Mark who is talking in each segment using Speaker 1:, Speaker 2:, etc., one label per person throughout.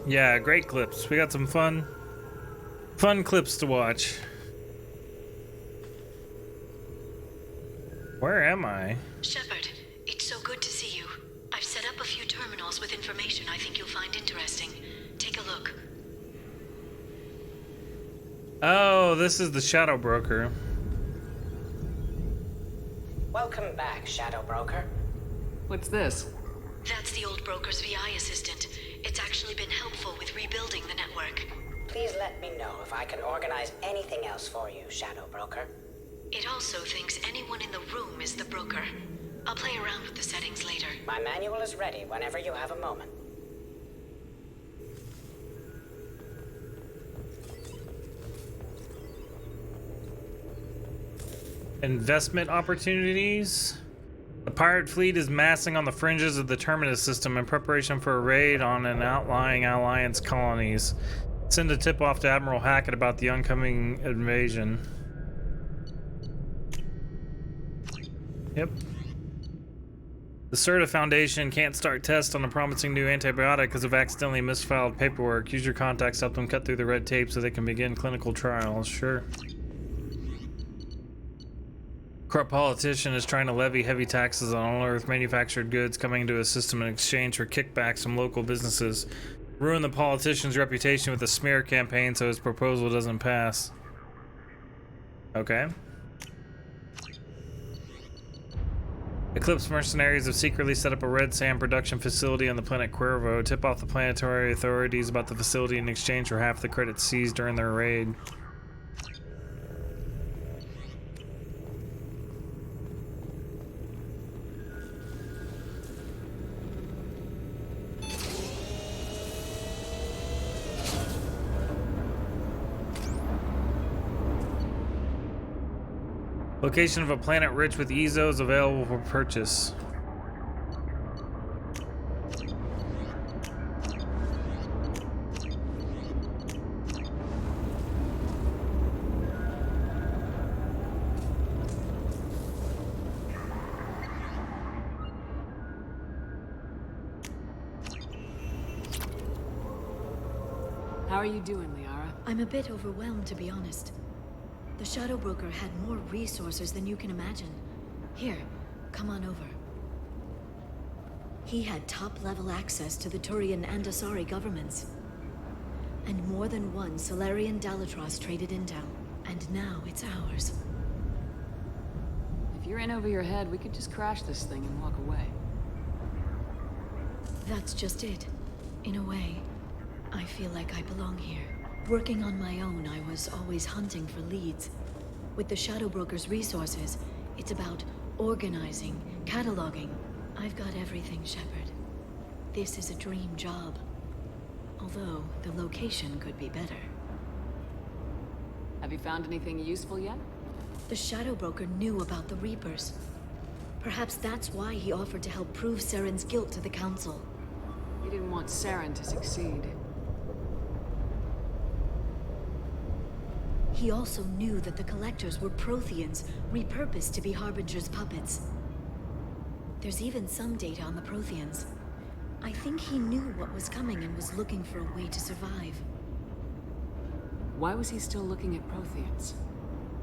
Speaker 1: Yeah, great clips. We got some fun clips to watch. Where am I?
Speaker 2: Shepard, it's so good to see you. I've set up a few terminals with information I think you'll find interesting. Take a look.
Speaker 1: Oh, this is the Shadow Broker.
Speaker 3: Welcome back, Shadow Broker.
Speaker 4: What's this?
Speaker 2: That's the old broker's VI assistant. It's actually been helpful with rebuilding the network.
Speaker 3: Please let me know if I can organize anything else for you, Shadow Broker.
Speaker 2: It also thinks anyone in the room is the broker. I'll play around with the settings later.
Speaker 3: My manual is ready whenever you have a moment.
Speaker 1: Investment opportunities. The pirate fleet is massing on the fringes of the Terminus system in preparation for a raid on an outlying Alliance colonies. Send a tip off to Admiral Hackett about the oncoming invasion. Yep. The Serta Foundation can't start tests on a promising new antibiotic because of accidentally misfiled paperwork. Use your contacts to help them cut through the red tape so they can begin clinical trials. Sure. Corrupt politician is trying to levy heavy taxes on all Earth manufactured goods coming into a system in exchange for kickbacks from local businesses. Ruin the politician's reputation with a smear campaign so his proposal doesn't pass. Okay. Eclipse mercenaries have secretly set up a red sand production facility on the planet Cuervo. Tip off the planetary authorities about the facility in exchange for half the credits seized during their raid. Location of a planet rich with Ezos available for purchase.
Speaker 4: How are you doing, Liara?
Speaker 2: I'm a bit overwhelmed, to be honest. The Shadow Broker had more resources than you can imagine. Here, come on over. He had top-level access to the Turian and Asari governments. And more than one Solarian Dalatros traded intel. And now it's ours.
Speaker 4: If you're in over your head, we could just crash this thing and walk away.
Speaker 2: That's just it. In a way, I feel like I belong here. Working on my own, I was always hunting for leads. With the Shadow Broker's resources, it's about organizing, cataloging. I've got everything, Shepard. This is a dream job. Although, the location could be better.
Speaker 4: Have you found anything useful yet?
Speaker 2: The Shadow Broker knew about the Reapers. Perhaps that's why he offered to help prove Saren's guilt to the Council.
Speaker 4: He didn't want Saren to succeed.
Speaker 2: He also knew that the Collectors were Protheans, repurposed to be Harbinger's puppets. There's even some data on the Protheans. I think he knew what was coming and was looking for a way to survive.
Speaker 4: Why was he still looking at Protheans?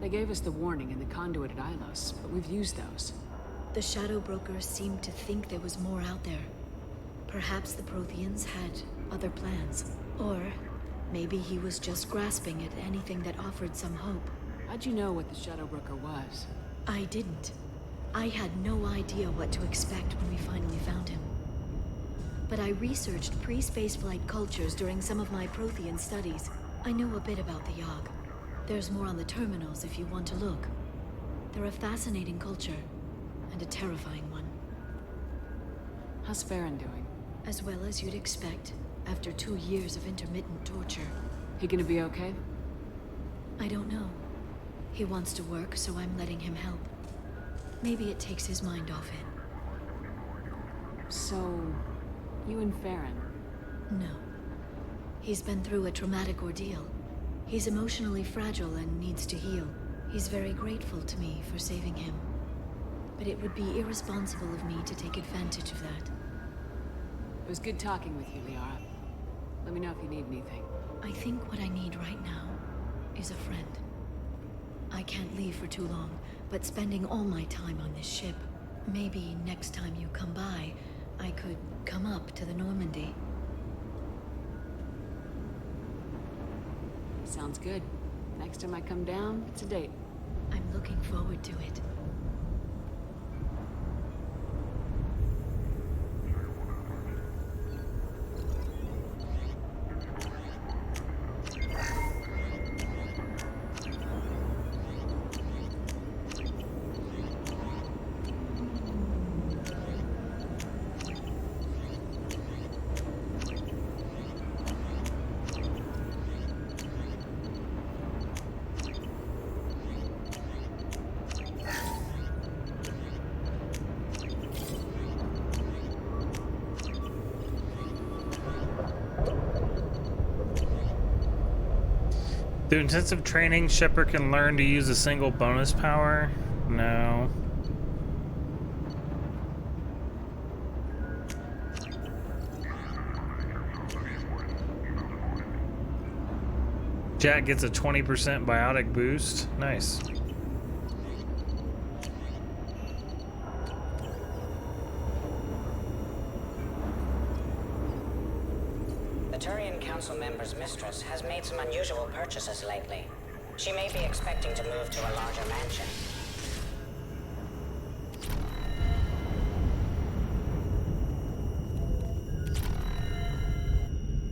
Speaker 4: They gave us the warning in the conduit at Ilos, but we've used those.
Speaker 2: The Shadow Broker seemed to think there was more out there. Perhaps the Protheans had other plans. Or maybe he was just grasping at anything that offered some hope.
Speaker 4: How'd you know what the Shadow Broker was?
Speaker 2: I didn't. I had no idea what to expect when we finally found him. But I researched pre-spaceflight cultures during some of my Prothean studies. I know a bit about the Yogg. There's more on the terminals if you want to look. They're a fascinating culture, and a terrifying one.
Speaker 4: How's Farron doing?
Speaker 2: As well as you'd expect, after 2 years of intermittent torture.
Speaker 4: He gonna be okay?
Speaker 2: I don't know. He wants to work, so I'm letting him help. Maybe it takes his mind off it.
Speaker 4: So, you and Farron?
Speaker 2: No. He's been through a traumatic ordeal. He's emotionally fragile and needs to heal. He's very grateful to me for saving him. But it would be irresponsible of me to take advantage of that.
Speaker 4: It was good talking with you, Liara. Let me know if you need anything.
Speaker 2: I think what I need right now is a friend. I can't leave for too long, but spending all my time on this ship. Maybe next time you come by, I could come up to the Normandy.
Speaker 4: Sounds good. Next time I come down, it's a date.
Speaker 2: I'm looking forward to it.
Speaker 1: Through intensive training, Shepard can learn to use a single bonus power? No. Jack gets a 20% biotic boost. Nice.
Speaker 3: The Turian Council member's mistress has made some unusual purchases lately. She may be expecting to move to a larger mansion.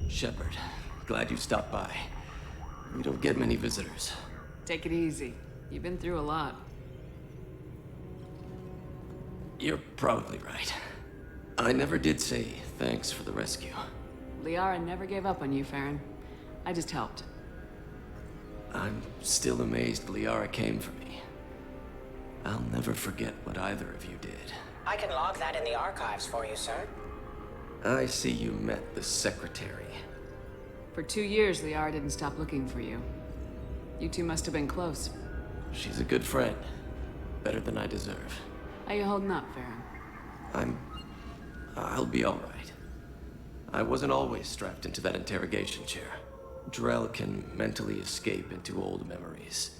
Speaker 5: Shepard, glad you stopped by. We don't get many visitors.
Speaker 4: Take it easy. You've been through a lot.
Speaker 5: You're probably right. I never did say thanks for the rescue.
Speaker 4: Liara never gave up on you, Farron. I just helped.
Speaker 5: I'm still amazed Liara came for me. I'll never forget what either of you did.
Speaker 3: I can log that in the archives for you, sir.
Speaker 5: I see you met the secretary.
Speaker 4: For 2 years, Liara didn't stop looking for you. You two must have been close.
Speaker 5: She's a good friend. Better than I deserve.
Speaker 4: How you holding up, Farron?
Speaker 5: I'll be all right. I wasn't always strapped into that interrogation chair. Drell can mentally escape into old memories.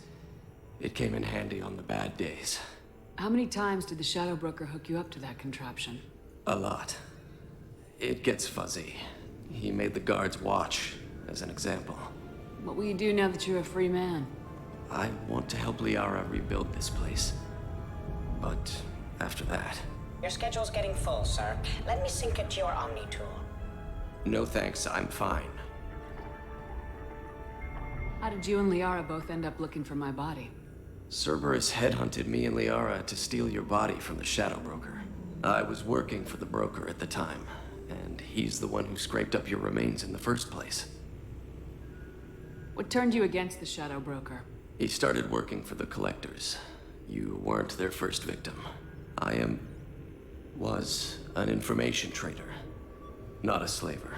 Speaker 5: It came in handy on the bad days.
Speaker 4: How many times did the Shadow Broker hook you up to that contraption?
Speaker 5: A lot. It gets fuzzy. He made the guards watch, as an example.
Speaker 4: What will you do now that you're a free man?
Speaker 5: I want to help Liara rebuild this place. But after that...
Speaker 3: Your schedule's getting full, sir. Let me sync it to your Omni tool.
Speaker 5: No thanks, I'm fine.
Speaker 4: How did you and Liara both end up looking for my body?
Speaker 5: Cerberus headhunted me and Liara to steal your body from the Shadow Broker. I was working for the broker at the time, and he's the one who scraped up your remains in the first place.
Speaker 4: What turned you against the Shadow Broker?
Speaker 5: He started working for the Collectors. You weren't their first victim. I was an information trader, not a slaver.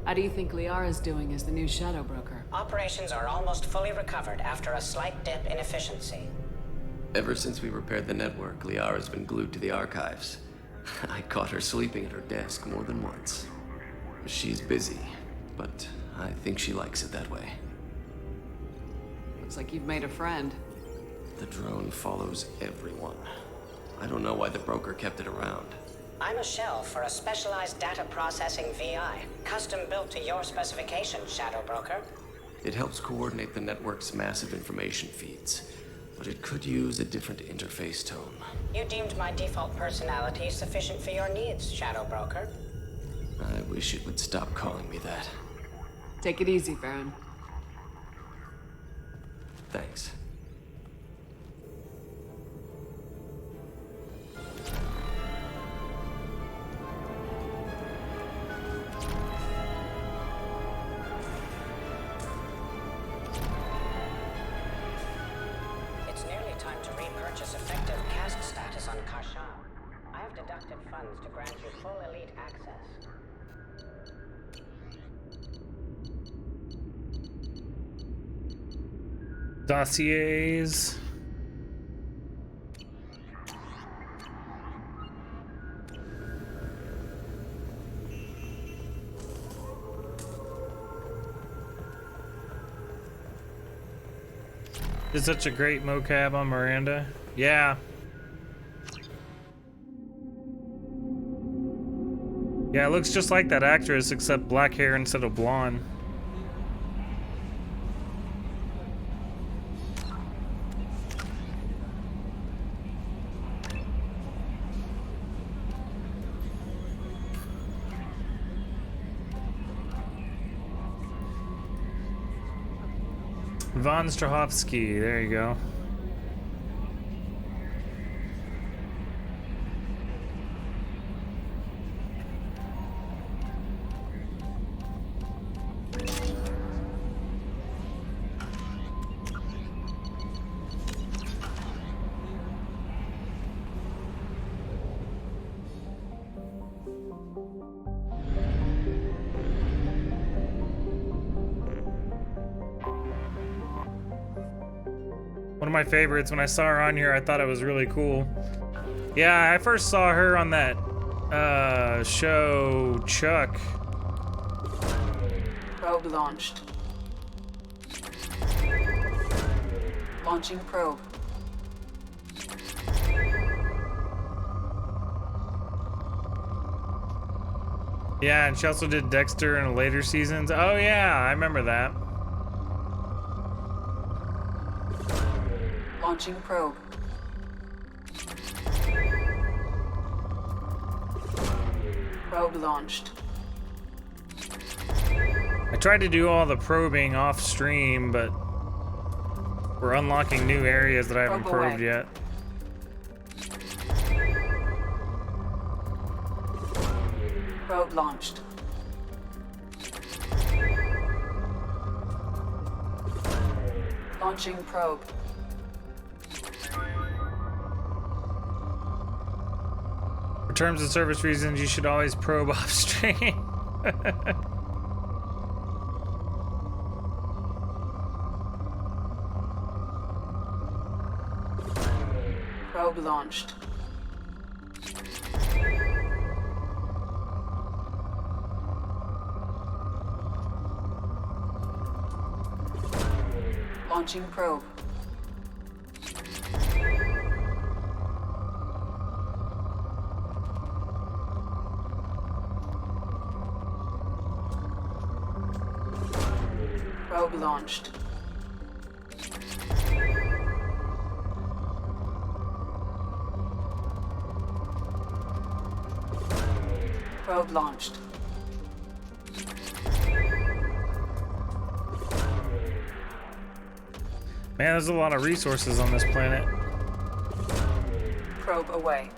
Speaker 4: How do you think Liara's doing as the new Shadow Broker?
Speaker 3: Operations are almost fully recovered after a slight dip in efficiency.
Speaker 5: Ever since we repaired the network, Liara's been glued to the archives. I caught her sleeping at her desk more than once. She's busy, but I think she likes it that way.
Speaker 4: Looks like you've made a friend.
Speaker 5: The drone follows everyone. I don't know why the broker kept it around.
Speaker 3: I'm a shell for a specialized data processing VI, custom built to your specifications, Shadow Broker.
Speaker 5: It helps coordinate the network's massive information feeds, but it could use a different interface tone.
Speaker 3: You deemed my default personality sufficient for your needs, Shadow Broker.
Speaker 5: I wish it would stop calling me that.
Speaker 4: Take it easy, Farron.
Speaker 5: Thanks.
Speaker 3: It's nearly time to repurchase effective caste status on Kasha. I have deducted funds to grant you full elite access.
Speaker 1: Dossiers. Did such a great mocap on Miranda. Yeah. Yeah, it looks just like that actress, except black hair instead of blonde. Von Strahovski, there you go. One of my favorites. When I saw her on here, I thought it was really cool. Yeah, I first saw her on that show Chuck.
Speaker 4: Probe launched. Launching probe.
Speaker 1: Yeah, and she also did Dexter in later seasons. Oh yeah, I remember that.
Speaker 4: Launching probe. Probe launched.
Speaker 1: I tried to do all the probing off stream, but we're unlocking new areas that I haven't
Speaker 4: Probe
Speaker 1: probed
Speaker 4: away.
Speaker 1: yet.
Speaker 4: Probe launched. Launching probe.
Speaker 1: For terms of service reasons, you should always probe off stream.
Speaker 4: Probe launched. Launching probe. Probe launched. Probe launched.
Speaker 1: Man, there's a lot of resources on this planet.
Speaker 4: Probe away.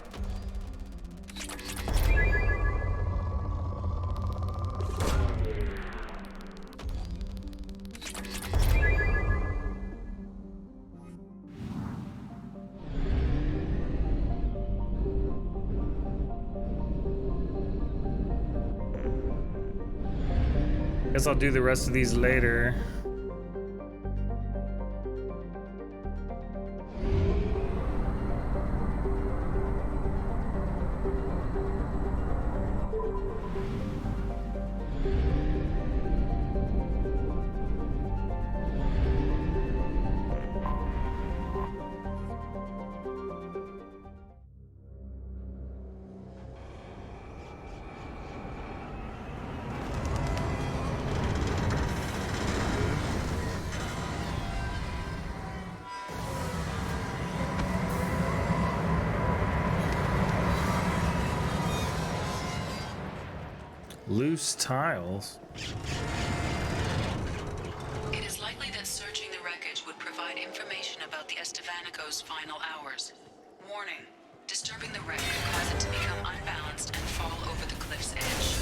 Speaker 1: Guess I'll do the rest of these later. Loose tiles.
Speaker 6: It is likely that searching the wreckage would provide information about the Estevanico's final hours. Warning: disturbing the wreck could cause it to become unbalanced and fall over the cliff's edge.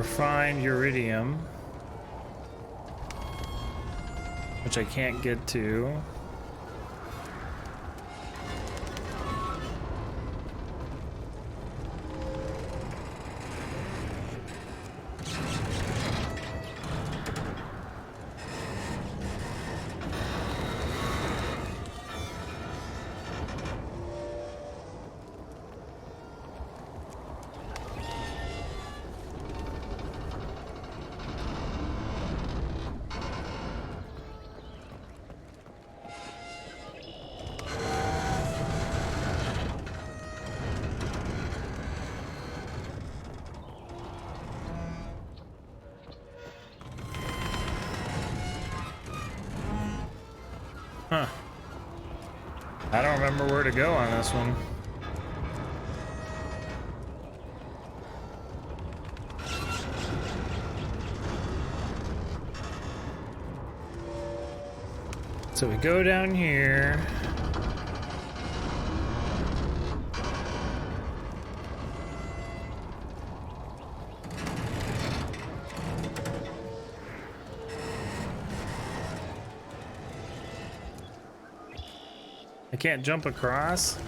Speaker 1: Refined uridium, which I can't get to. Huh. I don't remember where to go on this one. So we go down here. I can't jump across.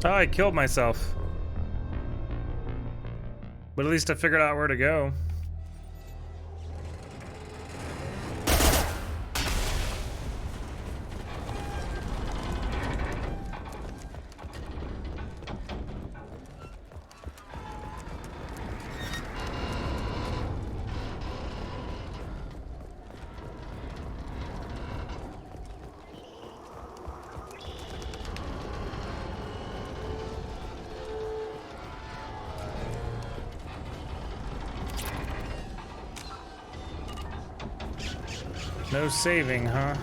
Speaker 1: Oh, I killed myself. But at least I figured out where to go. No saving, huh?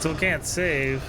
Speaker 1: Still can't save.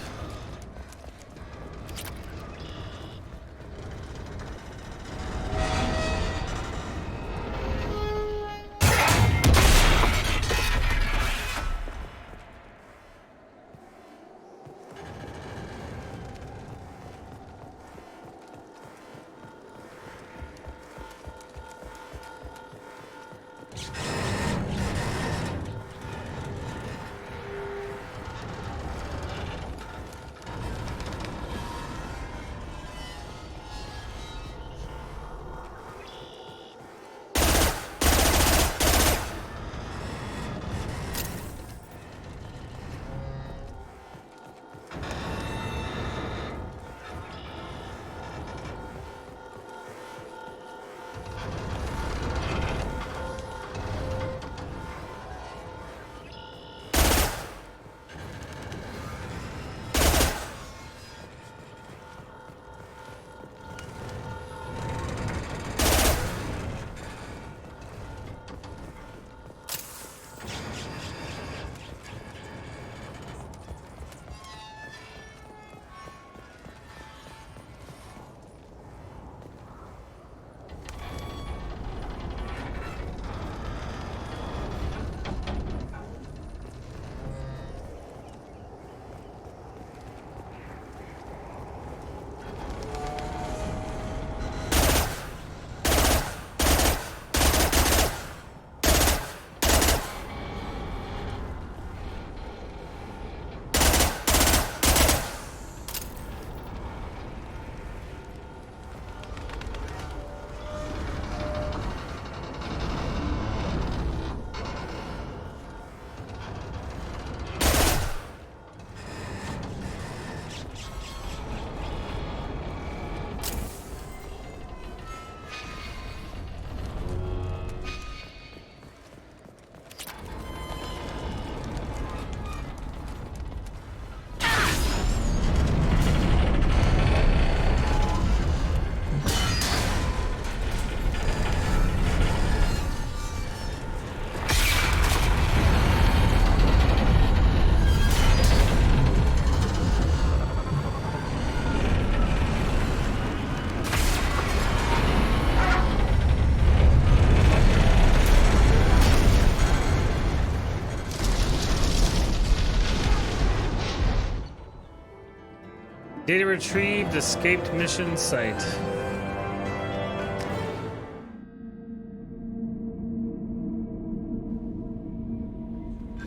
Speaker 1: Data retrieved, escaped mission site.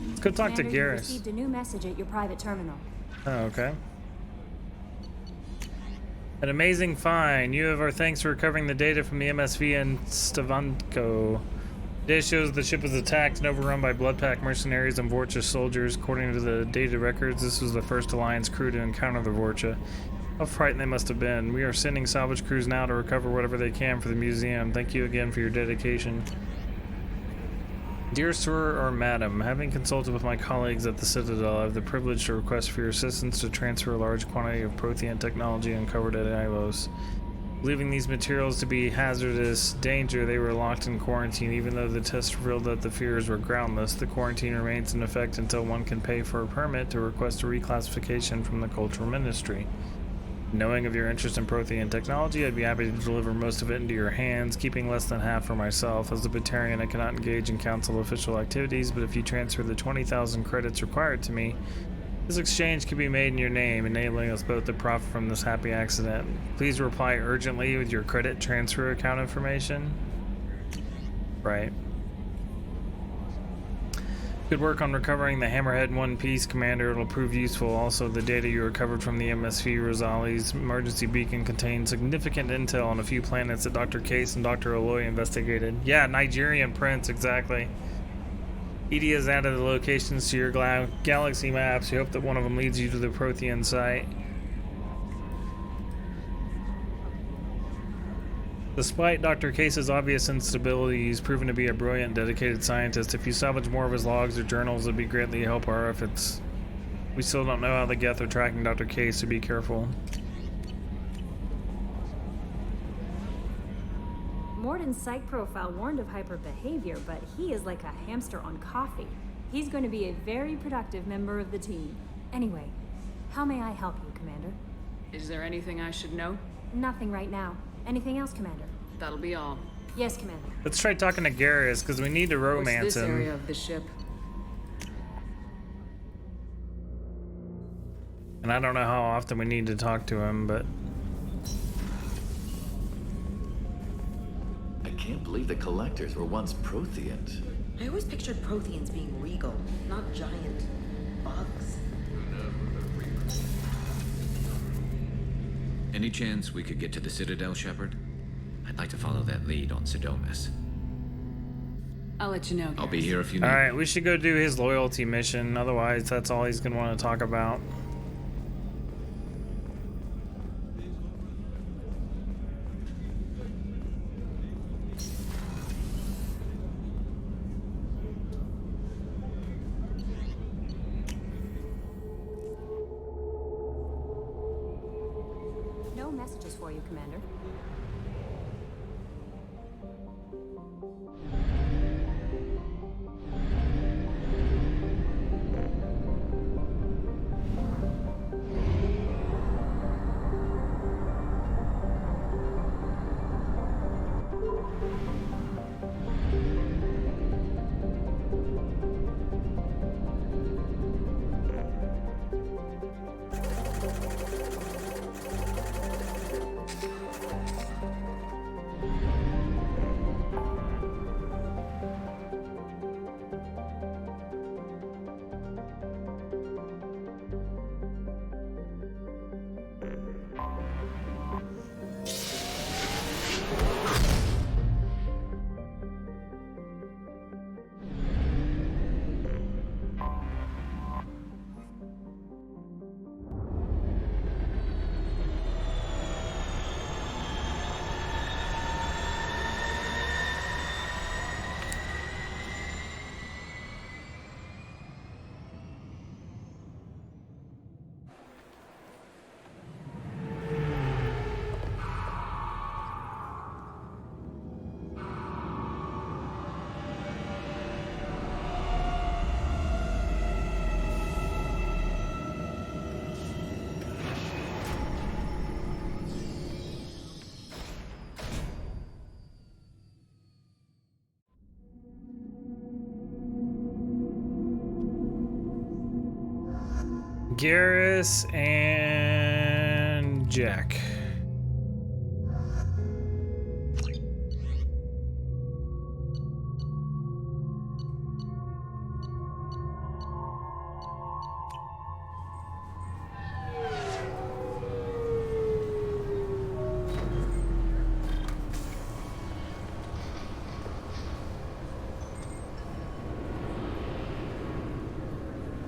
Speaker 1: Let's go talk to
Speaker 7: Commander, you
Speaker 1: Garrus.
Speaker 7: received a new message at your private terminal.
Speaker 1: Oh, okay. An amazing find. You have our thanks for recovering the data from the MSV in Stavanko. Data shows the ship was attacked and overrun by Bloodpack mercenaries and Vorcha soldiers. According to the data records, this was the first Alliance crew to encounter the Vorcha. How frightened they must have been. We are sending salvage crews now to recover whatever they can for the museum. Thank you again for your dedication. Dear Sir or Madam, having consulted with my colleagues at the Citadel, I have the privilege to request for your assistance to transfer a large quantity of Prothean technology uncovered at Ilos. Believing these materials to be hazardous danger, they were locked in quarantine. Even though the tests revealed that the fears were groundless, the quarantine remains in effect until one can pay for a permit to request a reclassification from the Cultural Ministry. Knowing of your interest in Prothean technology, I'd be happy to deliver most of it into your hands, keeping less than half for myself. As a Batarian, I cannot engage in Council official activities, but if you transfer the 20,000 credits required to me, this exchange can be made in your name, enabling us both to profit from this happy accident. Please reply urgently with your credit transfer account information. Right. Good work on recovering the Hammerhead in one piece, Commander. It'll prove useful. Also, the data you recovered from the MSV Rosali's emergency beacon contains significant intel on a few planets that Dr. Case and Dr. Aloy investigated. Yeah, Nigerian prince, exactly. EDI has added the locations to your galaxy maps. You hope that one of them leads you to the Prothean site. Despite Dr. Case's obvious instability, he's proven to be a brilliant, dedicated scientist. If you salvage more of his logs or journals, it'd be greatly help our efforts. We still don't know how the Geth are tracking Dr. Case, so be careful.
Speaker 7: Morden's psych profile warned of hyper behavior, but he is like a hamster on coffee. He's going to be a very productive member of the team. Anyway, how may I help you, Commander?
Speaker 4: Is there anything I should know?
Speaker 7: Nothing right now. Anything else, Commander?
Speaker 4: That'll be all.
Speaker 7: Yes, Commander.
Speaker 1: Let's try talking to Garrus, because we need to romance
Speaker 4: What's this
Speaker 1: him.
Speaker 4: area of the ship?
Speaker 1: And I don't know how often we need to talk to him, but...
Speaker 8: I can't believe the Collectors were once Prothean.
Speaker 9: I always pictured Protheans being regal, not giant bugs.
Speaker 10: Any chance we could get to the Citadel, Shepard? I'd like to follow that lead on Sodomus.
Speaker 4: I'll let you know,
Speaker 10: I'll be
Speaker 4: Garrus.
Speaker 10: here if you need.
Speaker 1: Alright, we should go do his loyalty mission. Otherwise, that's all he's going to want to talk about.
Speaker 7: No messages for you, Commander.
Speaker 1: Garrus and Jack.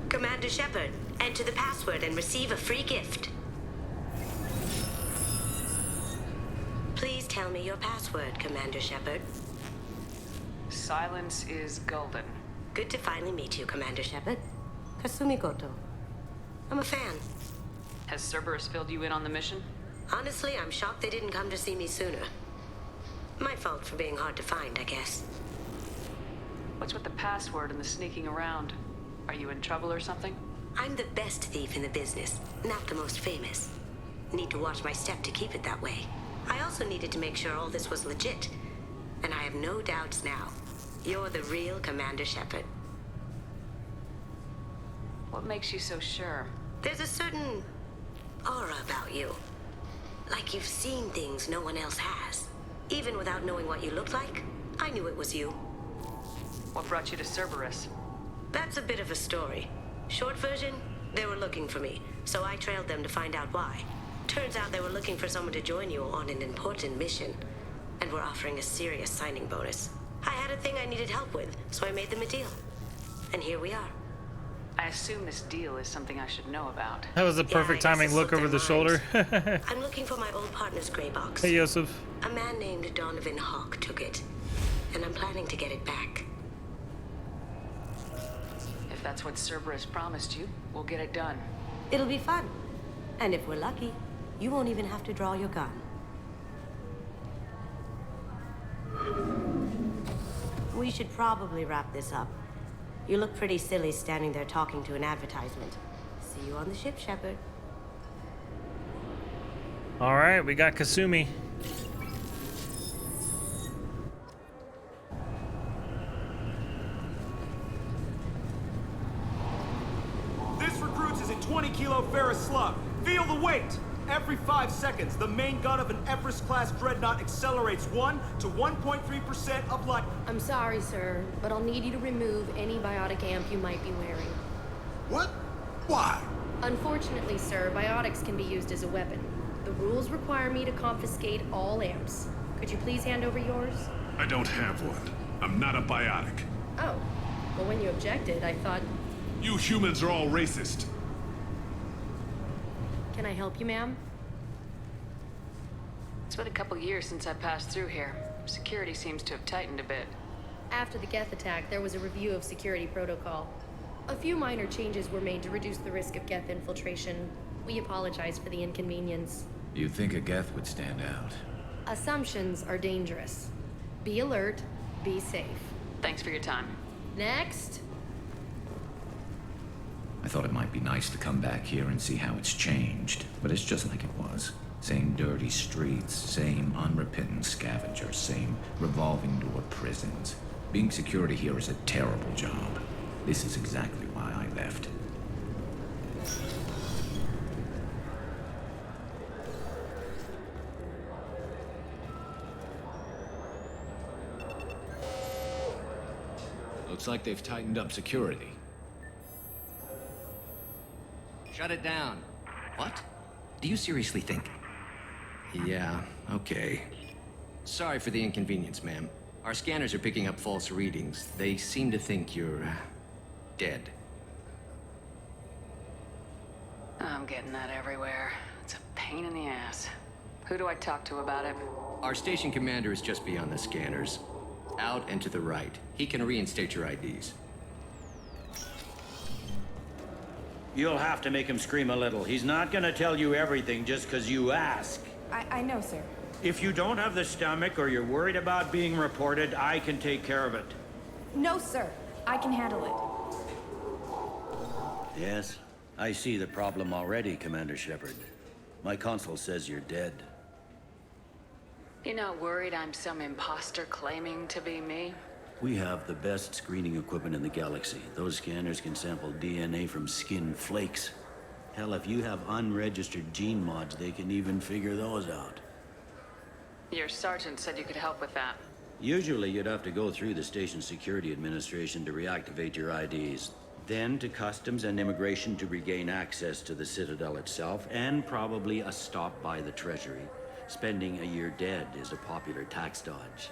Speaker 11: Commander Shepard, enter the password and receive a free gift. Please tell me your password, Commander Shepard.
Speaker 4: Silence is golden.
Speaker 11: Good to finally meet you, Commander Shepard. Kasumi Goto. I'm a fan.
Speaker 4: Has Cerberus filled you in on the mission?
Speaker 11: Honestly, I'm shocked they didn't come to see me sooner. My fault for being hard to find, I guess.
Speaker 4: What's with the password and the sneaking around? Are you in trouble or something?
Speaker 11: I'm the best thief in the business, not the most famous. Need to watch my step to keep it that way. I also needed to make sure all this was legit. And I have no doubts now. You're the real Commander Shepard.
Speaker 4: What makes you so sure?
Speaker 11: There's a certain aura about you. Like you've seen things no one else has. Even without knowing what you looked like, I knew it was you.
Speaker 4: What brought you to Cerberus?
Speaker 11: That's a bit of a story. Short version, they were looking for me, so I trailed them to find out why. Turns out they were looking for someone to join you on an important mission, and were offering a serious signing bonus. I had a thing I needed help with, so I made them a deal. And here we are.
Speaker 4: I assume this deal is something I should know about.
Speaker 1: That was a perfect
Speaker 11: I guess
Speaker 1: timing
Speaker 11: it
Speaker 1: look
Speaker 11: slipped
Speaker 1: over the
Speaker 11: their
Speaker 1: shoulder.
Speaker 11: minds. I'm looking for my old partner's gray box.
Speaker 1: Hey, Yosef.
Speaker 11: A man named Donovan Hawk took it, and I'm planning to get it back.
Speaker 4: If that's what Cerberus promised you, we'll get it done.
Speaker 11: It'll be fun. And if we're lucky, you won't even have to draw your gun. We should probably wrap this up. You look pretty silly standing there talking to an advertisement. See See you on the ship, Shepard.
Speaker 1: All right, we got Kasumi.
Speaker 12: This recruits is a 20-kilo ferrous slug. Feel the weight! Every 5 seconds, the main gun of an Everest-class dreadnought accelerates 1 to 1.3% of light.
Speaker 13: I'm sorry, sir, but I'll need you to remove any biotic amp you might be wearing.
Speaker 14: What? Why?
Speaker 13: Unfortunately, sir, biotics can be used as a weapon. The rules require me to confiscate all amps. Could you please hand over yours?
Speaker 14: I don't have one. I'm not a biotic.
Speaker 13: Oh. Well, when you objected, I thought...
Speaker 14: You humans are all racist.
Speaker 13: Can I help you, ma'am?
Speaker 4: It's been a couple years since I passed through here. Security seems to have tightened a bit.
Speaker 13: After the Geth attack, there was a review of security protocol. A few minor changes were made to reduce the risk of Geth infiltration. We apologize for the inconvenience.
Speaker 8: You'd think a Geth would stand out.
Speaker 13: Assumptions are dangerous. Be alert, be safe.
Speaker 4: Thanks for your time.
Speaker 13: Next!
Speaker 8: I thought it might be nice to come back here and see how it's changed, but it's just like it was. Same dirty streets, same unrepentant scavengers, same revolving door prisons. Being security here is a terrible job. This is exactly why I left. Looks like they've tightened up security.
Speaker 10: Shut it down. What? Do you seriously think? Yeah, okay. Sorry for the inconvenience, ma'am. Our scanners are picking up false readings. They seem to think you're... dead.
Speaker 4: I'm getting that everywhere. It's a pain in the ass. Who do I talk to about it?
Speaker 10: Our station commander is just beyond the scanners. Out and to the right. He can reinstate your IDs.
Speaker 15: You'll have to make him scream a little. He's not gonna tell you everything just because you ask.
Speaker 16: I know, sir.
Speaker 15: If you don't have the stomach or you're worried about being reported, I can take care of it.
Speaker 16: No, sir. I can handle it.
Speaker 15: Yes, I see the problem already, Commander Shepard. My console says you're dead.
Speaker 4: You're not worried I'm some imposter claiming to be me?
Speaker 15: We have the best screening equipment in the galaxy. Those scanners can sample DNA from skin flakes. Hell, if you have unregistered gene mods, they can even figure those out.
Speaker 4: Your sergeant said you could help with that.
Speaker 15: Usually, you'd have to go through the station security administration to reactivate your IDs. Then to customs and immigration to regain access to the Citadel itself, and probably a stop by the Treasury. Spending a year dead is a popular tax dodge.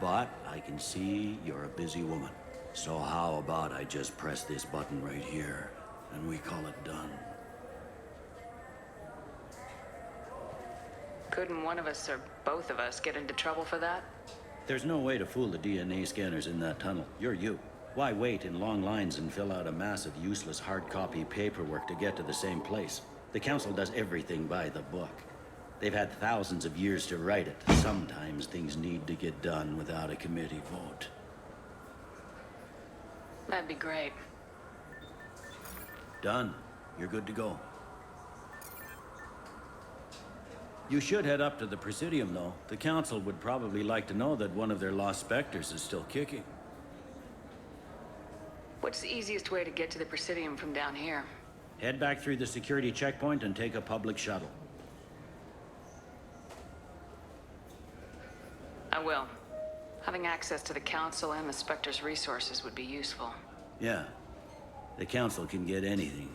Speaker 15: But I can see you're a busy woman. So how about I just press this button right here, and we call it done?
Speaker 4: Couldn't one of us or both of us get into trouble for that?
Speaker 15: There's no way to fool the DNA scanners in that tunnel. You're you. Why wait in long lines and fill out a massive useless hard copy paperwork to get to the same place? The Council does everything by the book. They've had thousands of years to write it. Sometimes things need to get done without a committee vote.
Speaker 4: That'd be great.
Speaker 15: Done. You're good to go. You should head up to the Presidium, though. The Council would probably like to know that one of their lost Spectres is still kicking.
Speaker 4: What's the easiest way to get to the Presidium from down here?
Speaker 15: Head back through the security checkpoint and take a public shuttle.
Speaker 4: I will. Having access to the Council and the Spectre's resources would be useful.
Speaker 15: Yeah. The Council can get anything.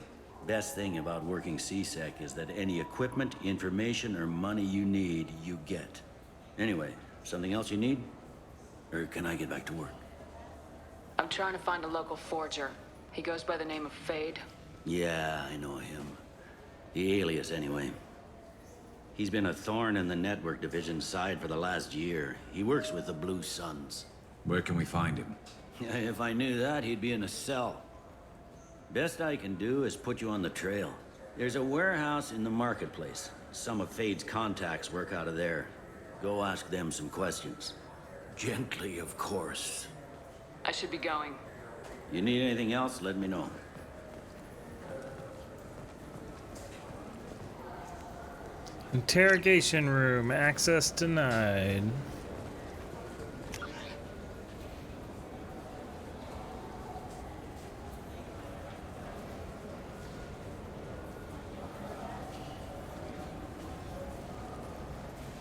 Speaker 15: Best thing about working CSEC is that any equipment, information, or money you need, you get. Anyway, something else you need? Or can I get back to work?
Speaker 4: I'm trying to find a local forger. He goes by the name of Fade.
Speaker 15: Yeah, I know him. The alias, anyway. He's been a thorn in the network division's side for the last year. He works with the Blue Suns.
Speaker 8: Where can we find him?
Speaker 15: If I knew that, he'd be in a cell. Best I can do is put you on the trail. There's a warehouse in the marketplace. Some of Fade's contacts work out of there. Go ask them some questions. Gently, of course.
Speaker 4: I should be going.
Speaker 15: You need anything else, let me know.
Speaker 1: Interrogation room. Access denied.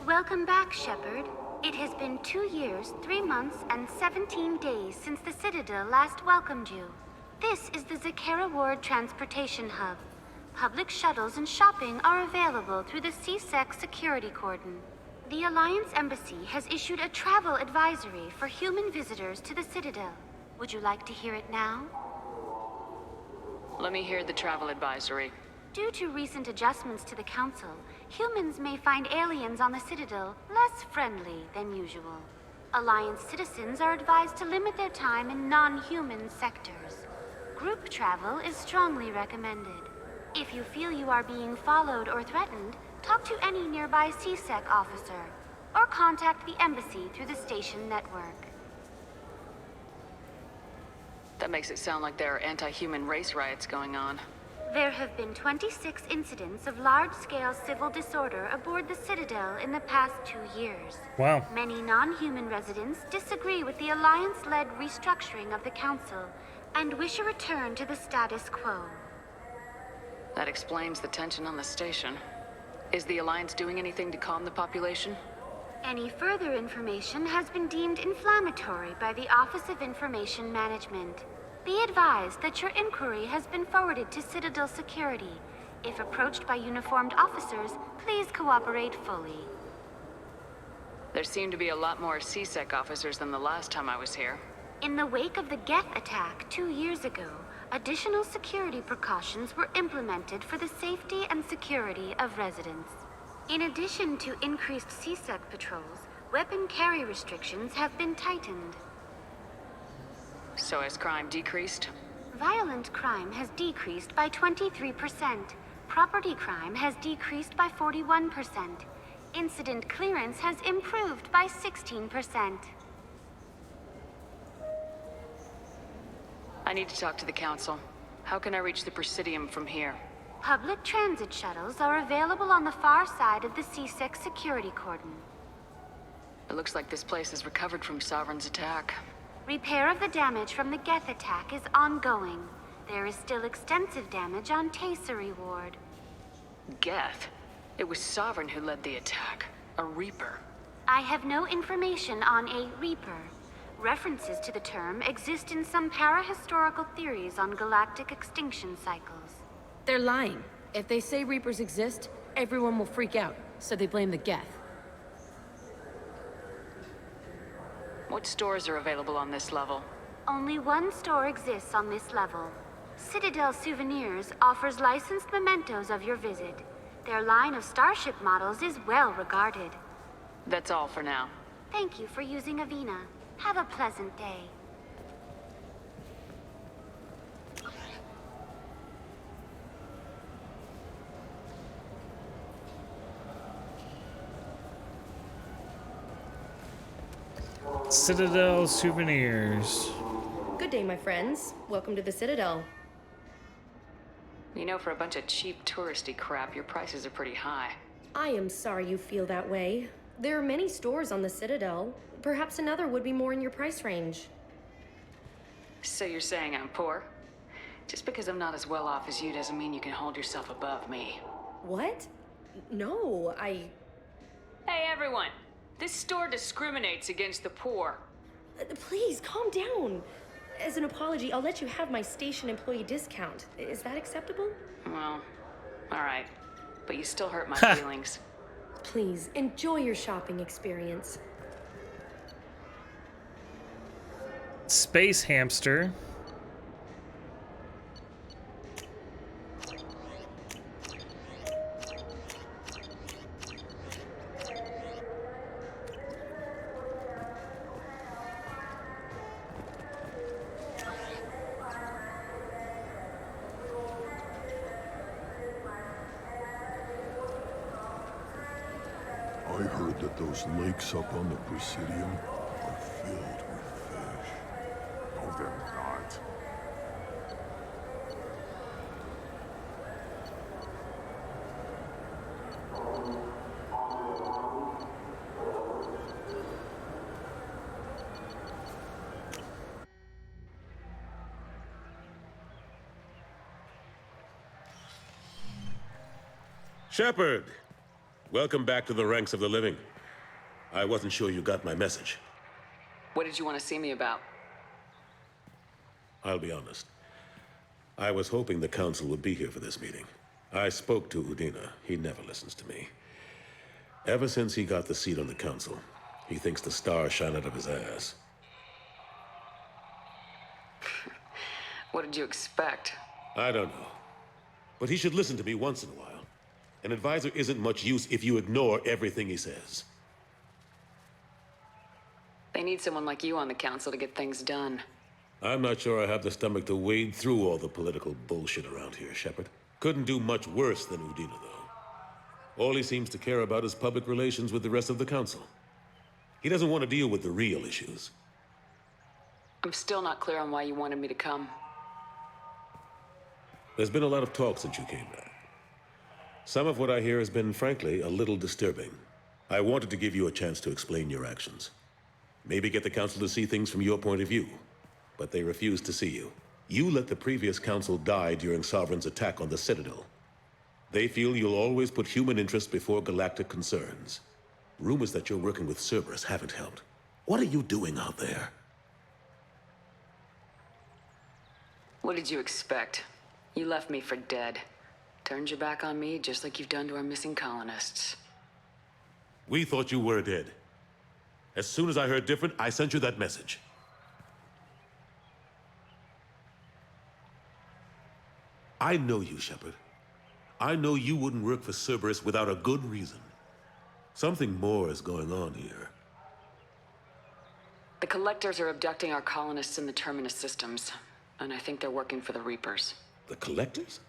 Speaker 17: Welcome back, Shepard. It has been 2 years, 3 months, and 17 days since the Citadel last welcomed you. This is the Zakera Ward Transportation Hub. Public shuttles and shopping are available through the C-Sec security cordon. The Alliance Embassy has issued a travel advisory for human visitors to the Citadel. Would you like to hear it now?
Speaker 4: Let me hear the travel advisory.
Speaker 17: Due to recent adjustments to the Council, humans may find aliens on the Citadel less friendly than usual. Alliance citizens are advised to limit their time in non-human sectors. Group travel is strongly recommended. If you feel you are being followed or threatened, talk to any nearby C-Sec officer, or contact the Embassy through the station network.
Speaker 4: That makes it sound like there are anti-human race riots going on.
Speaker 17: There have been 26 incidents of large-scale civil disorder aboard the Citadel in the past 2 years.
Speaker 1: Wow.
Speaker 17: Many non-human residents disagree with the Alliance-led restructuring of the Council and wish a return to the status quo.
Speaker 4: That explains the tension on the station. Is the Alliance doing anything to calm the population?
Speaker 17: Any further information has been deemed inflammatory by the Office of Information Management. Be advised that your inquiry has been forwarded to Citadel Security. If approached by uniformed officers, please cooperate fully.
Speaker 4: There seem to be a lot more C-Sec officers than the last time I was here.
Speaker 17: In the wake of the Geth attack 2 years ago, additional security precautions were implemented for the safety and security of residents. In addition to increased C-Sec patrols, weapon carry restrictions have been tightened.
Speaker 4: So has crime decreased?
Speaker 17: Violent crime has decreased by 23%. Property crime has decreased by 41%. Incident clearance has improved by 16%.
Speaker 4: I need to talk to the Council. How can I reach the Presidium from here?
Speaker 17: Public transit shuttles are available on the far side of the C-Sec security cordon.
Speaker 4: It looks like this place has recovered from Sovereign's attack.
Speaker 17: Repair of the damage from the Geth attack is ongoing. There is still extensive damage on Tasery Ward.
Speaker 4: Geth? It was Sovereign who led the attack. A Reaper.
Speaker 17: I have no information on a Reaper. References to the term exist in some parahistorical theories on galactic extinction cycles.
Speaker 18: They're lying. If they say Reapers exist, everyone will freak out, so they blame the Geth.
Speaker 4: What stores are available on this level?
Speaker 17: Only one store exists on this level. Citadel Souvenirs offers licensed mementos of your visit. Their line of Starship models is well regarded.
Speaker 4: That's all for now.
Speaker 17: Thank you for using Avina. Have a pleasant day.
Speaker 1: Citadel Souvenirs.
Speaker 13: Good day, my friends. Welcome to the Citadel.
Speaker 4: You know, for a bunch of cheap touristy crap, your prices are pretty high.
Speaker 13: I am sorry you feel that way. There are many stores on the Citadel. Perhaps another would be more in your price range.
Speaker 4: So you're saying I'm poor? Just because I'm not as well off as you doesn't mean you can hold yourself above me.
Speaker 13: What? No,
Speaker 4: Hey, everyone! This store discriminates against the poor.
Speaker 13: Please, calm down. As an apology, I'll let you have my station employee discount. Is that acceptable?
Speaker 4: Well, alright. But you still hurt my feelings.
Speaker 13: Please, enjoy your shopping experience.
Speaker 1: Space hamster.
Speaker 19: I heard that those lakes up on the Presidium are filled with fish.
Speaker 14: No, they're not.
Speaker 20: Shepard! Welcome back to the ranks of the living. I wasn't sure you got my message.
Speaker 4: What did you want to see me about?
Speaker 20: I'll be honest. I was hoping the Council would be here for this meeting. I spoke to Udina. He never listens to me. Ever since he got the seat on the Council, he thinks the stars shine out of his ass.
Speaker 4: What did you expect?
Speaker 20: I don't know. But he should listen to me once in a while. An advisor isn't much use if you ignore everything he says.
Speaker 4: They need someone like you on the council to get things done.
Speaker 20: I'm not sure I have the stomach to wade through all the political bullshit around here, Shepard. Couldn't do much worse than Udina, though. All he seems to care about is public relations with the rest of the Council. He doesn't want to deal with the real issues.
Speaker 4: I'm still not clear on why you wanted me to come.
Speaker 20: There's been a lot of talk since you came back. Some of what I hear has been, frankly, a little disturbing. I wanted to give you a chance to explain your actions. Maybe get the Council to see things from your point of view. But they refuse to see you. You let the previous Council die during Sovereign's attack on the Citadel. They feel you'll always put human interest before galactic concerns. Rumors that you're working with Cerberus haven't helped. What are you doing out there?
Speaker 4: What did you expect? You left me for dead. Turned your back on me just like you've done to our missing colonists.
Speaker 20: We thought you were dead. As soon as I heard different, I sent you that message. I know you, Shepard. I know you wouldn't work for Cerberus without a good reason. Something more is going on here.
Speaker 4: The Collectors are abducting our colonists in the Terminus systems, and I think they're working for the Reapers.
Speaker 20: The Collectors?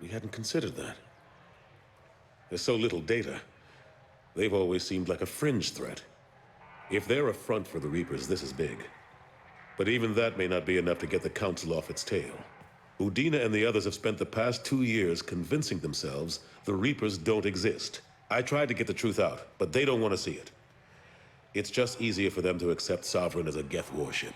Speaker 20: We hadn't considered that. There's so little data. They've always seemed like a fringe threat. If they're a front for the Reapers, this is big. But even that may not be enough to get the Council off its tail. Udina and the others have spent the past 2 years convincing themselves the Reapers don't exist. I tried to get the truth out, but they don't want to see it. It's just easier for them to accept Sovereign as a Geth warship.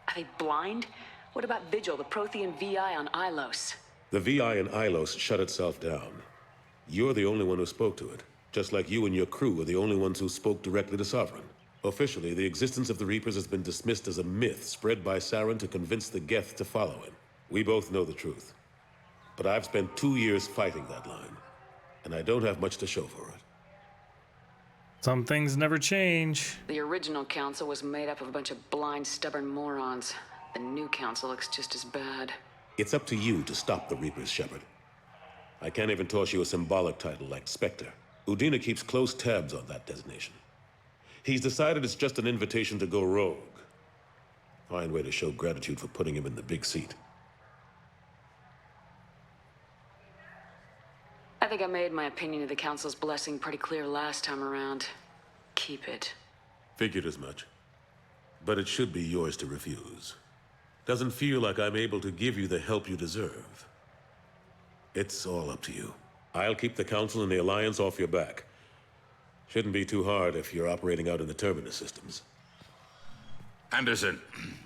Speaker 4: Are they blind? What about Vigil, the Prothean VI on Ilos?
Speaker 20: The VI in Ilos shut itself down. You're the only one who spoke to it, just like you and your crew are the only ones who spoke directly to Sovereign. Officially, the existence of the Reapers has been dismissed as a myth spread by Saren to convince the Geth to follow him. We both know the truth. But I've spent 2 years fighting that line, and I don't have much to show for it.
Speaker 1: Some things never change.
Speaker 4: The original council was made up of a bunch of blind, stubborn morons. The new council looks just as bad.
Speaker 20: It's up to you to stop the Reapers, Shepard. I can't even toss you a symbolic title like Spectre. Udina keeps close tabs on that designation. He's decided it's just an invitation to go rogue. Fine way to show gratitude for putting him in the big seat.
Speaker 4: I think I made my opinion of the council's blessing pretty clear last time around. Keep it.
Speaker 20: Figured as much. But it should be yours to refuse. Doesn't feel like I'm able to give you the help you deserve. It's all up to you. I'll keep the Council and the Alliance off your back. Shouldn't be too hard if you're operating out in the Terminus systems.
Speaker 21: Anderson,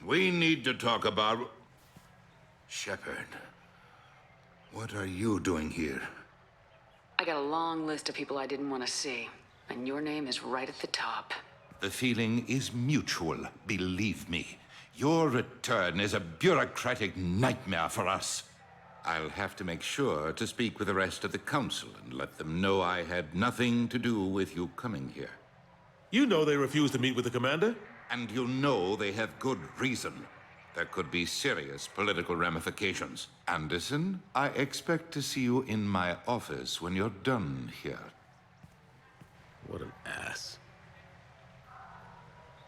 Speaker 21: we need to talk about... Shepard, what are you doing here?
Speaker 4: I got a long list of people I didn't want to see, and your name is right at the top.
Speaker 21: The feeling is mutual, believe me. Your return is a bureaucratic nightmare for us. I'll have to make sure to speak with the rest of the Council and let them know I had nothing to do with you coming here.
Speaker 20: You know they refused to meet with the Commander?
Speaker 21: And you know they have good reason. There could be serious political ramifications. Anderson, I expect to see you in my office when you're done here.
Speaker 20: What an ass.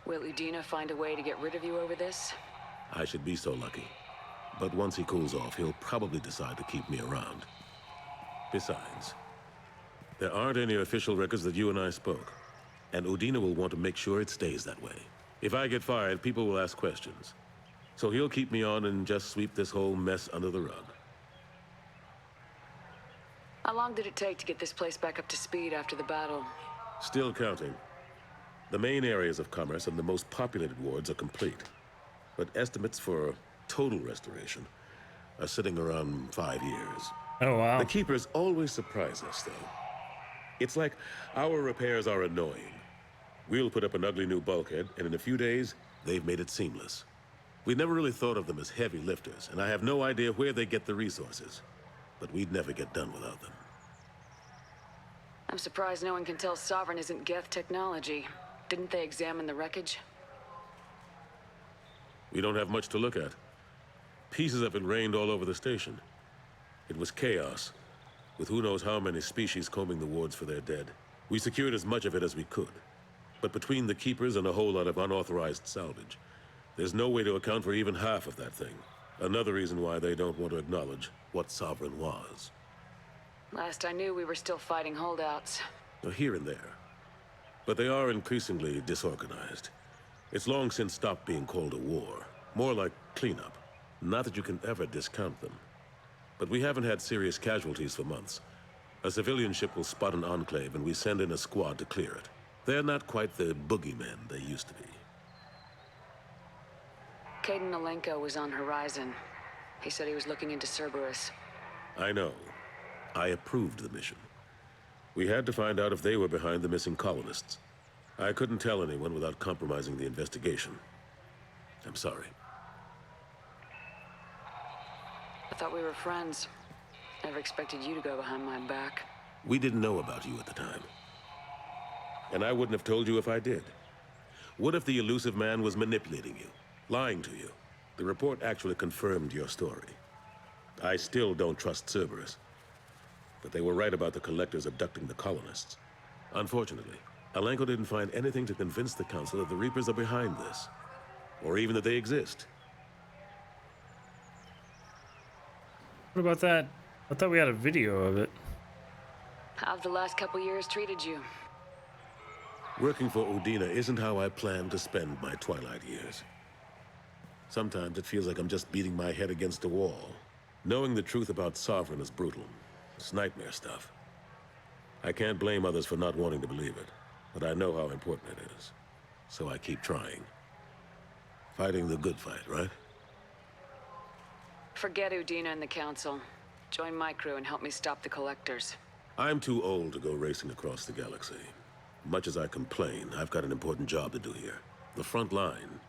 Speaker 4: Will Udina find a way to get rid of you over this?
Speaker 20: I should be so lucky. But once he cools off, he'll probably decide to keep me around. Besides, there aren't any official records that you and I spoke. And Udina will want to make sure it stays that way. If I get fired, people will ask questions. So he'll keep me on and just sweep this whole mess under the rug.
Speaker 4: How long did it take to get this place back up to speed after the battle?
Speaker 20: Still counting. The main areas of commerce and the most populated wards are complete. But estimates for total restoration are sitting around 5 years.
Speaker 1: Oh, wow.
Speaker 20: The Keepers always surprise us, though. It's like our repairs are annoying. We'll put up an ugly new bulkhead, and in a few days, they've made it seamless. We never really thought of them as heavy lifters, and I have no idea where they get the resources. But we'd never get done without them.
Speaker 4: I'm surprised no one can tell Sovereign isn't Geth technology. Didn't they examine the wreckage?
Speaker 20: We don't have much to look at. Pieces of it rained all over the station. It was chaos, with who knows how many species combing the wards for their dead. We secured as much of it as we could. But between the Keepers and a whole lot of unauthorized salvage, there's no way to account for even half of that thing. Another reason why they don't want to acknowledge what Sovereign was.
Speaker 4: Last I knew, we were still fighting holdouts.
Speaker 20: Here and there. But they are increasingly disorganized. It's long since stopped being called a war. More like cleanup. Not that you can ever discount them. But we haven't had serious casualties for months. A civilian ship will spot an enclave and we send in a squad to clear it. They're not quite the boogeymen they used to be.
Speaker 4: Caden Alenko was on Horizon. He said he was looking into Cerberus.
Speaker 20: I know. I approved the mission. We had to find out if they were behind the missing colonists. I couldn't tell anyone without compromising the investigation. I'm sorry.
Speaker 4: I thought we were friends. Never expected you to go behind my back.
Speaker 20: We didn't know about you at the time. And I wouldn't have told you if I did. What if the elusive man was manipulating you, lying to you? The report actually confirmed your story. I still don't trust Cerberus. But they were right about the Collectors abducting the colonists. Unfortunately, Alenko didn't find anything to convince the Council that the Reapers are behind this. Or even that they exist.
Speaker 1: What about that? I thought we had a video of it.
Speaker 4: How've the last couple years treated you?
Speaker 20: Working for Udina isn't how I planned to spend my twilight years. Sometimes it feels like I'm just beating my head against a wall. Knowing the truth about Sovereign is brutal. It's nightmare stuff. I can't blame others for not wanting to believe it, but I know how important it is. So I keep trying. Fighting the good fight, right?
Speaker 4: Forget Udina and the Council. Join my crew and help me stop the Collectors.
Speaker 20: I'm too old to go racing across the galaxy. Much as I complain, I've got an important job to do here. The front line.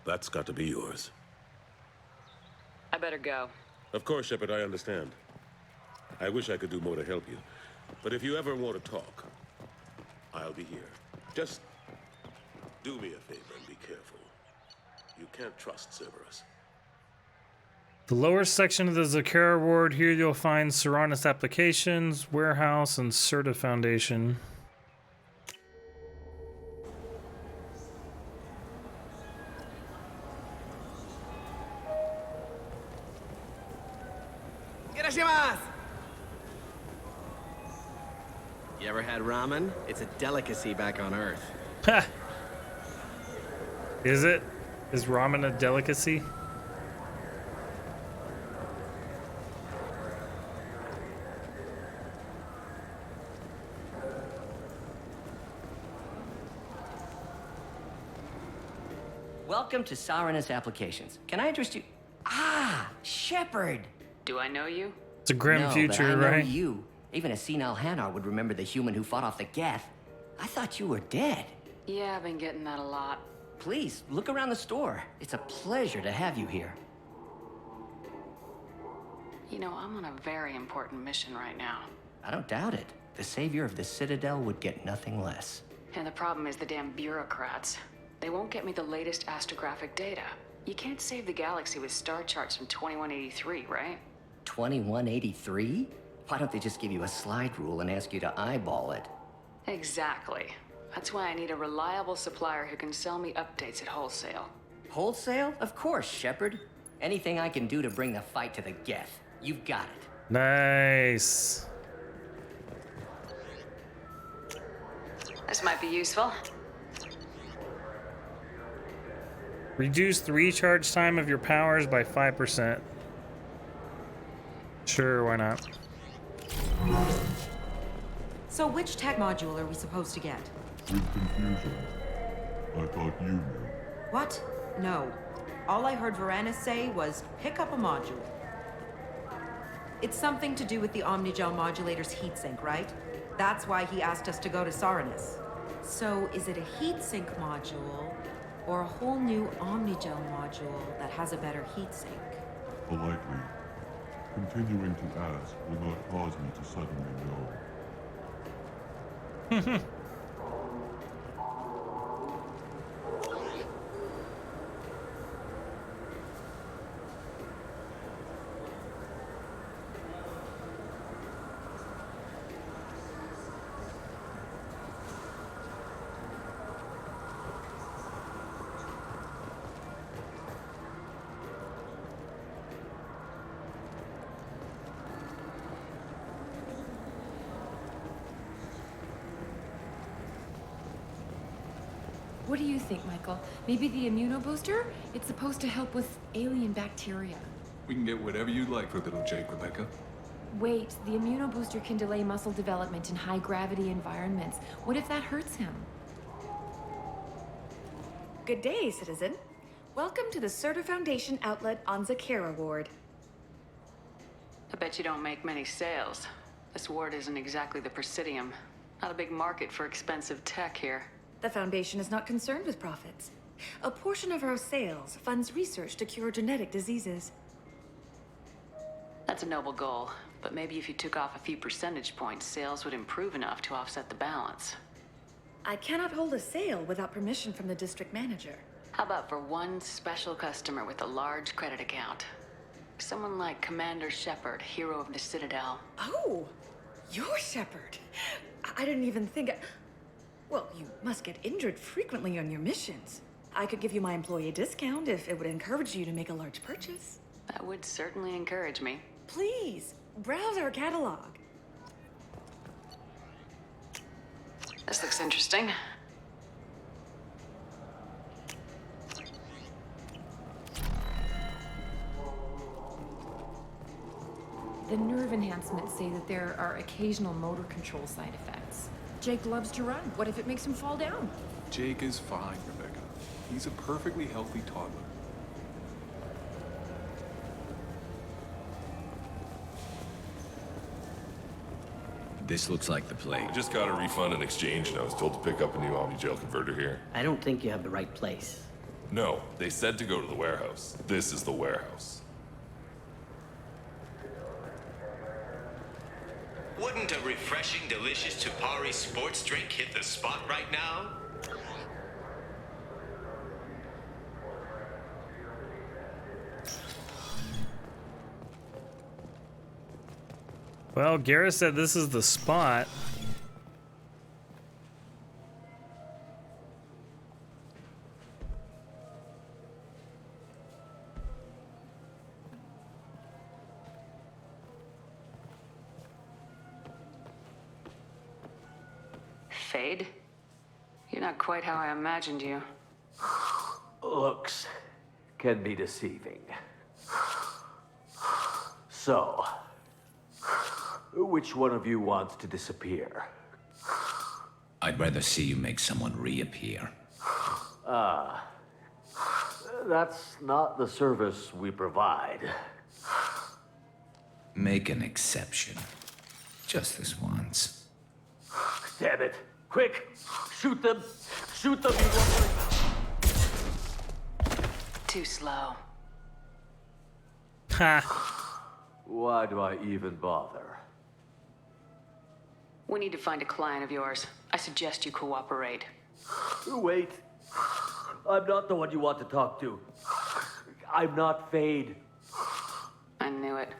Speaker 20: That's got to be yours.
Speaker 4: I better go.
Speaker 20: Of course, Shepard, I understand. I wish I could do more to help you. But if you ever want to talk, I'll be here. Just do me a favor and be careful. You can't trust Cerberus.
Speaker 1: The lower section of the Zakera ward, here you'll find Serranus Applications, Warehouse, and Certa Foundation.
Speaker 10: You ever had ramen? It's a delicacy back on Earth.
Speaker 1: Ha! Is it? Is ramen a delicacy?
Speaker 2: Welcome to Serranus Applications. Can I interest you? Ah, Shepard!
Speaker 4: Do I know you?
Speaker 1: It's a grim
Speaker 2: no,
Speaker 1: future,
Speaker 2: but I know
Speaker 1: right?
Speaker 2: you. Even a senile Hanar would remember the human who fought off the Geth. I thought you were dead.
Speaker 4: Yeah, I've been getting that a lot.
Speaker 2: Please, look around the store. It's a pleasure to have you here.
Speaker 4: You know, I'm on a very important mission right now.
Speaker 2: I don't doubt it. The savior of the Citadel would get nothing less.
Speaker 4: And the problem is the damn bureaucrats. They won't get me the latest astrographic data. You can't save the galaxy with star charts from 2183, right?
Speaker 2: 2183? Why don't they just give you a slide rule and ask you to eyeball it?
Speaker 4: Exactly. That's why I need a reliable supplier who can sell me updates at wholesale.
Speaker 2: Wholesale? Of course, Shepard. Anything I can do to bring the fight to the Geth. You've got it.
Speaker 1: Nice.
Speaker 4: This might be useful.
Speaker 1: Reduce the recharge time of your powers by 5%. Sure, why not?
Speaker 9: So which tech module are we supposed to get?
Speaker 19: With confusion. I thought you knew.
Speaker 9: What? No. All I heard Varanus say was, pick up a module. It's something to do with the Omnigel modulator's heatsink, right? That's why he asked us to go to Saranus. So is it a heatsink module, or a whole new Omnigel module that has a better heatsink?
Speaker 19: Politely. Continuing to ask will not cause me to suddenly know.
Speaker 16: What do you think, Michael? Maybe the immunobooster? It's supposed to help with alien bacteria.
Speaker 5: We can get whatever you'd like for little Jake, Rebecca.
Speaker 16: Wait, the immunobooster can delay muscle development in high-gravity environments. What if that hurts him?
Speaker 22: Good day, citizen. Welcome to the Serta Foundation outlet on Zakera Ward.
Speaker 4: I bet you don't make many sales. This ward isn't exactly the Presidium. Not a big market for expensive tech here.
Speaker 22: The Foundation is not concerned with profits. A portion of our sales funds research to cure genetic diseases.
Speaker 4: That's a noble goal, but maybe if you took off a few percentage points, sales would improve enough to offset the balance.
Speaker 22: I cannot hold a sale without permission from the district manager.
Speaker 4: How about for one special customer with a large credit account? Someone like Commander Shepard, hero of the Citadel.
Speaker 22: Oh, you're Shepard. I didn't even think... Well, you must get injured frequently on your missions. I could give you my employee discount if it would encourage you to make a large purchase.
Speaker 4: That would certainly encourage me.
Speaker 22: Please, browse our catalog.
Speaker 4: This looks interesting.
Speaker 16: The nerve enhancements say that there are occasional motor control side effects. Jake loves to run. What if it makes him fall down?
Speaker 5: Jake is fine, Rebecca. He's a perfectly healthy toddler.
Speaker 8: This looks like the place.
Speaker 23: I just got a refund and exchange, and I was told to pick up a new Omnigel converter here.
Speaker 2: I don't think you have the right place.
Speaker 23: No, they said to go to the warehouse. This is the warehouse.
Speaker 24: Wouldn't a refreshing, delicious Tupari sports drink hit the spot right now?
Speaker 1: Well, Garrus said this is the spot.
Speaker 4: Fade? You're not quite how I imagined you.
Speaker 25: Looks can be deceiving. So, which one of you wants to disappear?
Speaker 8: I'd rather see you make someone reappear.
Speaker 25: That's not the service we provide.
Speaker 8: Make an exception. Just this once.
Speaker 25: Damn it. Quick! Shoot them! Shoot them, you lumberjack!
Speaker 4: Too slow.
Speaker 1: Ha!
Speaker 25: Why do I even bother?
Speaker 4: We need to find a client of yours. I suggest you cooperate.
Speaker 25: Wait. I'm not the one you want to talk to. I'm not Fade.
Speaker 4: I knew it.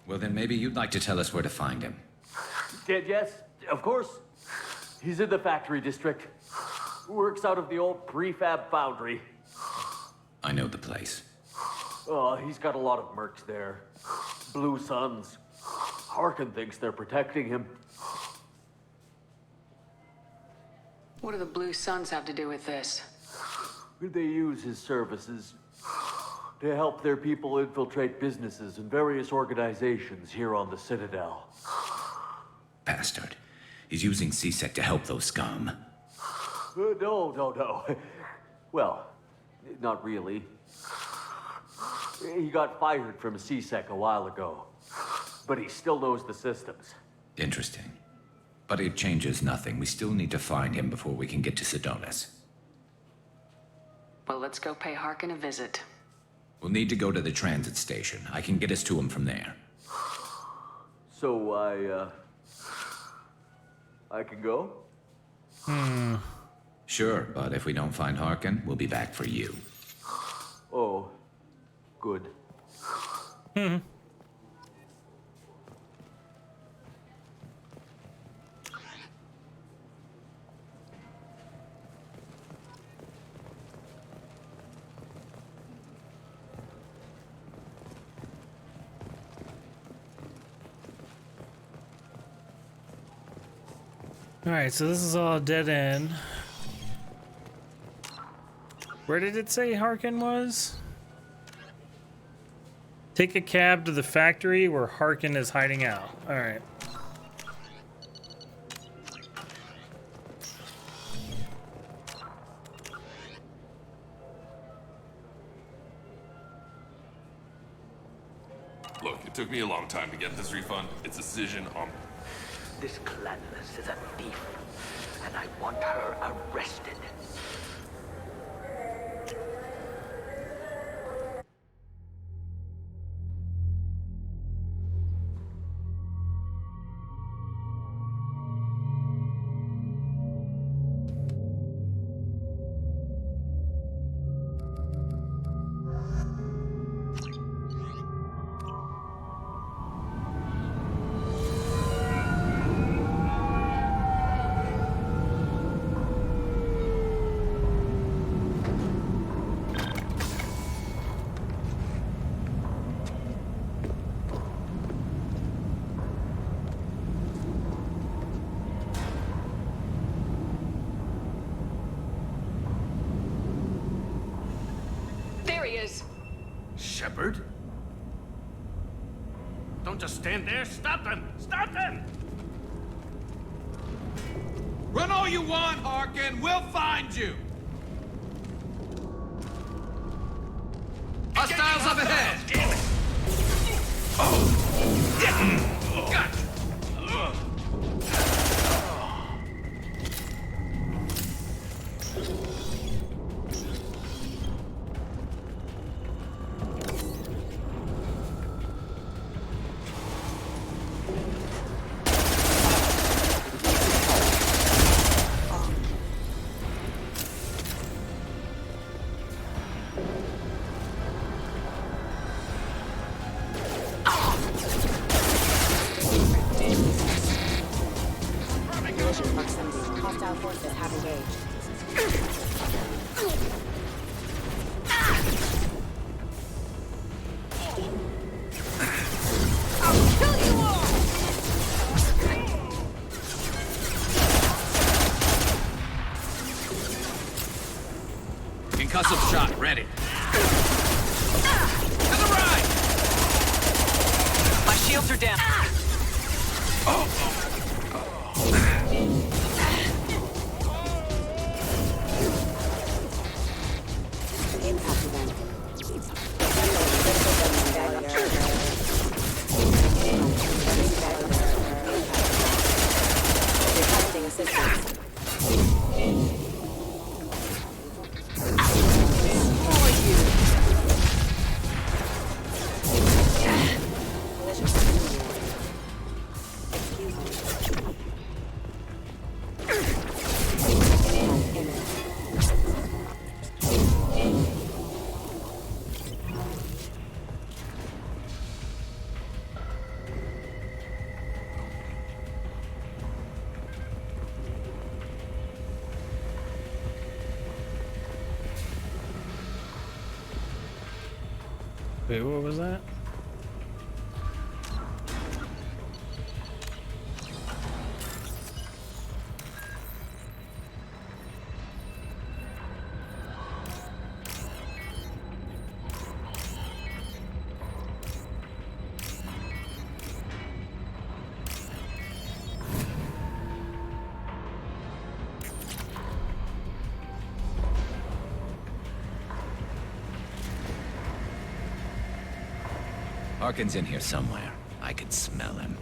Speaker 8: Well, then maybe you'd like to tell us where to find him.
Speaker 25: Yes, of course. He's in the factory district. Works out of the old prefab foundry.
Speaker 8: I know the place.
Speaker 25: Oh, he's got a lot of mercs there. Blue Suns. Harkin thinks they're protecting him.
Speaker 4: What do the Blue Suns have to do with this?
Speaker 25: They use his services. to help their people infiltrate businesses and various organizations here on the Citadel.
Speaker 8: Bastard. He's using CSEC to help those scum.
Speaker 25: No. Well, not really. He got fired from CSEC a while ago, but he still knows the systems.
Speaker 8: Interesting. But it changes nothing. We still need to find him before we can get to Sidonis.
Speaker 4: Well, let's go pay Harkin a visit.
Speaker 8: We'll need to go to the transit station. I can get us to him from there.
Speaker 25: So I can go?
Speaker 8: Sure, but if we don't find Harkin, we'll be back for you.
Speaker 25: Oh, good.
Speaker 1: Alright, so this is all a dead end. Where did it say Harkin was? Take a cab to the factory where Harkin is hiding out. Alright.
Speaker 23: Look, it took me a long time to get this refund. It's a decision on...
Speaker 3: This Gladys is a thief, and I want her arrested. Shepard? Don't just stand there. Stop them! Stop them!
Speaker 6: Run all you want, Harkin. We'll find you. Hostiles up ahead.
Speaker 3: Damn it! Oh! Gotcha!
Speaker 6: Concussive shot ready. To the right!
Speaker 3: My shields are down.
Speaker 1: Wait, what was that?
Speaker 8: Harkin's in here somewhere. I can smell him.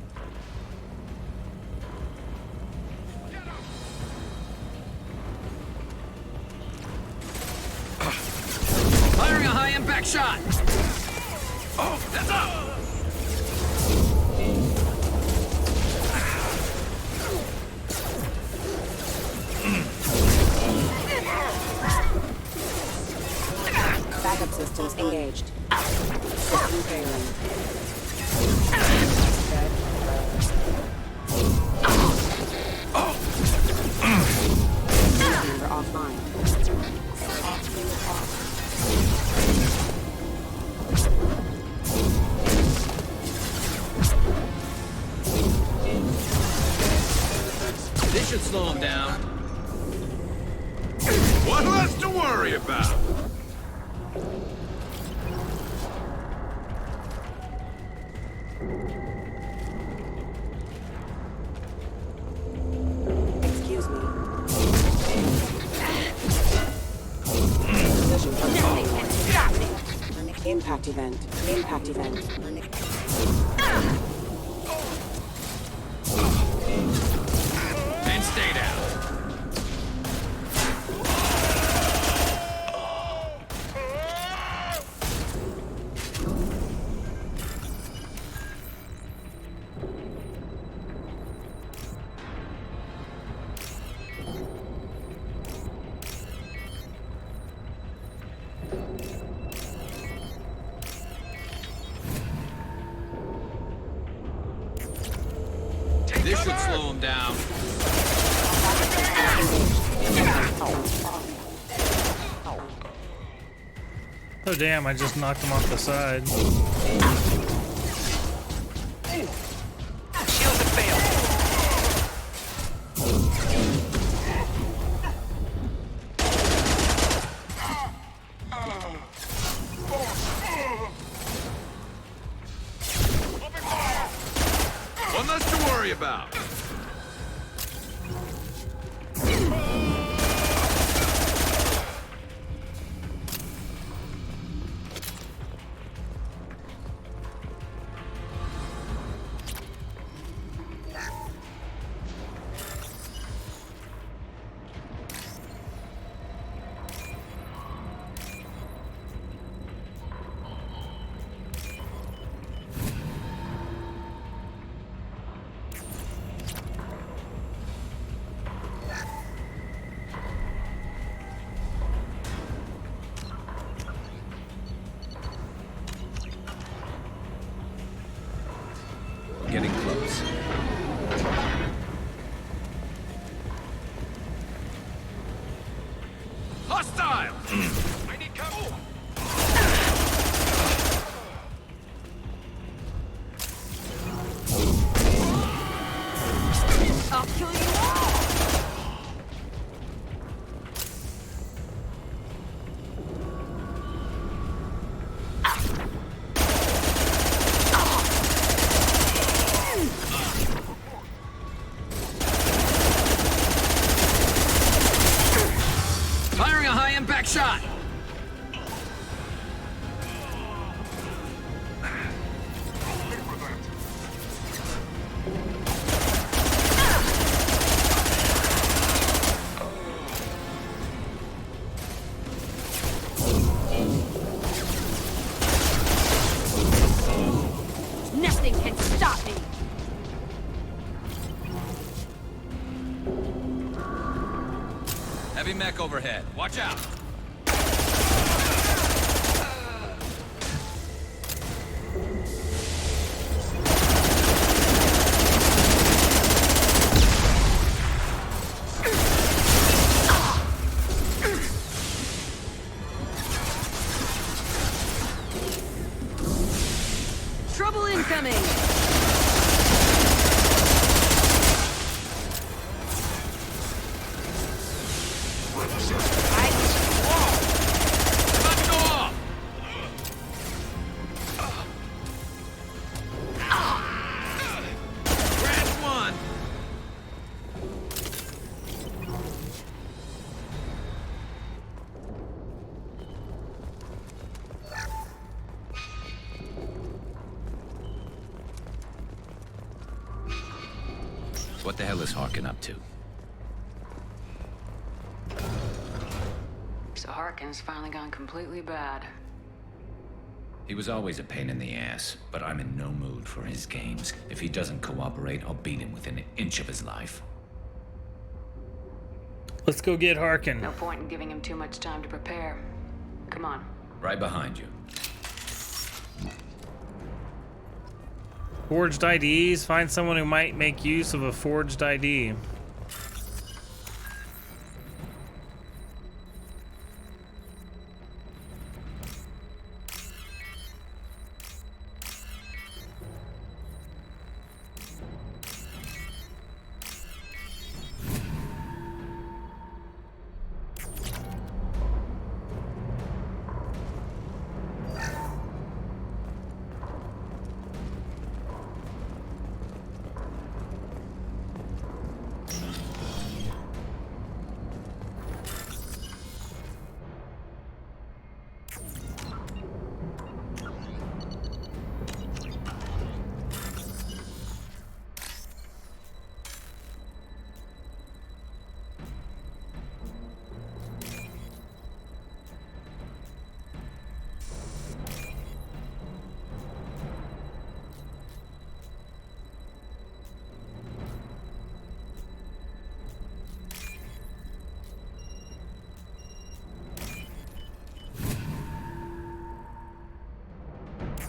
Speaker 7: Firing a high-impact shot! Oh, that's up!
Speaker 11: Backup systems engaged. System failing. Number offline.
Speaker 7: This should slow him down.
Speaker 6: What less to worry about?
Speaker 11: Excuse me. Collision confirmed. Impact event. Impact event.
Speaker 7: And stay down. This should slow him down.
Speaker 1: Oh damn, I just knocked him off the side.
Speaker 7: Shields have failed.
Speaker 6: One less to worry about.
Speaker 8: Getting close.
Speaker 6: Hostile! I need cover.
Speaker 22: I'll kill you all!
Speaker 7: Firing a high-impact shot.
Speaker 22: Nothing can stop me!
Speaker 7: Heavy mech overhead. Watch out.
Speaker 22: Trouble incoming!
Speaker 7: About to go off. Grab one.
Speaker 8: What the hell is Harkin up to?
Speaker 4: So Harkin's finally gone completely bad.
Speaker 8: He was always a pain in the ass, but I'm in no mood for his games. If he doesn't cooperate, I'll beat him within an inch of his life.
Speaker 1: Let's go get Harkin.
Speaker 4: No point in giving him too much time to prepare. Come on.
Speaker 8: Right behind you.
Speaker 1: Forged IDs. Find someone who might make use of a forged ID.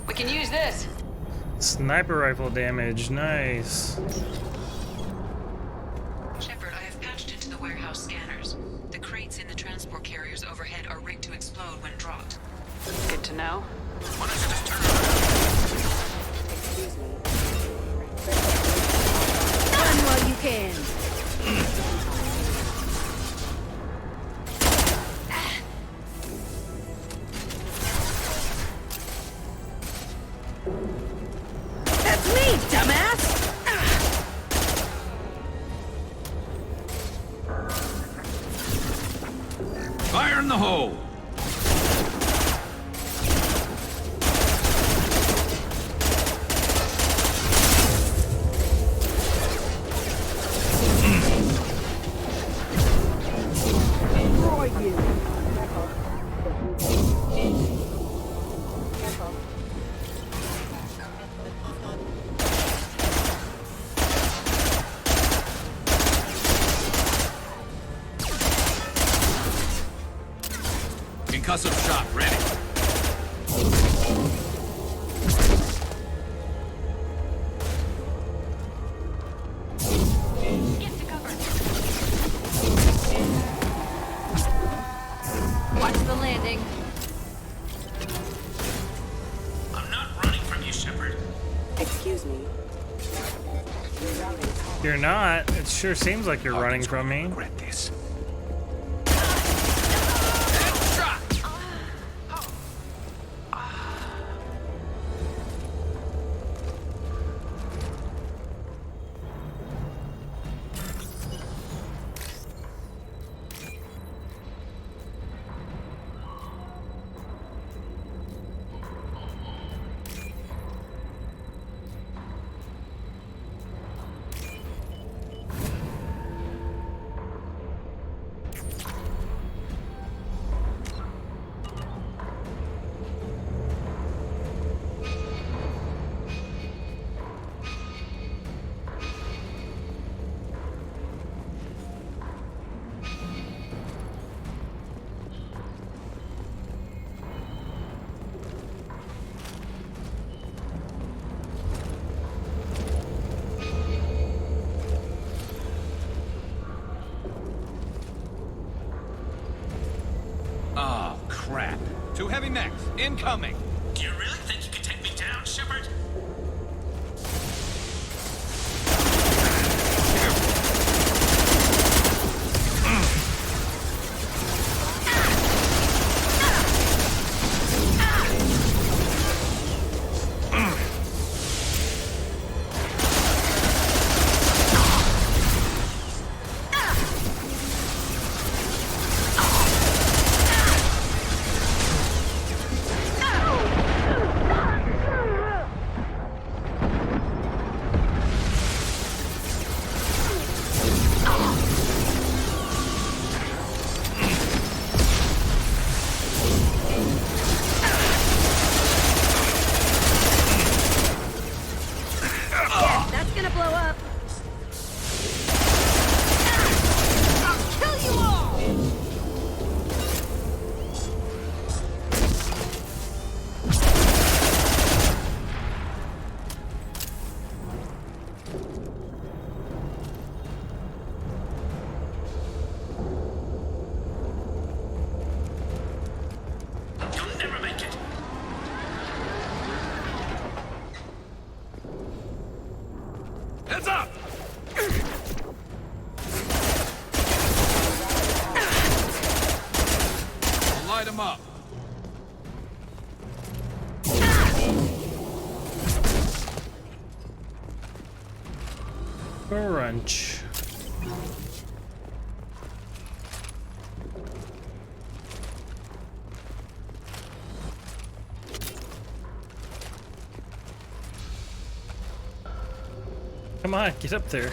Speaker 4: We can use this.
Speaker 1: Sniper rifle damage. Nice.
Speaker 12: Shepard, I have patched into the warehouse scanners. The crates in the transport carriers overhead are rigged to explode when dropped.
Speaker 4: Good to know.
Speaker 11: Excuse me.
Speaker 22: Run while you can. That's me, dumbass!
Speaker 7: Fire in the hole! Concussive shot ready.
Speaker 4: Get to cover. Watch the landing.
Speaker 7: I'm not running from you, Shepard.
Speaker 11: Excuse me.
Speaker 1: You're not. It sure seems like you're running from me.
Speaker 7: Regret this. Oh, crap. Two heavy mechs, incoming.
Speaker 6: Do you really think you can take me down, Shepard?
Speaker 1: Brunch. Come on, get up there.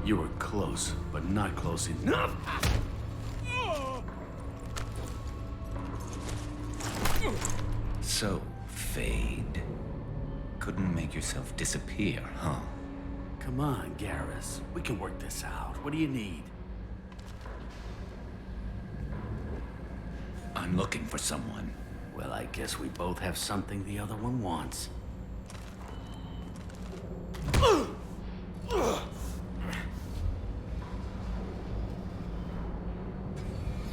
Speaker 13: You were close, but not close enough.
Speaker 8: So, Fade. Couldn't make yourself disappear, huh?
Speaker 13: Come on, Garrus. We can work this out. What do you need?
Speaker 8: I'm looking for someone.
Speaker 13: Well, I guess we both have something the other one wants.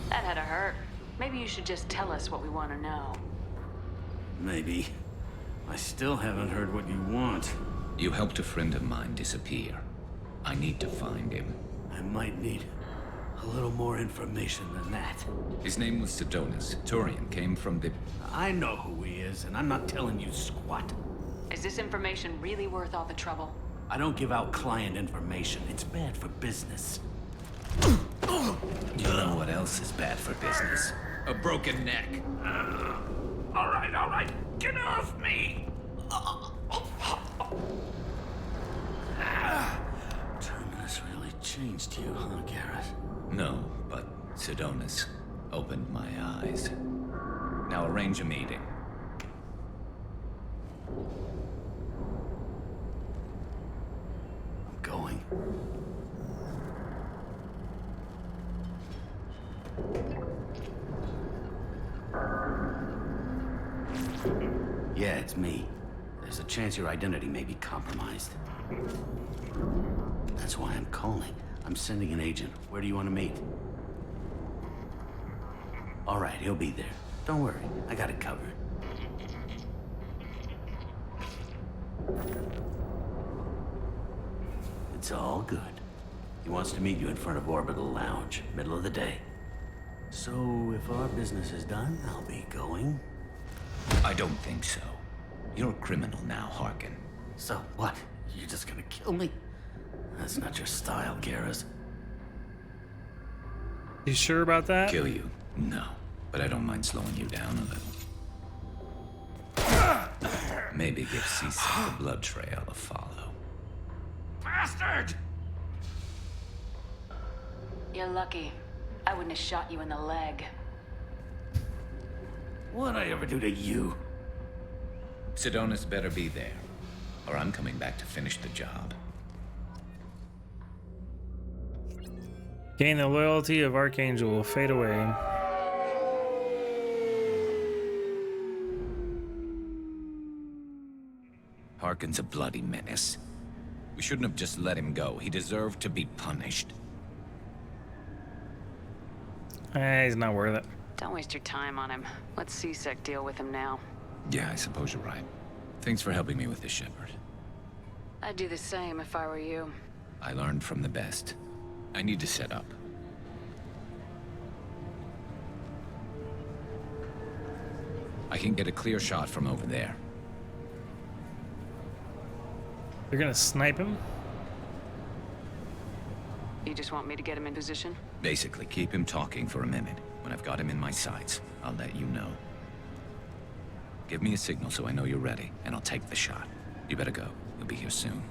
Speaker 4: That had to hurt. Maybe you should just tell us what we want to know.
Speaker 13: Maybe. I still haven't heard what you want.
Speaker 8: You helped a friend of mine disappear. I need to find him.
Speaker 13: I might need a little more information than that.
Speaker 8: His name was Sidonus. Turian came from the...
Speaker 13: I know who he is, and I'm not telling you squat.
Speaker 4: Is this information really worth all the trouble?
Speaker 13: I don't give out client information. It's bad for business.
Speaker 8: You know what else is bad for business? A broken neck.
Speaker 13: All right. Get off me! Terminus really changed you, huh, Garrus?
Speaker 8: No, but Sidonus opened my eyes. Now arrange a meeting.
Speaker 13: I'm going. Yeah, it's me. There's a chance your identity may be compromised. That's why I'm calling. I'm sending an agent. Where do you want to meet? All right, he'll be there. Don't worry, I got it covered. It's all good. He wants to meet you in front of Orbital Lounge, middle of the day. So, if our business is done, I'll be going.
Speaker 8: I don't think so. You're a criminal now, Harkin.
Speaker 13: So what? You're just gonna kill me? That's not your style, Garrus.
Speaker 1: You sure about that?
Speaker 8: Kill you? No. But I don't mind slowing you down a little. Maybe give Seasick the blood trail a follow.
Speaker 13: Bastard!
Speaker 4: You're lucky. I wouldn't have shot you in the leg.
Speaker 13: What'd I ever do to you?
Speaker 8: Sidonus better be there, or I'm coming back to finish the job.
Speaker 1: Gain the loyalty of Archangel will fade away.
Speaker 8: Harkin's a bloody menace. We shouldn't have just let him go. He deserved to be punished.
Speaker 1: He's not worth it.
Speaker 4: Don't waste your time on him. Let Seasick deal with him now.
Speaker 8: Yeah, I suppose you're right. Thanks for helping me with this, Shepard.
Speaker 4: I'd do the same if I were you.
Speaker 8: I learned from the best. I need to set up. I can get a clear shot from over there.
Speaker 1: You're gonna snipe him?
Speaker 4: You just want me to get him in position?
Speaker 8: Basically, keep him talking for a minute. When I've got him in my sights, I'll let you know. Give me a signal so I know you're ready, and I'll take the shot. You better go. You'll be here soon.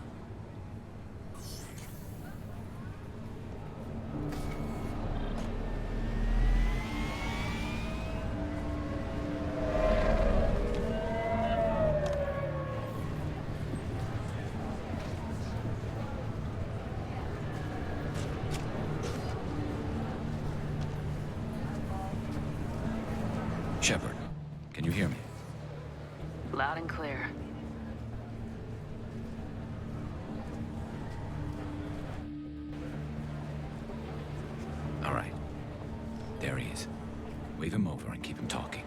Speaker 8: Shepard, can you hear me?
Speaker 4: Loud and clear.
Speaker 8: Wave him over and keep him talking.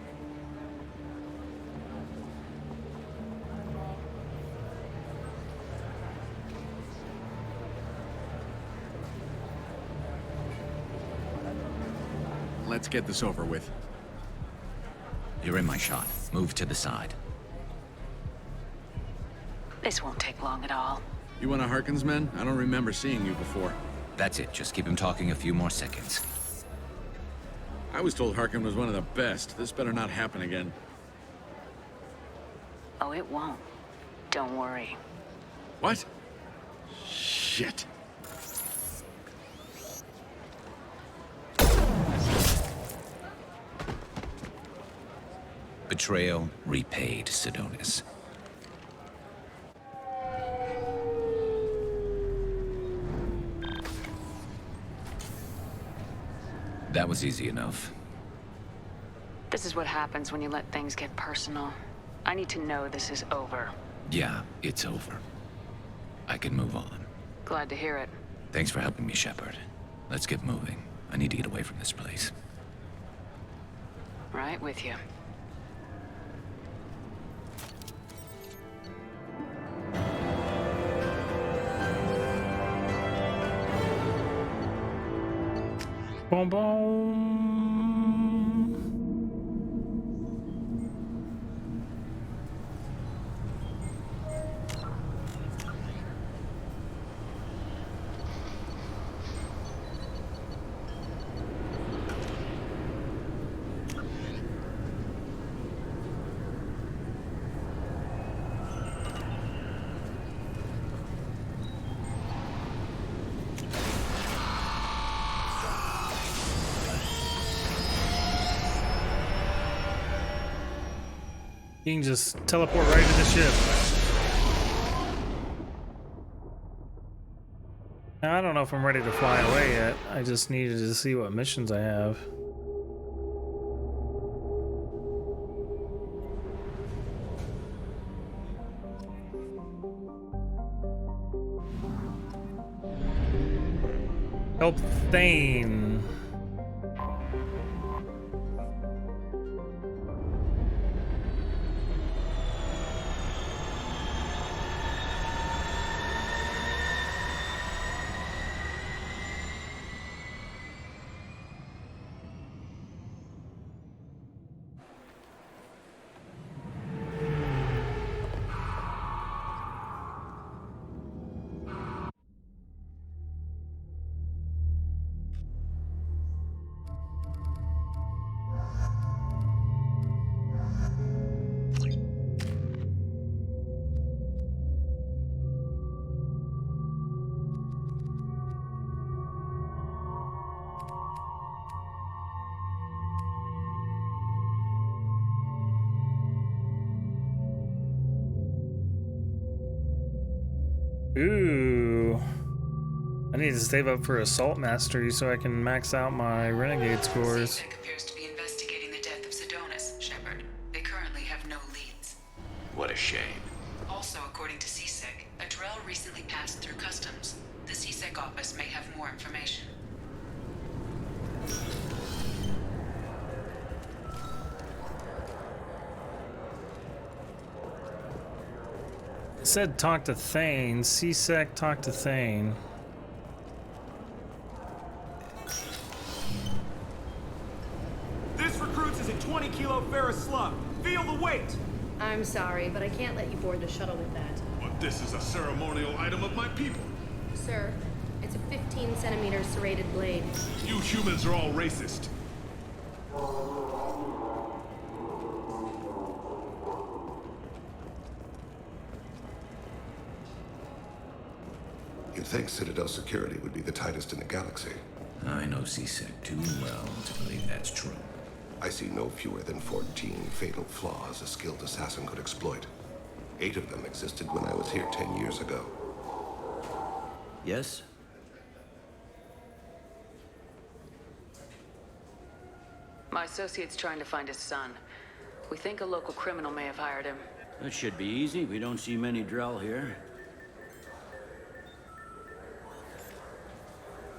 Speaker 7: Let's get this over with.
Speaker 8: You're in my shot. Move to the side.
Speaker 4: This won't take long at all.
Speaker 7: You one of Harkin's men? I don't remember seeing you before.
Speaker 8: That's it. Just keep him talking a few more seconds.
Speaker 7: I was told Harkin was one of the best. This better not happen again.
Speaker 4: Oh, it won't. Don't worry.
Speaker 7: What? Shit.
Speaker 8: Betrayal repaid, Sidonis. That was easy enough.
Speaker 4: This is what happens when you let things get personal. I need to know this is over.
Speaker 8: Yeah, it's over. I can move on.
Speaker 4: Glad to hear it.
Speaker 8: Thanks for helping me, Shepard. Let's get moving. I need to get away from this place.
Speaker 4: Right with you.
Speaker 1: Boom, boom. You can just teleport right to the ship. Now, I don't know if I'm ready to fly away yet. I just needed to see what missions I have. Help Thane. Ooh. I need to save up for Assault Mastery so I can max out my Renegade scores.
Speaker 12: CSEC appears to be investigating the death of Sidonis, Shepard. They currently have no leads.
Speaker 8: What a shame.
Speaker 12: Also, according to CSEC, a Drell recently passed through customs. The CSEC office may have more information.
Speaker 1: It said talk to Thane. CSEC talk to Thane.
Speaker 6: This recruits is a 20-kilo ferrous slug. Feel the weight.
Speaker 14: I'm sorry, but I can't let you board the shuttle with that.
Speaker 19: But this is a ceremonial item of my people.
Speaker 14: Sir, it's a 15-centimeter serrated blade.
Speaker 19: You humans are all racist.
Speaker 15: You'd think Citadel security would be the tightest in the galaxy.
Speaker 8: I know CSEC too well to believe that's true.
Speaker 15: I see no fewer than 14 fatal flaws a skilled assassin could exploit. 8 of them existed when I was here 10 years ago.
Speaker 13: Yes?
Speaker 4: My associate's trying to find his son. We think a local criminal may have hired him.
Speaker 13: That should be easy. We don't see many Drell here.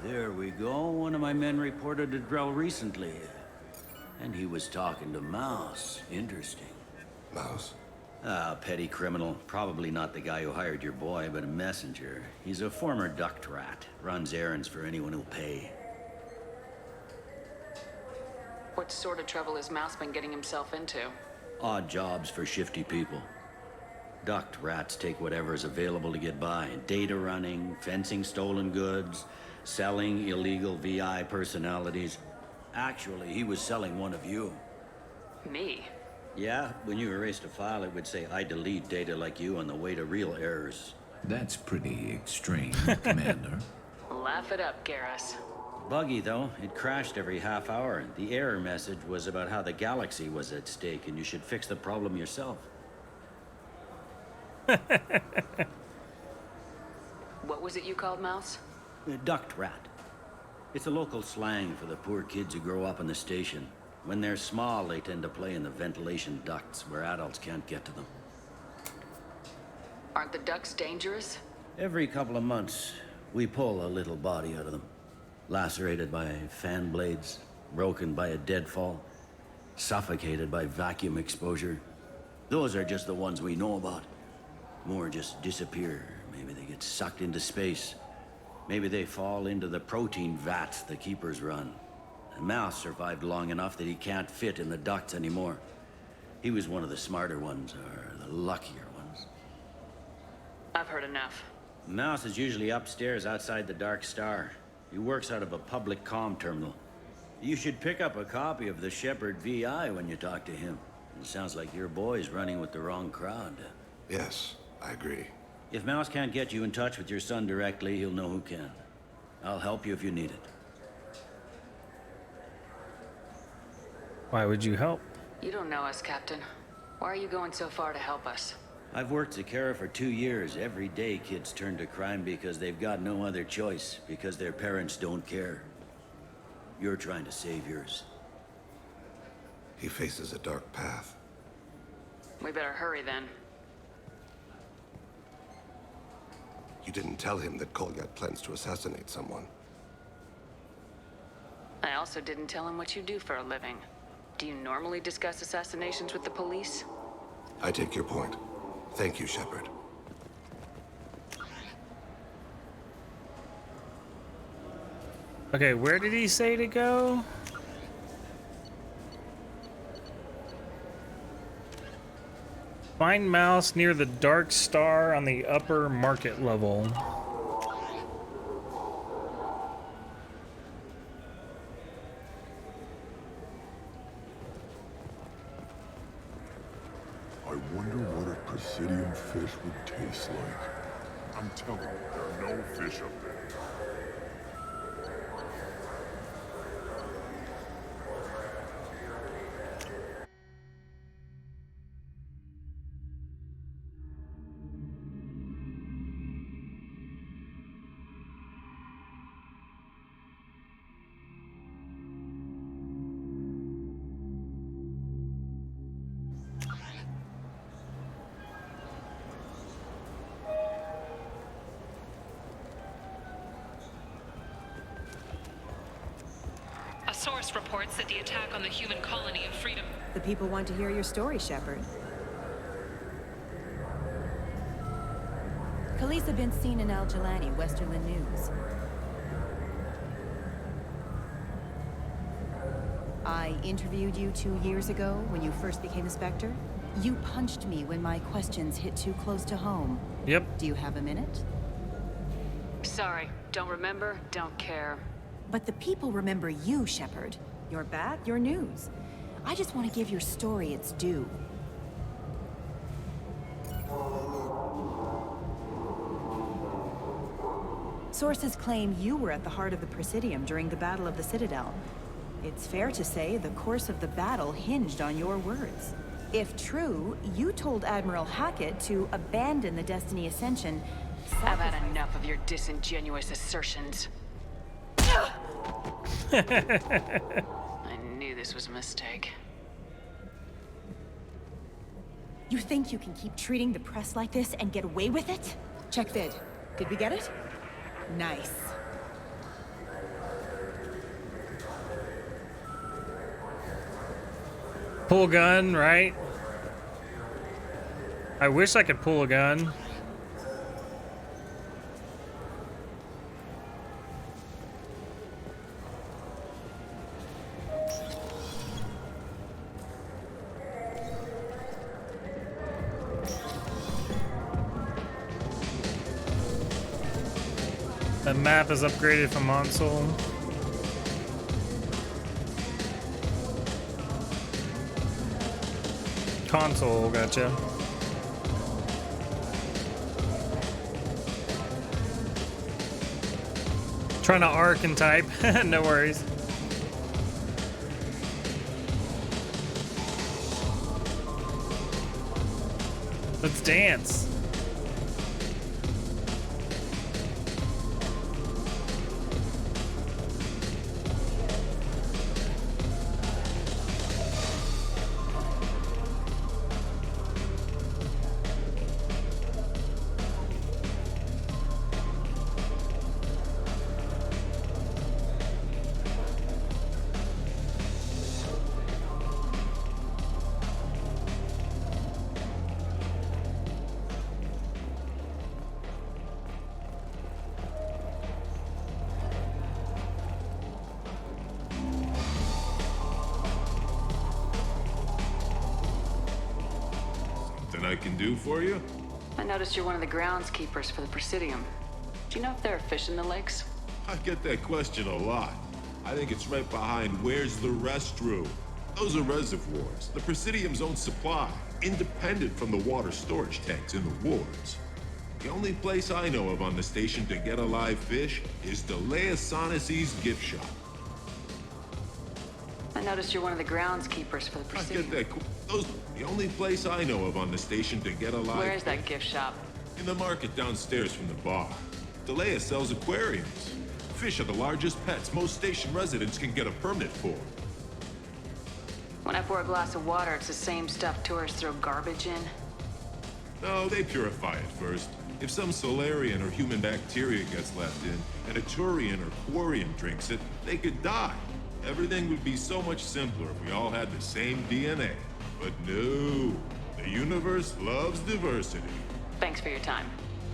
Speaker 13: There we go. One of my men reported a Drell recently. And he was talking to Mouse. Interesting.
Speaker 15: Mouse?
Speaker 13: Ah, petty criminal. Probably not the guy who hired your boy, but a messenger. He's a former duct rat. Runs errands for anyone who'll pay.
Speaker 4: What sort of trouble has Mouse been getting himself into?
Speaker 13: Odd jobs for shifty people. Duct rats take whatever is available to get by. Data running, fencing stolen goods, selling illegal VI personalities. Actually, he was selling one of you.
Speaker 4: Me?
Speaker 13: Yeah, when you erased a file, it would say, I delete data like you on the way to real errors.
Speaker 8: That's pretty extreme, Commander.
Speaker 4: Laugh it up, Garrus.
Speaker 13: Buggy, though. It crashed every half hour. The error message was about how the galaxy was at stake, and you should fix the problem yourself.
Speaker 4: What was it you called Mouse?
Speaker 13: A duct rat. It's a local slang for the poor kids who grow up in the station. When they're small, they tend to play in the ventilation ducts where adults can't get to them.
Speaker 4: Aren't the ducts dangerous?
Speaker 13: Every couple of months, we pull a little body out of them. Lacerated by fan blades, broken by a deadfall, suffocated by vacuum exposure. Those are just the ones we know about. More just disappear. Maybe they get sucked into space. Maybe they fall into the protein vats the keepers run. And Mouse survived long enough that he can't fit in the ducts anymore. He was one of the smarter ones, or the luckier ones.
Speaker 4: I've heard enough.
Speaker 13: Mouse is usually upstairs outside the Dark Star. He works out of a public comm terminal. You should pick up a copy of the Shepard VI when you talk to him. It sounds like your boy's running with the wrong crowd.
Speaker 15: Yes, I agree.
Speaker 13: If Mouse can't get you in touch with your son directly, he'll know who can. I'll help you if you need it.
Speaker 1: Why would you help?
Speaker 4: You don't know us, Captain. Why are you going so far to help us?
Speaker 13: I've worked Zakera for 2 years. Every day kids turn to crime because they've got no other choice, because their parents don't care. You're trying to save yours.
Speaker 15: He faces a dark path.
Speaker 4: We better hurry then.
Speaker 15: You didn't tell him that Kolyat plans to assassinate someone.
Speaker 4: I also didn't tell him what you do for a living. Do you normally discuss assassinations with the police?
Speaker 15: I take your point. Thank you, Shepard.
Speaker 1: Okay, where did he say to go? Find Mouse near the Dark Star on the upper market level.
Speaker 19: I wonder what a Presidium fish would taste like.
Speaker 5: I'm telling you, there are no fish up there.
Speaker 12: A source reports that the attack on the human colony of Freedom...
Speaker 9: The people want to hear your story, Shepard. Khaleesa been seen in Al Jalani, Westerland News. I interviewed you 2 years ago when you first became a Spectre. You punched me when my questions hit too close to home.
Speaker 1: Yep.
Speaker 9: Do you have a minute?
Speaker 4: Sorry, don't remember, don't care.
Speaker 9: But the people remember you, Shepard. Your back, your news. I just want to give your story its due. Sources claim you were at the heart of the Presidium during the Battle of the Citadel. It's fair to say the course of the battle hinged on your words. If true, you told Admiral Hackett to abandon the Destiny Ascension.
Speaker 4: I've had enough of your disingenuous assertions. I knew this was a mistake.
Speaker 9: You think you can keep treating the press like this and get away with it? Check vid. Did we get it? Nice.
Speaker 1: Pull gun, right? I wish I could pull a gun. The map is upgraded from console. Console, gotcha. Trying to arc and type, no worries. Let's dance.
Speaker 10: I can do for you?
Speaker 4: I noticed you're one of the groundskeepers for the Presidium. Do you know if there are fish in the lakes?
Speaker 10: I get that question a lot. I think it's right behind where's the restroom. Those are reservoirs, the Presidium's own supply, independent from the water storage tanks in the wards. The only place I know of on the station to get a live fish is Delea Sonesi's gift shop.
Speaker 4: I noticed you're one of the groundskeepers for the Presidium.
Speaker 10: I get that. The only place I know of on the station to get a live
Speaker 4: Where is that gift shop?
Speaker 10: In the market downstairs from the bar. Delea sells aquariums. Fish are the largest pets most station residents can get a permit for.
Speaker 4: When I pour a glass of water, it's the same stuff tourists throw garbage in?
Speaker 10: No, they purify it first. If some Solarian or human bacteria gets left in, and a Turian or Quarian drinks it, they could die. Everything would be so much simpler if we all had the same DNA. But no, the universe loves diversity.
Speaker 4: Thanks for your time.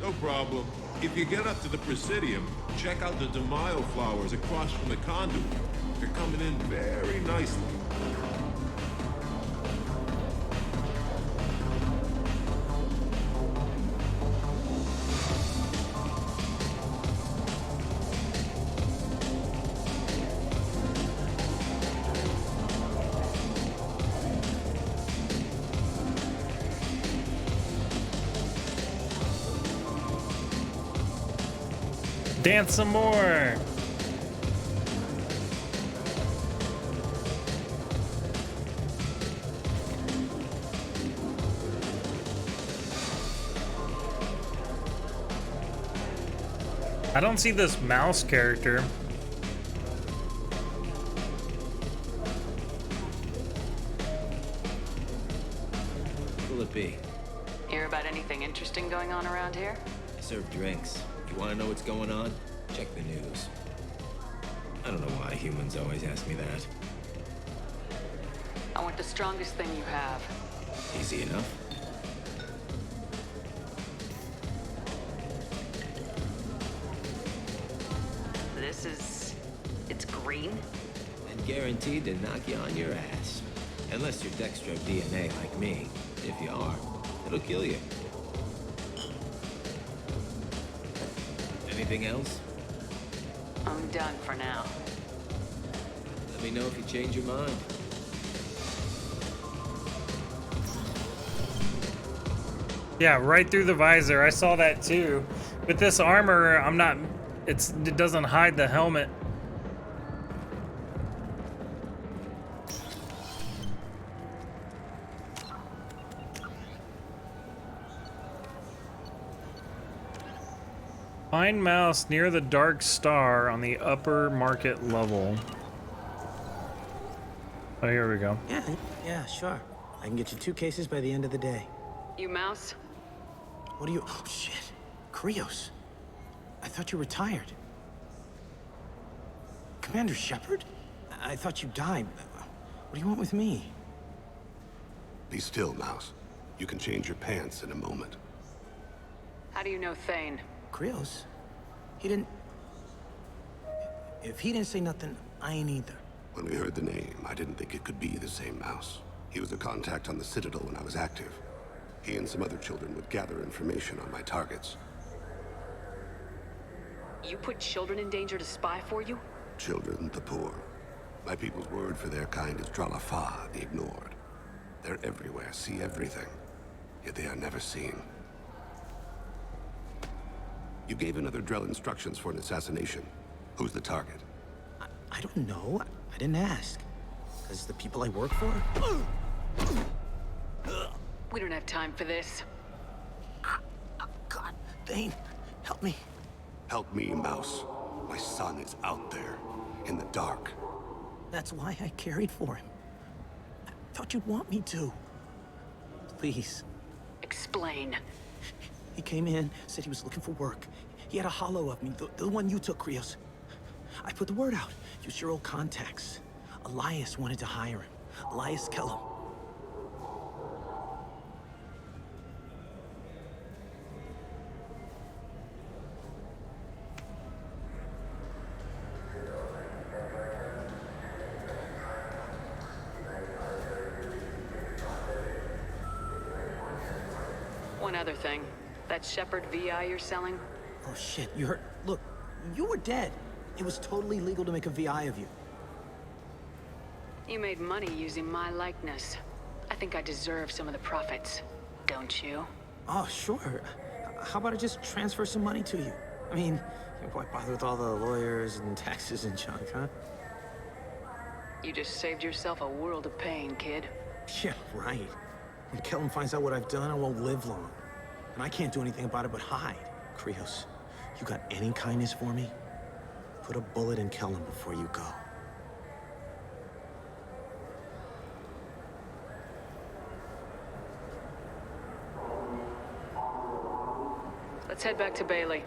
Speaker 10: No problem. If you get up to the Presidium, check out the De Mayo flowers across from the conduit. They're coming in very nicely.
Speaker 1: Dance some more. I don't see this mouse character.
Speaker 17: Who'll it be?
Speaker 4: Hear about anything interesting going on around here?
Speaker 17: I serve drinks. You want to know what's going on? Check the news. I don't know why humans always ask me that.
Speaker 4: I want the strongest thing you have.
Speaker 17: Easy enough.
Speaker 2: It's green?
Speaker 17: And guaranteed to knock you on your ass. Unless you're Dextro DNA like me. If you are, it'll kill you. Anything else?
Speaker 4: I'm done for now.
Speaker 17: Let me know if you change your mind.
Speaker 1: Yeah, right through the visor. I saw that too. With this armor, it doesn't hide the helmet. Find mouse near the dark star on the upper market level. Oh, here we go.
Speaker 18: Yeah, sure. I can get you 2 cases by the end of the day.
Speaker 4: You mouse?
Speaker 18: What are you? Oh, shit. Krios. I thought you were retired. Commander Shepard? I thought you died. What do you want with me?
Speaker 15: Be still, Mouse. You can change your pants in a moment.
Speaker 4: How do you know Thane?
Speaker 18: Krios? He didn't... If he didn't say nothing, I ain't either.
Speaker 15: When we heard the name, I didn't think it could be the same Mouse. He was a contact on the Citadel when I was active. He and some other children would gather information on my targets.
Speaker 4: You put children in danger to spy for you?
Speaker 15: Children, the poor. My people's word for their kind is Dralafa, the ignored. They're everywhere, see everything. Yet they are never seen. You gave another Drell instructions for an assassination. Who's the target?
Speaker 18: I don't know. I didn't ask. Because the people I work for?
Speaker 4: We don't have time for this.
Speaker 18: God, Thane, help me.
Speaker 15: Help me, Mouse. My son is out there, in the dark.
Speaker 18: That's why I carried for him. I thought you'd want me to. Please.
Speaker 4: Explain.
Speaker 18: He came in, said he was looking for work. He had a hollow of me, the one you took, Krios. I put the word out. Use your old contacts. Elias wanted to hire him. Elias Kellum.
Speaker 4: One other thing. That Shepard VI you're selling?
Speaker 18: Oh shit, you heard? Look, you were dead. It was totally legal to make a VI of you.
Speaker 4: You made money using my likeness. I think I deserve some of the profits, don't you?
Speaker 18: Oh, sure. How about I just transfer some money to you? I mean, why bother with all the lawyers and taxes and junk, huh?
Speaker 4: You just saved yourself a world of pain, kid.
Speaker 18: Yeah, right. When Kellum finds out what I've done, I won't live long. And I can't do anything about it but hide. Krios, you got any kindness for me? Put a bullet in Kellum before you go.
Speaker 4: Let's head back to Bailey.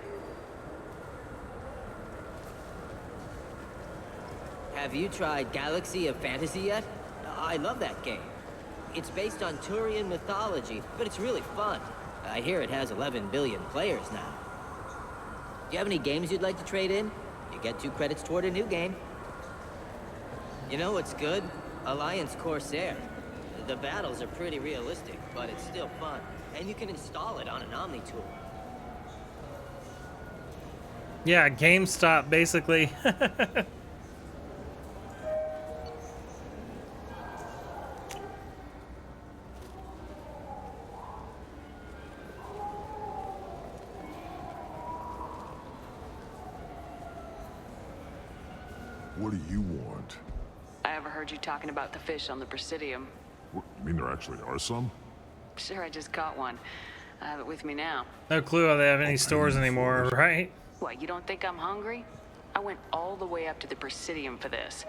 Speaker 16: Have you tried Galaxy of Fantasy yet? I love that game. It's based on Turian mythology, but it's really fun. I hear it has 11 billion players now. Do you have any games you'd like to trade in? You get 2 credits toward a new game. You know what's good? Alliance Corsair. The battles are pretty realistic, but it's still fun. And you can install it on an Omni tool.
Speaker 1: Yeah, GameStop, basically.
Speaker 19: What do you want?
Speaker 4: I overheard you talking about the fish on the Presidium.
Speaker 19: What, you mean there actually are some?
Speaker 4: Sure, I just caught one. I have it with me now.
Speaker 1: No clue how they have any stores anymore, right?
Speaker 4: What, you don't think I'm hungry? I went all the way up to the Presidium for this.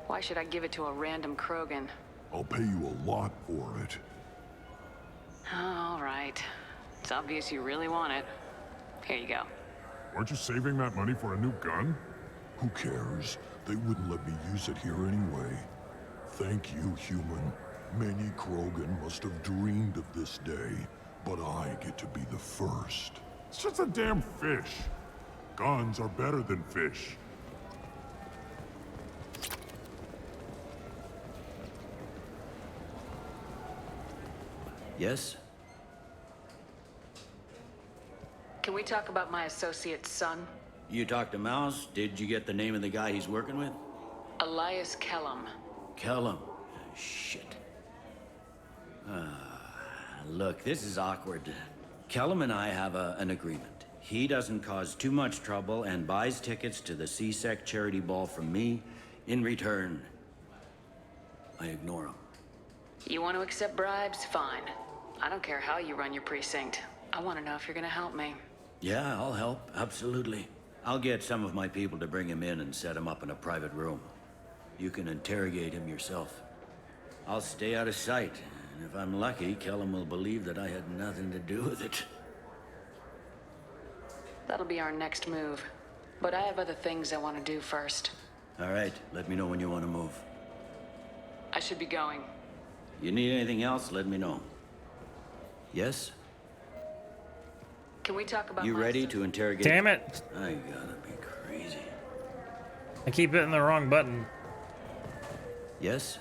Speaker 4: Why should I give it to a random Krogan?
Speaker 19: I'll pay you a lot for it.
Speaker 4: All right. It's obvious you really want it. Here you go.
Speaker 19: Aren't you saving that money for a new gun? Who cares? They wouldn't let me use it here anyway. Thank you, human. Many Krogan must have dreamed of this day, but I get to be the first. It's just a damn fish. Guns are better than fish.
Speaker 13: Yes?
Speaker 4: Can we talk about my associate's son?
Speaker 13: You talked to Mouse? Did you get the name of the guy he's working with?
Speaker 4: Elias Kellum.
Speaker 13: Kellum. Shit. Look, this is awkward. Kellum and I have an agreement. He doesn't cause too much trouble and buys tickets to the C-Sec charity ball from me. In return, I ignore him.
Speaker 4: You want to accept bribes? Fine. I don't care how you run your precinct. I want to know if you're going to help me.
Speaker 13: Yeah, I'll help. Absolutely. I'll get some of my people to bring him in and set him up in a private room. You can interrogate him yourself. I'll stay out of sight, and if I'm lucky, Kellum will believe that I had nothing to do with it.
Speaker 4: That'll be our next move. But I have other things I want to do first.
Speaker 13: All right, let me know when you want to move.
Speaker 4: I should be going.
Speaker 13: You need anything else, let me know. Yes?
Speaker 4: Can we talk about
Speaker 13: You
Speaker 4: my
Speaker 13: ready to interrogate?
Speaker 1: Damn it!
Speaker 13: I gotta be crazy.
Speaker 1: I keep hitting the wrong button.
Speaker 13: Yes?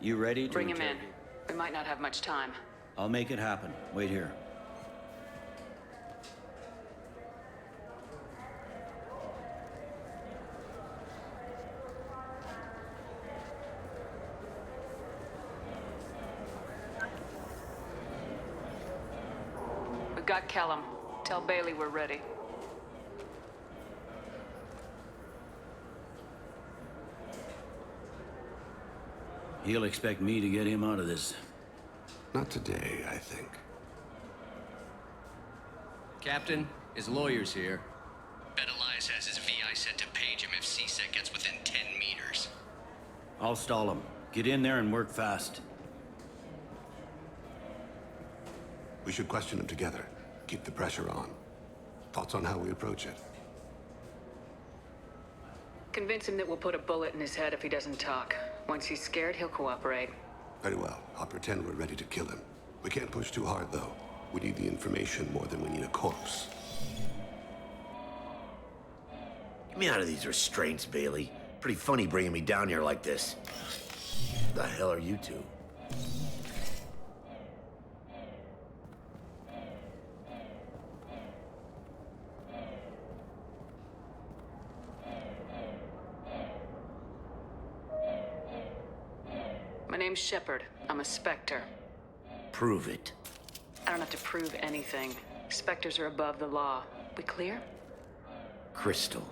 Speaker 13: You ready to
Speaker 4: Bring him in.
Speaker 13: interrogate?
Speaker 4: We might not have much time.
Speaker 13: I'll make it happen. Wait here.
Speaker 4: We've got Kellum. Tell Bailey we're ready.
Speaker 13: He'll expect me to get him out of this.
Speaker 15: Not today, I think.
Speaker 7: Captain, his lawyer's here.
Speaker 20: Bet Elias has his VI set to page him if CSEC gets within 10 meters.
Speaker 13: I'll stall him. Get in there and work fast.
Speaker 15: We should question him together. Keep the pressure on. Thoughts on how we approach it?
Speaker 4: Convince him that we'll put a bullet in his head if he doesn't talk. Once he's scared, he'll cooperate.
Speaker 15: Very well. I'll pretend we're ready to kill him. We can't push too hard, though. We need the information more than we need a corpse.
Speaker 21: Get me out of these restraints, Bailey. Pretty funny bringing me down here like this. The hell are you two?
Speaker 4: My name's Shepard. I'm a Spectre.
Speaker 21: Prove it.
Speaker 4: I don't have to prove anything. Spectres are above the law. We clear?
Speaker 21: Crystal.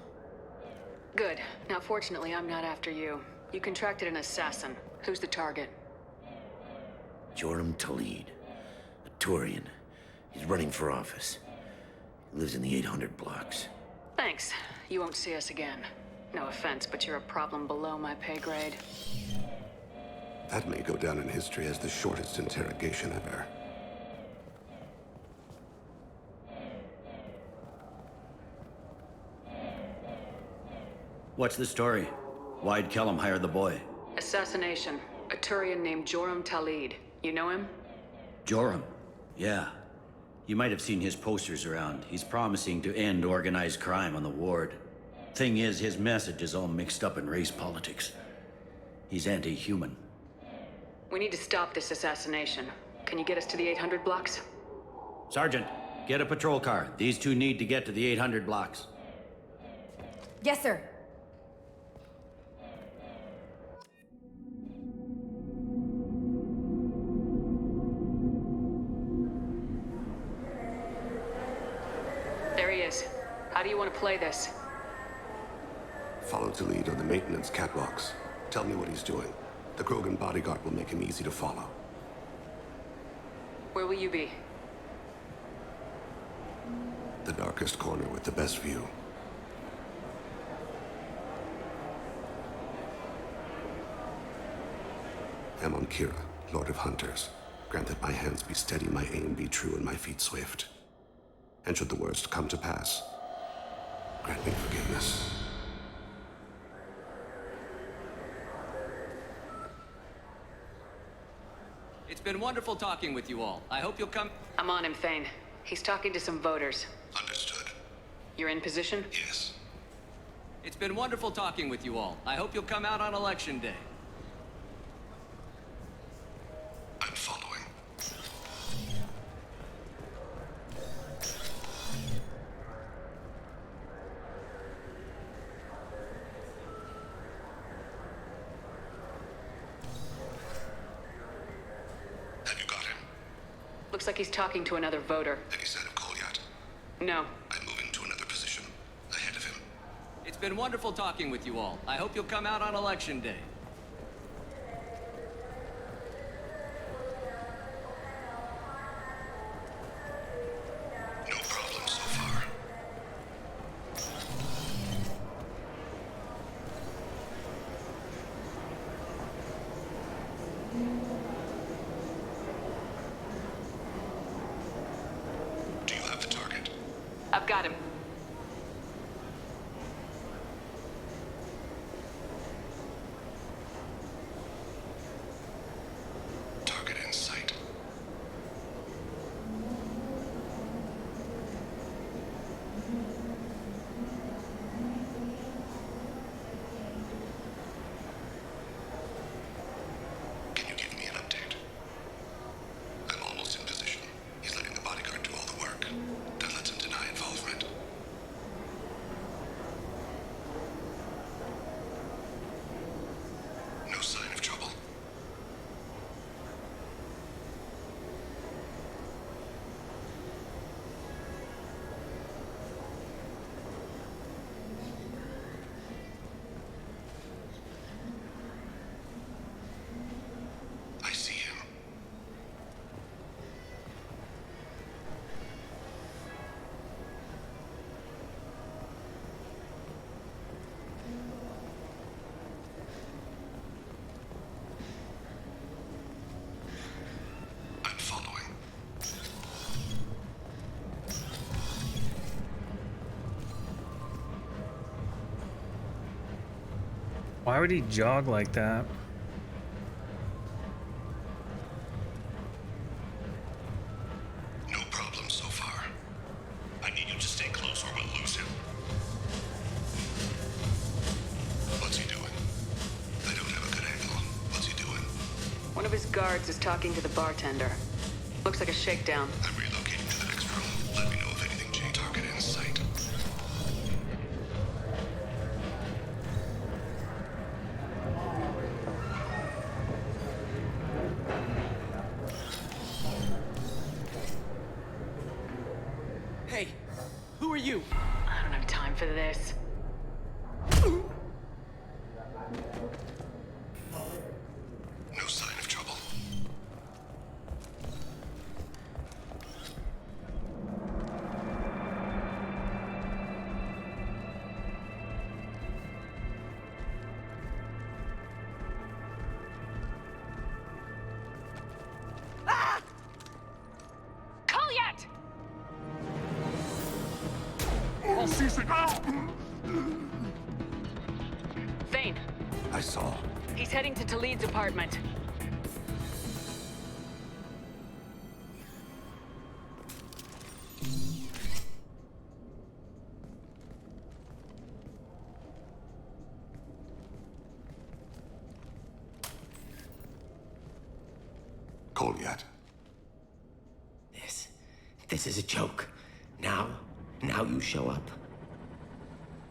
Speaker 4: Good. Now, fortunately, I'm not after you. You contracted an assassin. Who's the target?
Speaker 21: Joram Talid. A Turian. He's running for office. He lives in the 800 blocks.
Speaker 4: Thanks. You won't see us again. No offense, but you're a problem below my pay grade.
Speaker 15: That may go down in history as the shortest interrogation ever.
Speaker 13: What's the story? Why'd Kellum hire the boy?
Speaker 4: Assassination. A Turian named Joram Talid. You know him?
Speaker 13: Joram? Yeah. You might have seen his posters around. He's promising to end organized crime on the ward. Thing is, his message is all mixed up in race politics. He's anti-human.
Speaker 4: We need to stop this assassination. Can you get us to the 800 blocks?
Speaker 13: Sergeant, get a patrol car. These two need to get to the 800 blocks.
Speaker 22: Yes, sir.
Speaker 4: There he is. How do you want to play this?
Speaker 15: Follow Talid on the maintenance catwalks. Tell me what he's doing. The Krogan bodyguard will make him easy to follow.
Speaker 4: Where will you be?
Speaker 15: The darkest corner with the best view. I'm on Kira, Lord of Hunters. Grant that my hands be steady, my aim be true, and my feet swift. And should the worst come to pass, grant me forgiveness.
Speaker 7: It's been wonderful talking with you all. I hope you'll come.
Speaker 4: I'm on him, Thane. He's talking to some voters.
Speaker 15: Understood.
Speaker 4: You're in position?
Speaker 15: Yes.
Speaker 7: It's been wonderful talking with you all. I hope you'll come out on Election Day.
Speaker 15: I'm following. Have you got him?
Speaker 4: Looks like he's talking to another voter.
Speaker 15: Any sign of Kolyat?
Speaker 4: No.
Speaker 15: I'm moving to another position. Ahead of him.
Speaker 7: It's been wonderful talking with you all. I hope you'll come out on Election Day.
Speaker 15: No problem so far. Do you have the target?
Speaker 4: I've got him.
Speaker 1: Why would he jog like that?
Speaker 15: No problem so far. I need you to stay close or we'll lose him. What's he doing? I don't have a good angle. What's he doing?
Speaker 4: One of his guards is talking to the bartender. Looks like a shakedown.
Speaker 15: I'm relocating to the next room. Let me know if anything J-target in sight.
Speaker 7: Hey, who are you?
Speaker 4: I don't have time for this.
Speaker 15: No sign of trouble.
Speaker 4: Kolyat!
Speaker 19: Oh, Cece!
Speaker 4: Vane,
Speaker 15: I saw.
Speaker 4: he's heading to Talid's apartment.
Speaker 15: Kolyat.
Speaker 17: This is a joke. Now you show up.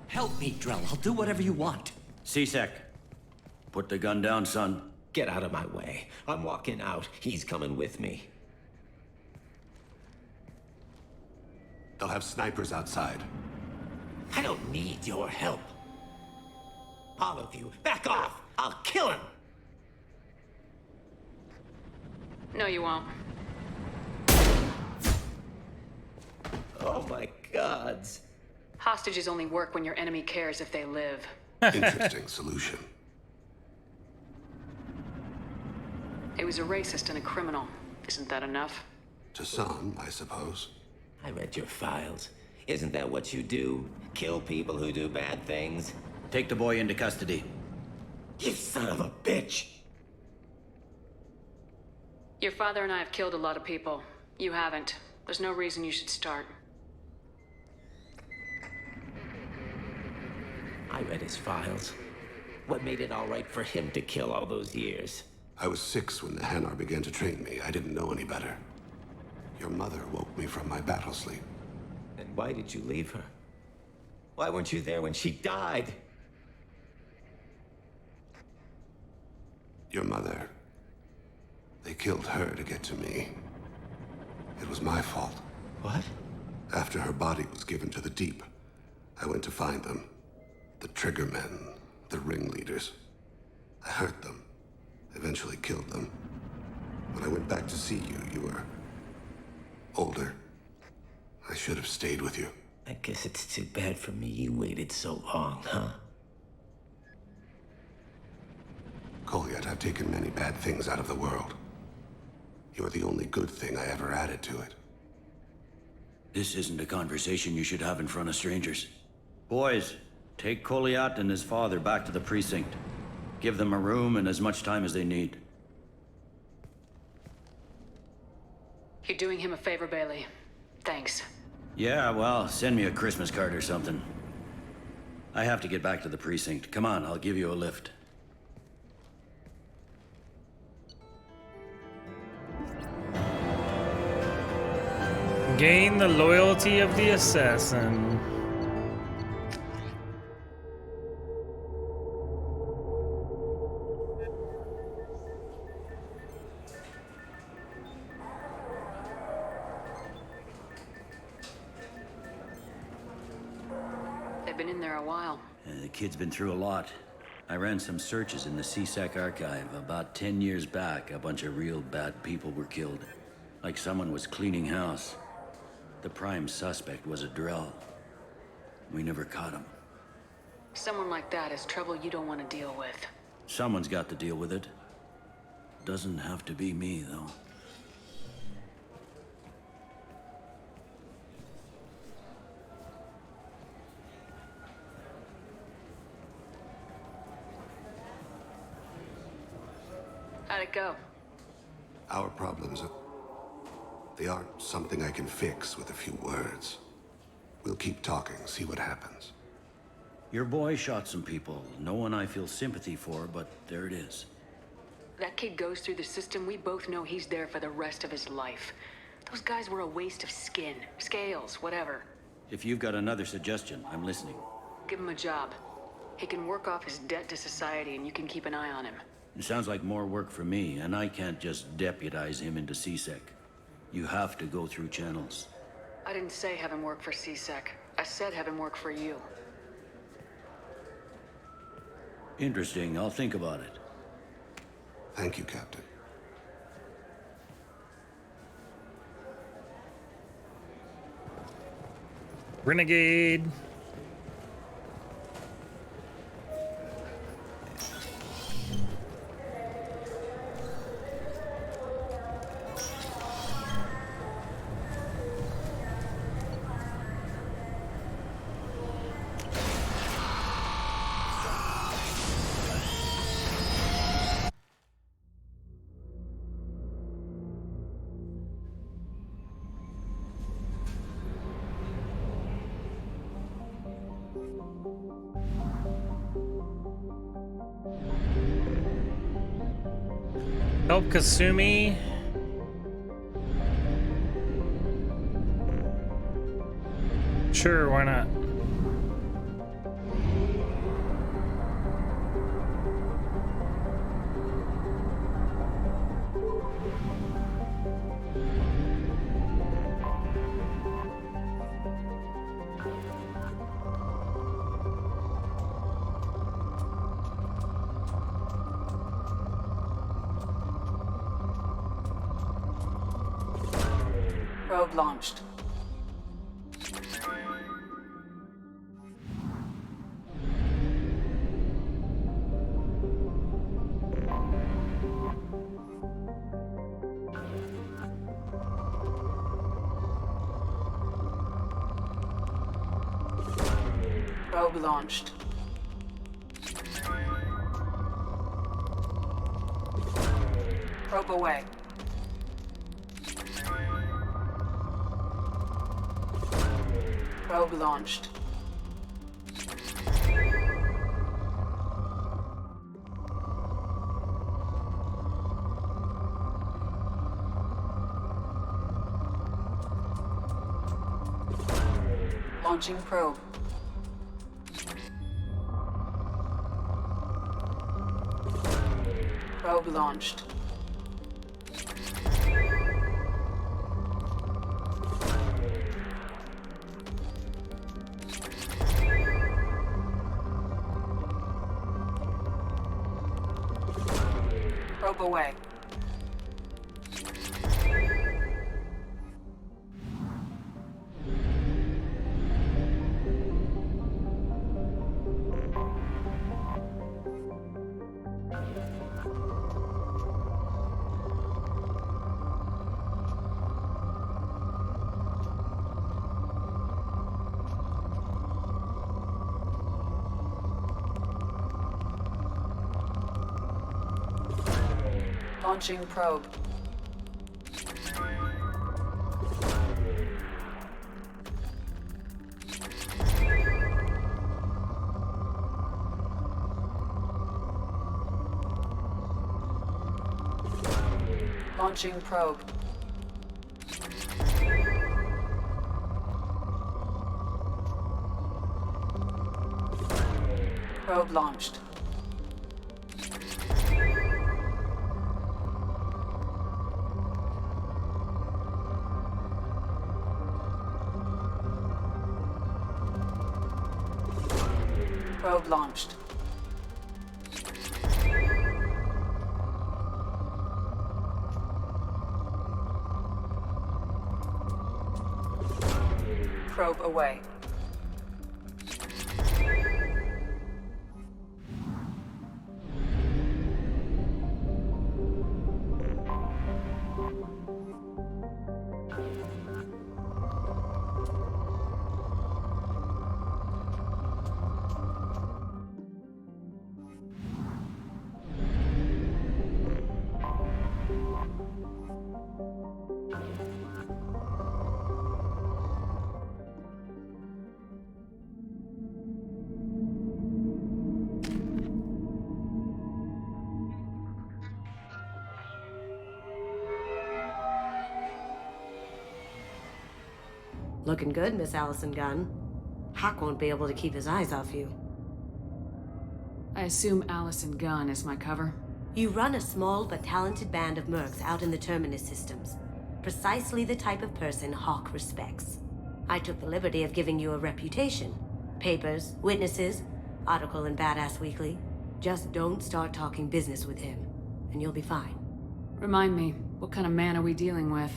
Speaker 7: Help me, Drell. I'll do whatever you want.
Speaker 13: C-Sec, put the gun down, son.
Speaker 17: Get out of my way. I'm walking out. He's coming with me.
Speaker 15: They'll have snipers outside.
Speaker 17: I don't need your help. All of you, back off! I'll kill him!
Speaker 4: No, you won't.
Speaker 17: Oh my gods.
Speaker 4: Hostages only work when your enemy cares if they live.
Speaker 15: Interesting solution.
Speaker 4: He was a racist and a criminal. Isn't that enough?
Speaker 15: To some, I suppose.
Speaker 17: I read your files. Isn't that what you do? Kill people who do bad things?
Speaker 13: Take the boy into custody.
Speaker 17: You son of a bitch!
Speaker 4: Your father and I have killed a lot of people. You haven't. There's no reason you should start.
Speaker 17: I read his files. What made it all right for him to kill all those years?
Speaker 15: I was 6 when the Hanar began to train me. I didn't know any better. Your mother woke me from my battle sleep.
Speaker 17: And why did you leave her? Why weren't you there when she died?
Speaker 15: Your mother. They killed her to get to me. It was my fault.
Speaker 17: What?
Speaker 15: After her body was given to the Deep, I went to find them. The Triggermen, the ringleaders. I hurt them. Eventually killed them. When I went back to see you, you were older. I should have stayed with you.
Speaker 17: I guess it's too bad for me you waited so long, huh?
Speaker 15: Kolyat, I've taken many bad things out of the world. You're the only good thing I ever added to it.
Speaker 13: This isn't a conversation you should have in front of strangers. Boys, take Kolyat and his father back to the precinct. Give them a room and as much time as they need.
Speaker 4: You're doing him a favor, Bailey. Thanks.
Speaker 13: Yeah, well, send me a Christmas card or something. I have to get back to the precinct. Come on, I'll give you a lift.
Speaker 1: Gain the loyalty of the assassin.
Speaker 4: They've been in there a while.
Speaker 13: The kid's been through a lot. I ran some searches in the C-Sec archive. About 10 years back, a bunch of real bad people were killed. Like someone was cleaning house. The prime suspect was a Drell. We never caught him.
Speaker 4: Someone like that is trouble you don't want to deal with.
Speaker 13: Someone's got to deal with it. Doesn't have to be me, though.
Speaker 4: How'd it go?
Speaker 15: Our problems they aren't something I can fix with a few words. We'll keep talking, see what happens.
Speaker 13: Your boy shot some people. No one I feel sympathy for, but there it is.
Speaker 4: That kid goes through the system, we both know he's there for the rest of his life. Those guys were a waste of skin, scales, whatever.
Speaker 13: If you've got another suggestion, I'm listening.
Speaker 4: Give him a job. He can work off his debt to society and you can keep an eye on him.
Speaker 13: It sounds like more work for me, and I can't just deputize him into CSEC. You have to go through channels.
Speaker 4: I didn't say have him work for CSEC. I said have him work for you.
Speaker 13: Interesting. I'll think about it.
Speaker 15: Thank you, Captain.
Speaker 1: Renegade. Help Kasumi. Sure, why not?
Speaker 4: Probe launched. Probe launched. Probe away. Probe launched. Launching probe. Probe launched. Probe away. Launching probe. Launching probe. Probe launched. Probe launched. Probe away.
Speaker 3: Looking good, Miss Allison Gunn. Hawk won't be able to keep his eyes off you.
Speaker 4: I assume Allison Gunn is my cover?
Speaker 3: You run a small but talented band of mercs out in the Terminus systems. Precisely the type of person Hawk respects. I took the liberty of giving you a reputation. Papers, witnesses, article in Badass Weekly. Just don't start talking business with him, and you'll be fine.
Speaker 4: Remind me, what kind of man are we dealing with?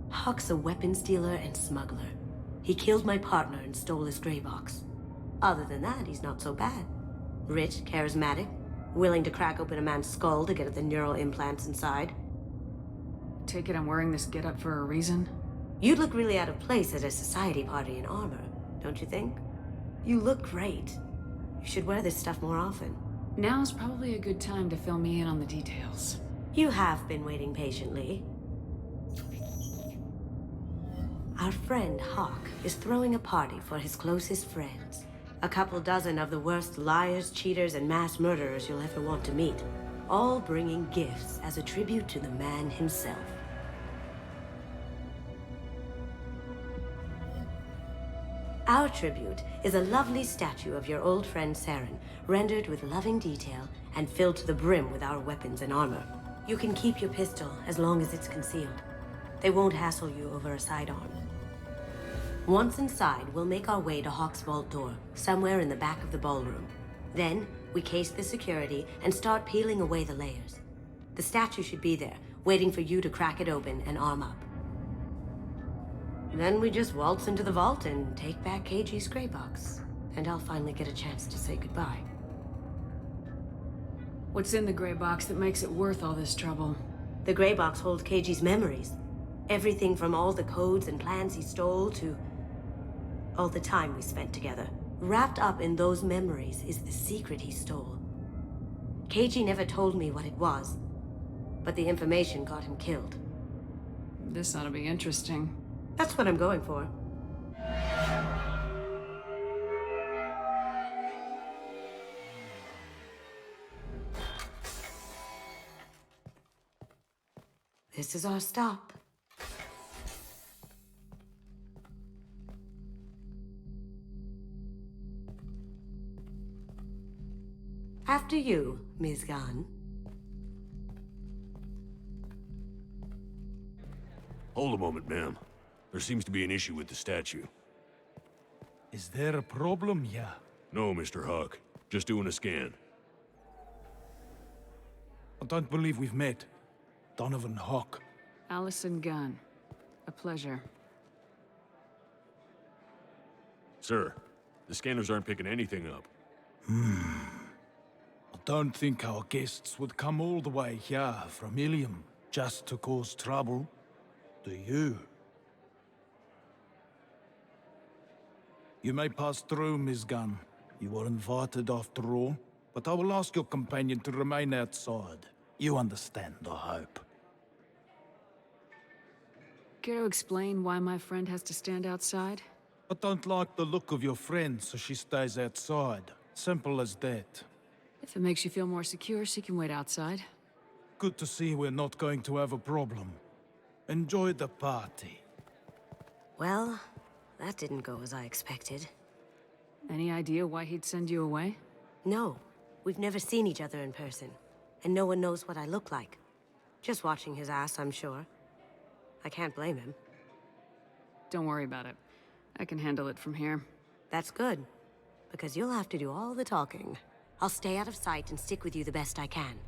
Speaker 3: Hawk's a weapons dealer and smuggler. He killed my partner and stole his gray box. Other than that, he's not so bad. Rich, charismatic, willing to crack open a man's skull to get at the neural implants inside.
Speaker 4: Take it I'm wearing this getup for a reason?
Speaker 3: You'd look really out of place at a society party in armor, don't you think? You look great. You should wear this stuff more often.
Speaker 4: Now's probably a good time to fill me in on the details.
Speaker 3: You have been waiting patiently. Our friend Hawk is throwing a party for his closest friends. A couple dozen of the worst liars, cheaters, and mass murderers you'll ever want to meet. All bringing gifts as a tribute to the man himself. Our tribute is a lovely statue of your old friend Saren, rendered with loving detail and filled to the brim with our weapons and armor. You can keep your pistol as long as it's concealed. They won't hassle you over a sidearm. Once inside, we'll make our way to Hawk's vault door, somewhere in the back of the ballroom. Then, we case the security and start peeling away the layers. The statue should be there, waiting for you to crack it open and arm up. Then we just waltz into the vault and take back KG's gray box. And I'll finally get a chance to say goodbye.
Speaker 4: What's in the gray box that makes it worth all this trouble?
Speaker 3: The gray box holds KG's memories. Everything from all the codes and plans he stole to all the time we spent together. Wrapped up in those memories is the secret he stole. KG never told me what it was, but the information got him killed.
Speaker 4: This ought to be interesting.
Speaker 3: That's what I'm going for. This is our stop. After you, Ms. Gunn.
Speaker 11: Hold a moment, ma'am. There seems to be an issue with the statue.
Speaker 23: Is there a problem here?
Speaker 11: No, Mr. Hawk. Just doing a scan.
Speaker 23: I don't believe we've met. Donovan Hawk.
Speaker 4: Allison Gunn. A pleasure.
Speaker 11: Sir, the scanners aren't picking anything up.
Speaker 23: I don't think our guests would come all the way here from Ilium just to cause trouble. Do you? You may pass through, Ms. Gunn. You were invited after all, but I will ask your companion to remain outside. You understand, I hope.
Speaker 4: Care to explain why my friend has to stand outside?
Speaker 23: I don't like the look of your friend, so she stays outside. Simple as that.
Speaker 4: If it makes you feel more secure, she can wait outside.
Speaker 23: Good to see we're not going to have a problem. Enjoy the party.
Speaker 3: Well, that didn't go as I expected.
Speaker 4: Any idea why he'd send you away?
Speaker 3: No. We've never seen each other in person. And no one knows what I look like. Just watching his ass, I'm sure. I can't blame him.
Speaker 4: Don't worry about it. I can handle it from here.
Speaker 3: That's good. Because you'll have to do all the talking. I'll stay out of sight and stick with you the best I can.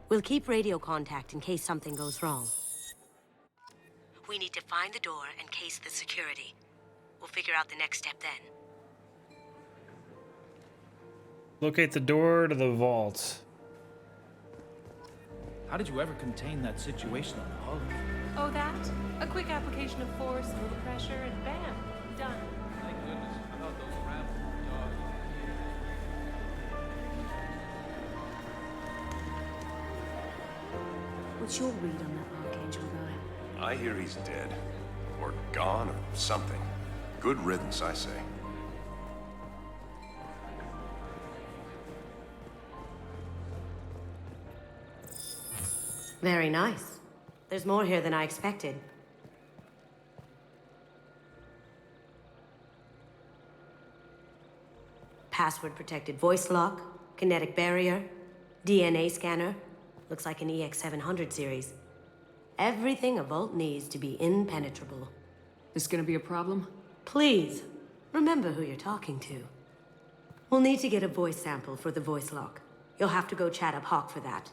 Speaker 3: We'll keep radio contact in case something goes wrong. We need to find the door and case the security. We'll figure out the next step then.
Speaker 1: Locate the door to the vault.
Speaker 24: How did you ever contain that situation on the hull?
Speaker 25: Oh, that? A quick application of force, a little pressure, and bam, done.
Speaker 24: Thank goodness. I thought those rabble
Speaker 4: What's your read on that Archangel guy?
Speaker 26: I hear he's dead. Or gone, or something. Good riddance, I say.
Speaker 3: Very nice. There's more here than I expected. Password-protected voice lock, kinetic barrier, DNA scanner. Looks like an EX700 series. Everything a vault needs to be impenetrable.
Speaker 4: This gonna be a problem?
Speaker 3: Please, remember who you're talking to. We'll need to get a voice sample for the voice lock. You'll have to go chat up Hawk for that.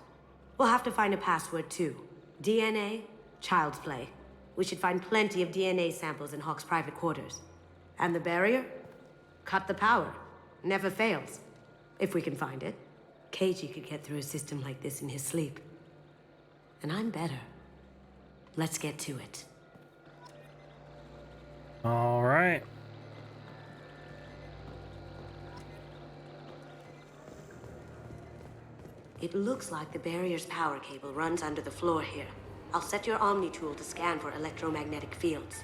Speaker 3: We'll have to find a password too. DNA, child's play. We should find plenty of DNA samples in Hawk's private quarters. And the barrier? Cut the power. Never fails. If we can find it. KG could get through a system like this in his sleep. And I'm better. Let's get to it.
Speaker 1: All right.
Speaker 3: It looks like the barrier's power cable runs under the floor here. I'll set your Omni tool to scan for electromagnetic fields.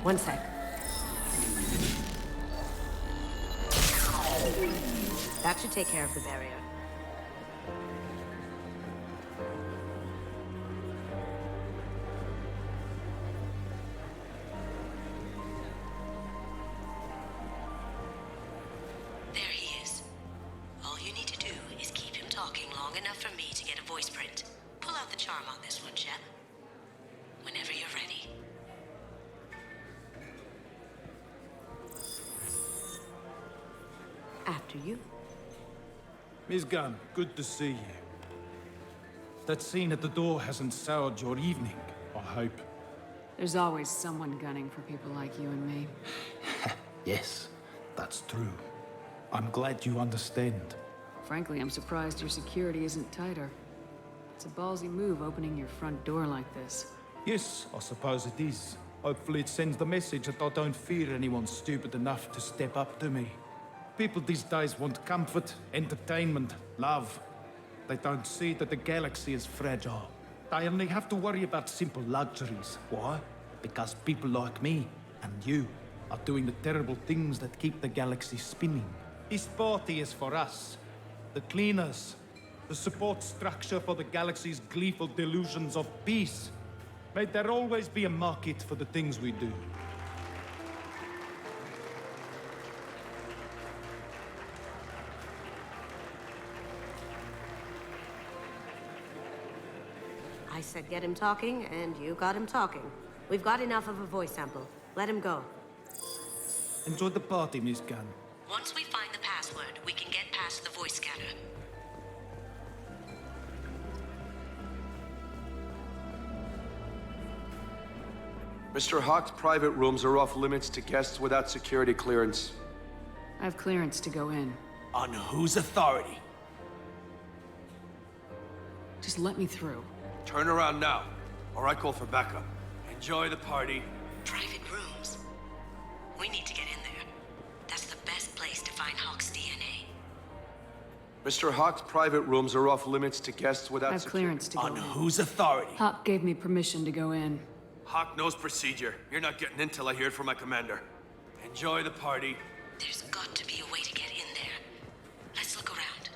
Speaker 3: One sec. That should take care of the barrier. There he is. All you need to do is keep him talking long enough for me to get a voice print. Pull out the charm on this one, Shep. Whenever you're ready. After you.
Speaker 23: Miss Gunn, good to see you. That scene at the door hasn't soured your evening, I hope.
Speaker 4: There's always someone gunning for people like you and me.
Speaker 23: Yes, that's true. I'm glad you understand.
Speaker 4: Frankly, I'm surprised your security isn't tighter. It's a ballsy move opening your front door like this.
Speaker 23: Yes, I suppose it is. Hopefully it sends the message that I don't fear anyone stupid enough to step up to me. People these days want comfort, entertainment, love. They don't see that the galaxy is fragile. They only have to worry about simple luxuries. Why? Because people like me and you are doing the terrible things that keep the galaxy spinning. This party is for us, the cleaners, the support structure for the galaxy's gleeful delusions of peace. May there always be a market for the things we do.
Speaker 3: I said get him talking, and you got him talking. We've got enough of a voice sample. Let him go.
Speaker 23: Enjoy the party, Miss Gunn.
Speaker 3: Once we find the password, we can get past the voice scanner.
Speaker 5: Mr. Hawk's private rooms are off limits to guests without security clearance.
Speaker 4: I have clearance to go in.
Speaker 7: On whose authority?
Speaker 4: Just let me through.
Speaker 5: Turn around now, or I call for backup. Enjoy the party.
Speaker 3: Private rooms. We need to get in there. That's the best place to find Hawk's DNA.
Speaker 5: Mr. Hawk's private rooms are off limits to guests without
Speaker 4: I have clearance to go in.
Speaker 7: On whose authority?
Speaker 4: Hawk gave me permission to go in.
Speaker 5: Hawk knows procedure. You're not getting in till I hear it from my commander. Enjoy the party.
Speaker 3: There's got to be a way to get in there. Let's look around.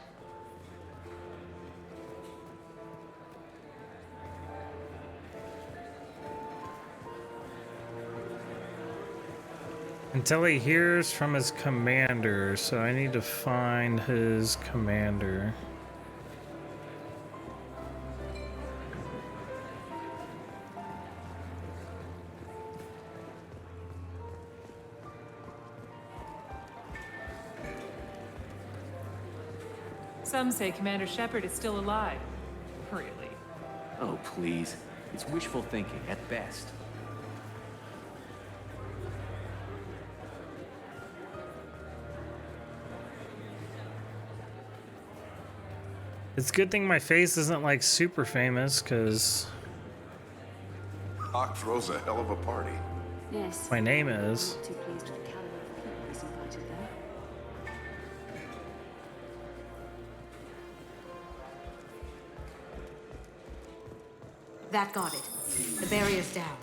Speaker 1: Until he hears from his commander, so I need to find his commander.
Speaker 25: Some say Commander Shepard is still alive. Really?
Speaker 24: Oh, please. It's wishful thinking at best.
Speaker 1: It's a good thing my face isn't like super famous, because
Speaker 5: Hawk throws a hell of a party.
Speaker 4: Yes.
Speaker 1: my name is.
Speaker 4: Too pleased with the caliber of people he's invited there.
Speaker 3: That got it. The barrier's down.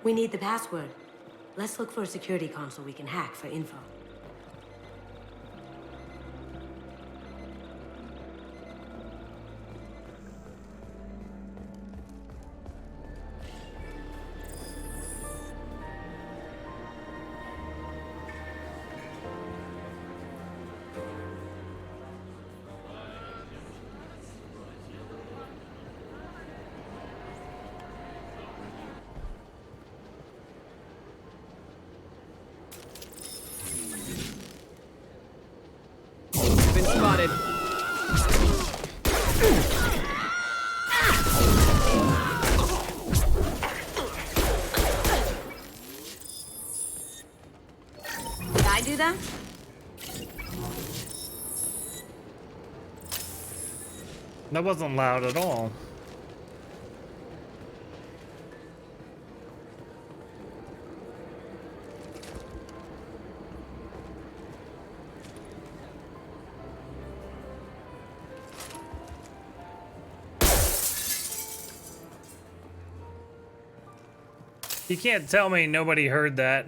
Speaker 3: We need the password. Let's look for a security console we can hack for info.
Speaker 7: Been spotted.
Speaker 3: Did I do that?
Speaker 1: That wasn't loud at all. You can't tell me nobody heard that.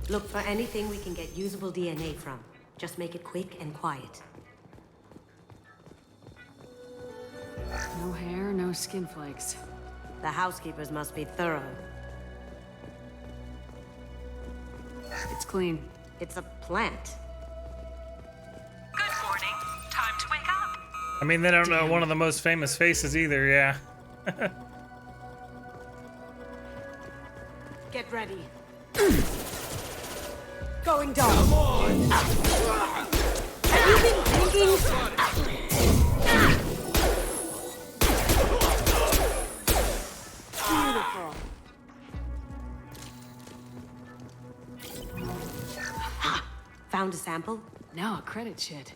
Speaker 3: Look for anything we can get usable DNA from. Just make it quick and quiet.
Speaker 4: No hair, no skin flakes.
Speaker 3: The housekeepers must be thorough.
Speaker 4: It's clean.
Speaker 3: It's a plant.
Speaker 6: Good morning. Time to wake up.
Speaker 1: I mean, they don't know one of the most famous faces either, yeah.
Speaker 3: Get ready. Going dark. Come on. Have you been thinking? Beautiful. Found a sample?
Speaker 4: No, a credit shit.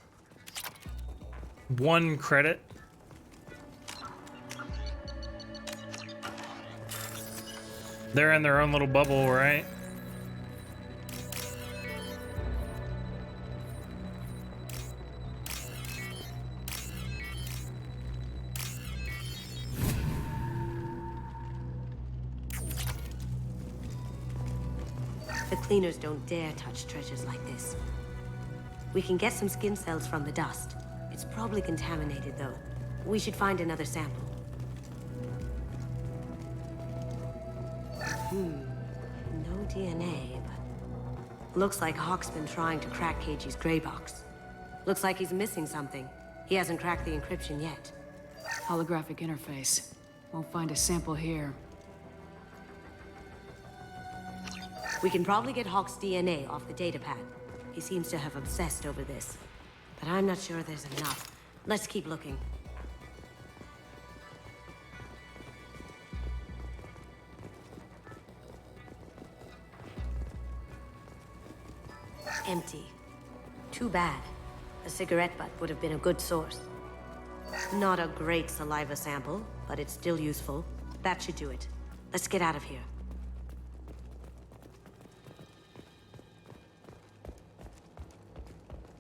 Speaker 1: 1 credit. They're in their own little bubble, right?
Speaker 3: The cleaners don't dare touch treasures like this. We can get some skin cells from the dust. It's probably contaminated, though. We should find another sample. No DNA, but... Looks like Hawk's been trying to crack KG's gray box. Looks like he's missing something. He hasn't cracked the encryption yet.
Speaker 4: Holographic interface. Won't find a sample here.
Speaker 3: We can probably get Hawk's DNA off the datapad. He seems to have obsessed over this. But I'm not sure there's enough. Let's keep looking. Empty. Too bad. A cigarette butt would have been a good source. Not a great saliva sample, but it's still useful. That should do it. Let's get out of here.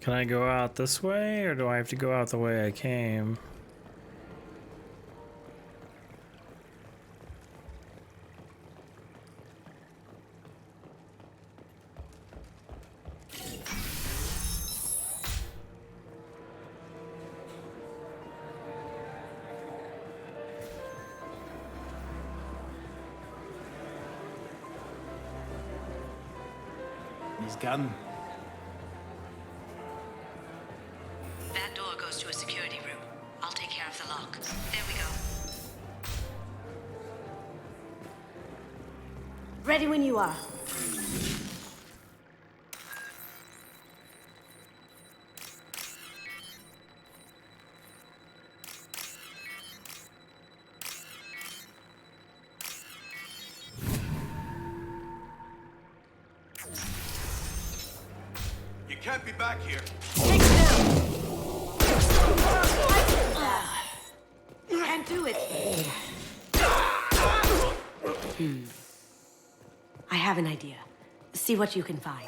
Speaker 1: Can I go out this way, or do I have to go out the way I came?
Speaker 23: He's gone.
Speaker 3: That door goes to a security room. I'll take care of the lock. There we go. Ready when you are.
Speaker 5: can't be back here.
Speaker 3: Take it down. Can't do it. I have an idea. See what you can find.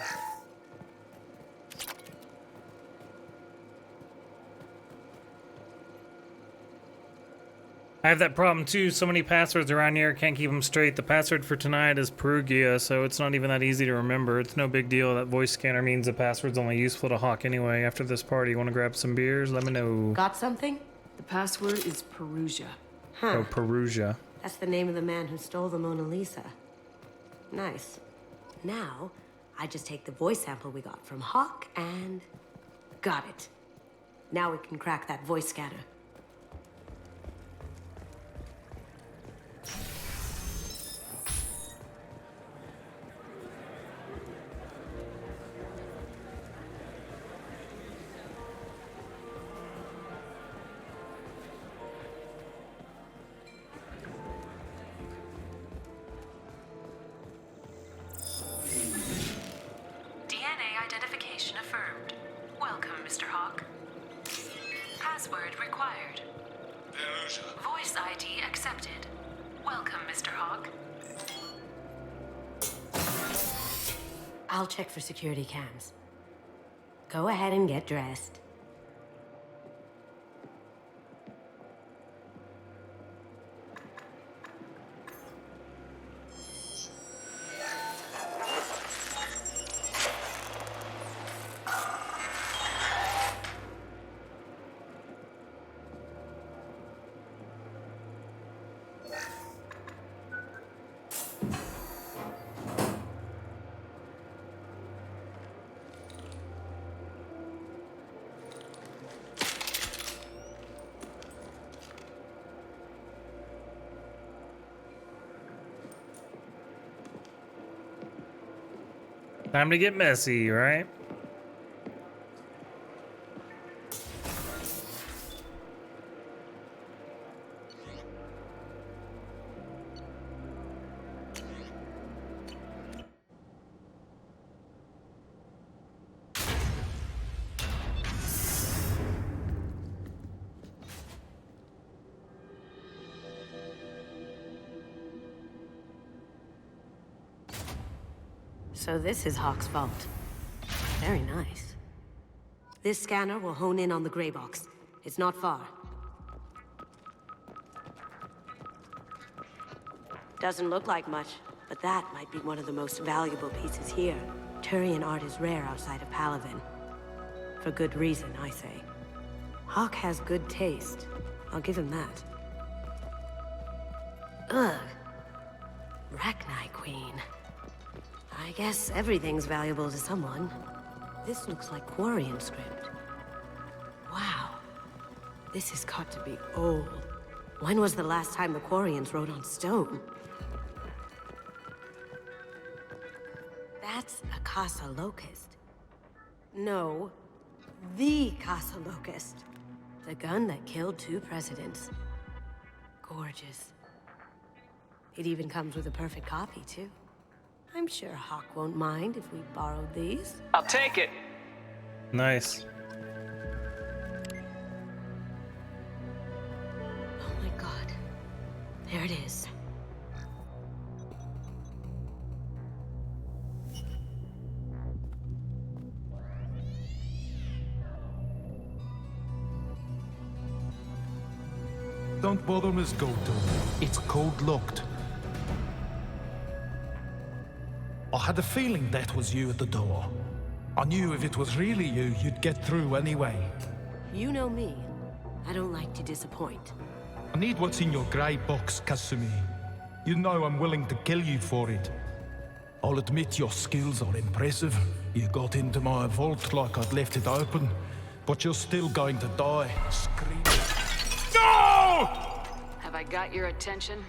Speaker 1: I have that problem too. So many passwords around here, can't keep them straight. The password for tonight is Perugia, so it's not even that easy to remember. It's no big deal. That voice scanner means the password's only useful to Hawk anyway. After this party, you want to grab some beers? Let me know.
Speaker 3: Got something?
Speaker 4: The password is Perugia.
Speaker 3: Huh.
Speaker 1: Oh, Perugia.
Speaker 3: That's the name of the man who stole the Mona Lisa. Nice. Now, I just take the voice sample we got from Hawk and... got it. Now we can crack that voice scanner.
Speaker 6: DNA identification affirmed. Welcome, Mr. Hawk. Password required. Voice ID accepted. Welcome, Mr. Hawk.
Speaker 3: I'll check for security cams. Go ahead and get dressed.
Speaker 1: Time to get messy, right?
Speaker 3: So this is Hawk's vault. Very nice. This scanner will hone in on the gray box. It's not far. Doesn't look like much, but that might be one of the most valuable pieces here. Turian art is rare outside of Palaven. For good reason, I say. Hawk has good taste. I'll give him that. Ugh. Rachni Queen. I guess everything's valuable to someone. This looks like Quarian script. Wow. This has got to be old. When was the last time the Quarians wrote on stone? That's a Casa Locust. No, the Casa Locust. The gun that killed 2 presidents. Gorgeous. It even comes with a perfect copy, too. I'm sure Hawk won't mind if we borrowed these.
Speaker 7: I'll take it.
Speaker 1: Nice.
Speaker 3: Oh my god. There it is.
Speaker 23: Don't bother, Miss Goldtooth. It's code-locked. I had a feeling that was you at the door. I knew if it was really you, you'd get through anyway.
Speaker 3: You know me. I don't like to disappoint.
Speaker 23: I need what's in your grey box, Kasumi. You know I'm willing to kill you for it. I'll admit your skills are impressive. You got into my vault like I'd left it open, but you're still going to die. Scream. No!
Speaker 4: Have I got your attention?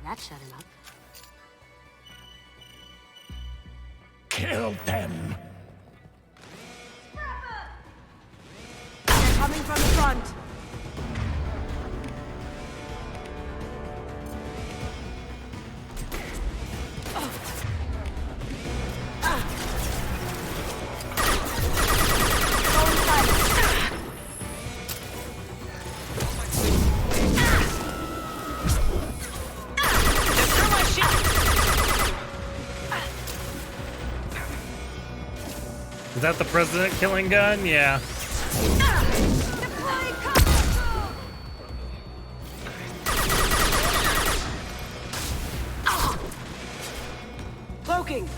Speaker 3: That shut him up.
Speaker 23: Kill them!
Speaker 3: They're coming from the front.
Speaker 1: that the president killing gun? Yeah.
Speaker 3: Cloaking!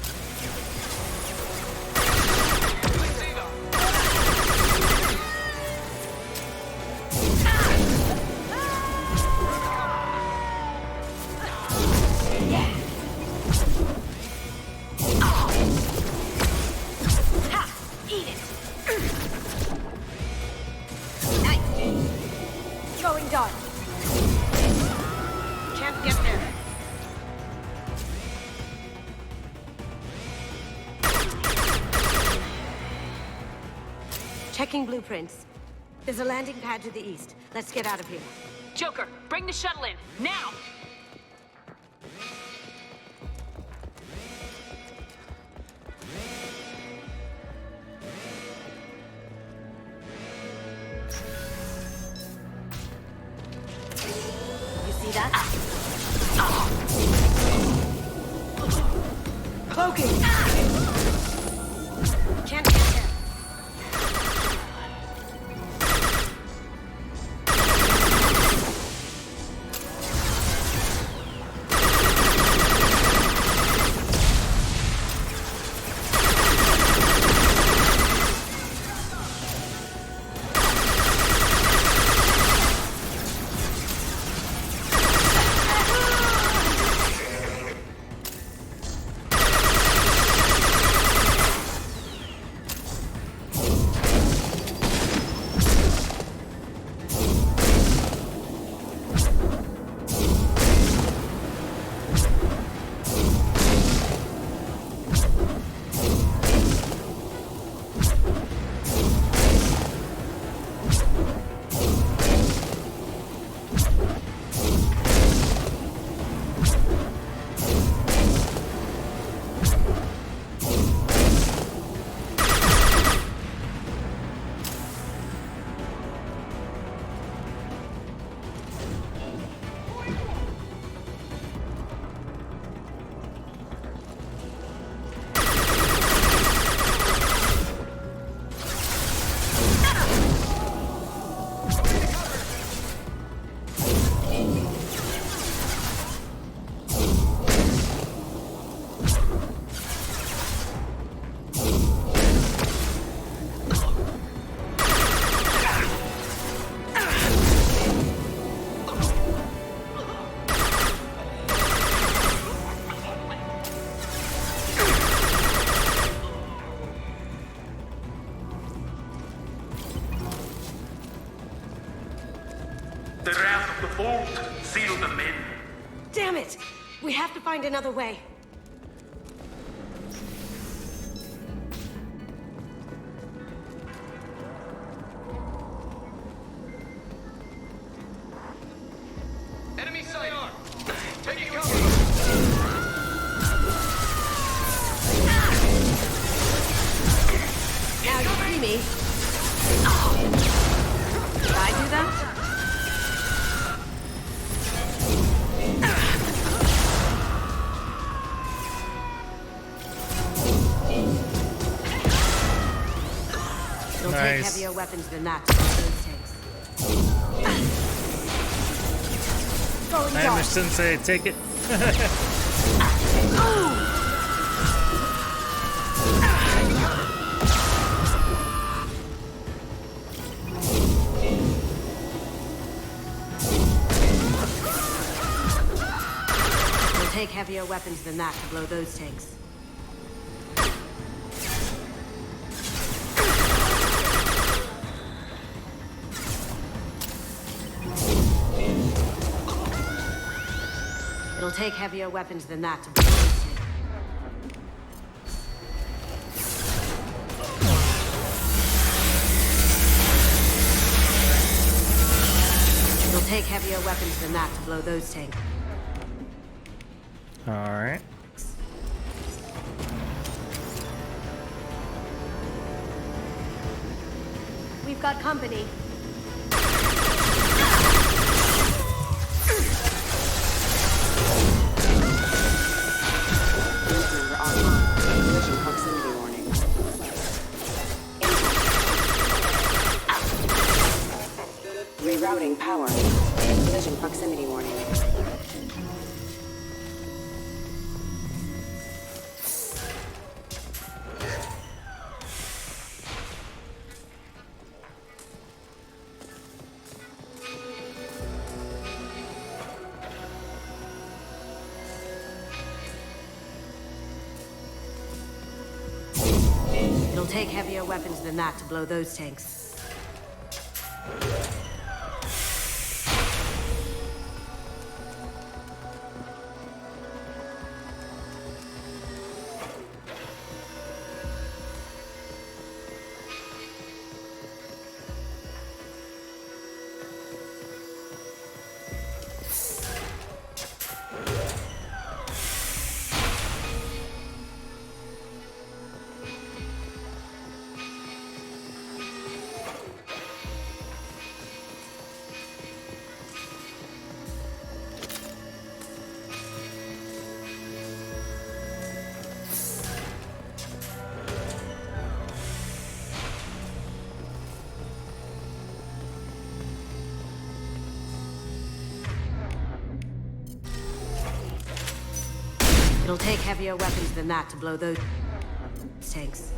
Speaker 2: Eat it! Nice! Going dark. Can't get there.
Speaker 3: Checking blueprints. There's a landing pad to the east. Let's get out of here.
Speaker 4: Joker, bring the shuttle in, now!
Speaker 3: You see that? Cloaking!
Speaker 2: Can't get there. They're out of the vault. Seal them in.
Speaker 3: Damn it! We have to find another way.
Speaker 2: Enemy sidearm. Taking cover.
Speaker 3: Now you see me. Did I do that? It'll take
Speaker 1: Nice.
Speaker 3: heavier weapons than that to kill those tanks. Going
Speaker 1: I
Speaker 3: dark.
Speaker 1: Sensei, take it.
Speaker 3: It'll take heavier weapons than that to blow those tanks. It'll take heavier weapons than that to blow those tanks. It'll take heavier weapons than that to blow those tanks.
Speaker 1: All right.
Speaker 3: We've got company.
Speaker 4: Member online. Collision proximity warning. Routing power. Collision proximity warning.
Speaker 3: It'll take heavier weapons than that to blow those tanks. It'll take heavier weapons than that to blow those tanks.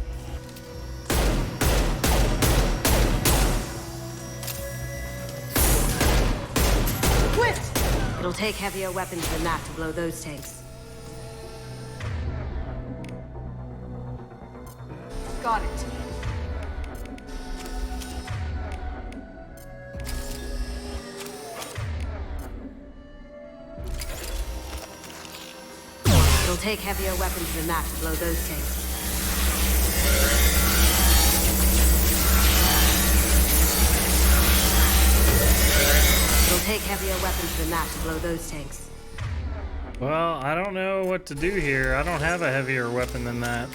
Speaker 3: Quit! It'll take heavier weapons than that to blow those tanks.
Speaker 4: Got it.
Speaker 3: It'll take heavier weapons than that to blow those tanks. It'll take heavier weapons than that to blow those tanks.
Speaker 1: Well, I don't know what to do here. I don't have a heavier weapon than that.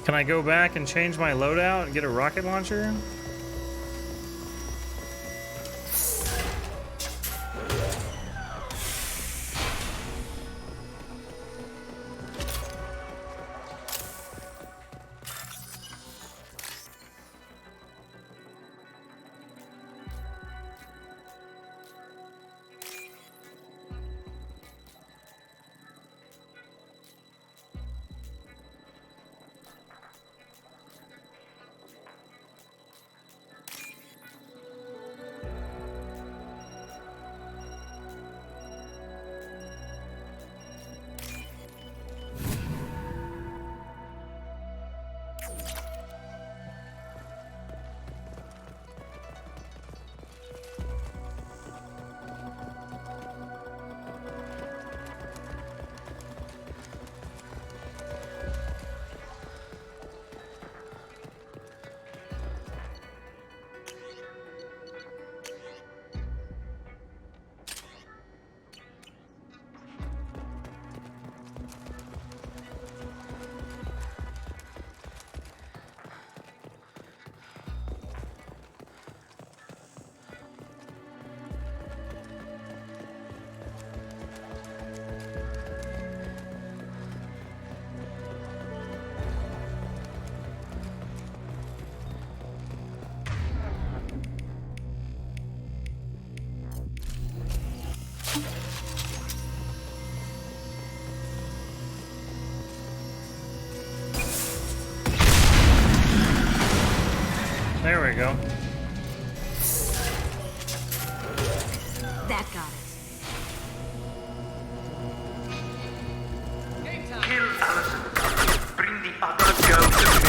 Speaker 1: Can I go back and change my loadout and get a rocket launcher? There we go.
Speaker 3: That got it.
Speaker 2: Kill Allison. Bring the other girl to me.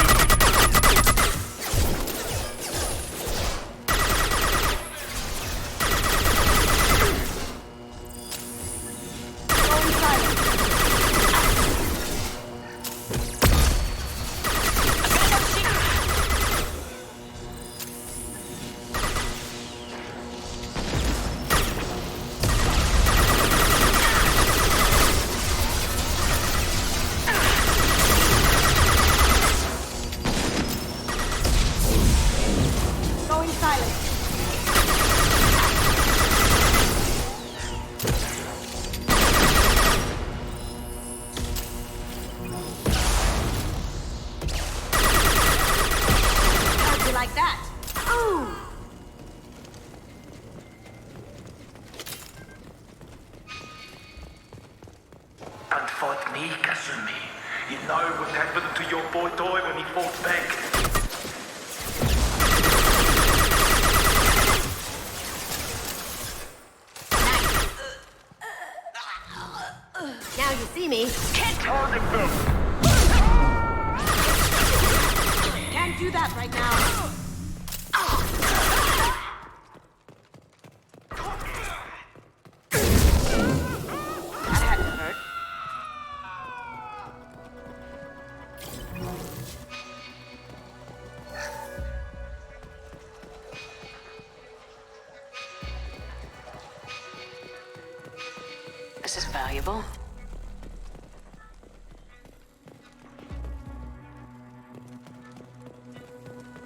Speaker 2: happened to your boy Toy when he fought back.
Speaker 3: Now you see me.
Speaker 2: Target them!
Speaker 3: Can't do that right now. That had to hurt.
Speaker 4: This is valuable.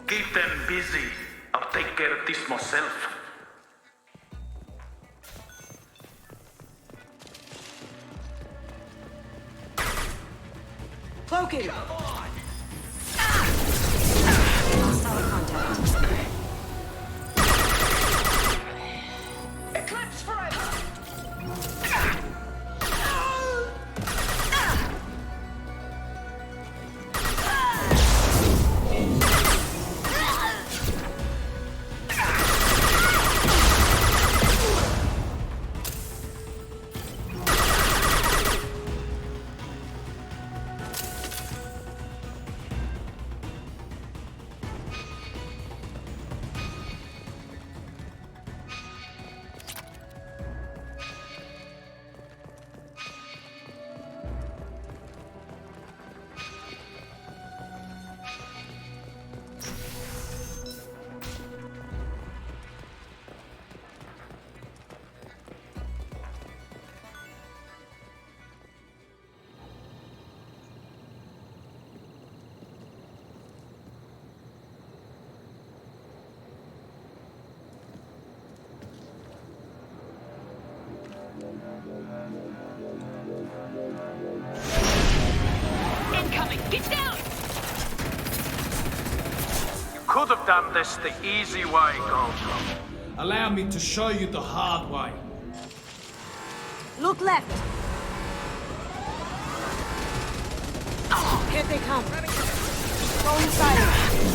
Speaker 2: Keep them busy. I'll take care of this myself.
Speaker 3: Cloaking!
Speaker 2: Come on!
Speaker 3: Hostile contact.
Speaker 2: Eclipse forever!
Speaker 6: Incoming! Get down!
Speaker 2: You could have done this the easy way, Goldro.
Speaker 23: Allow me to show you the hard way.
Speaker 3: Look left. Oh, here they come. Go inside.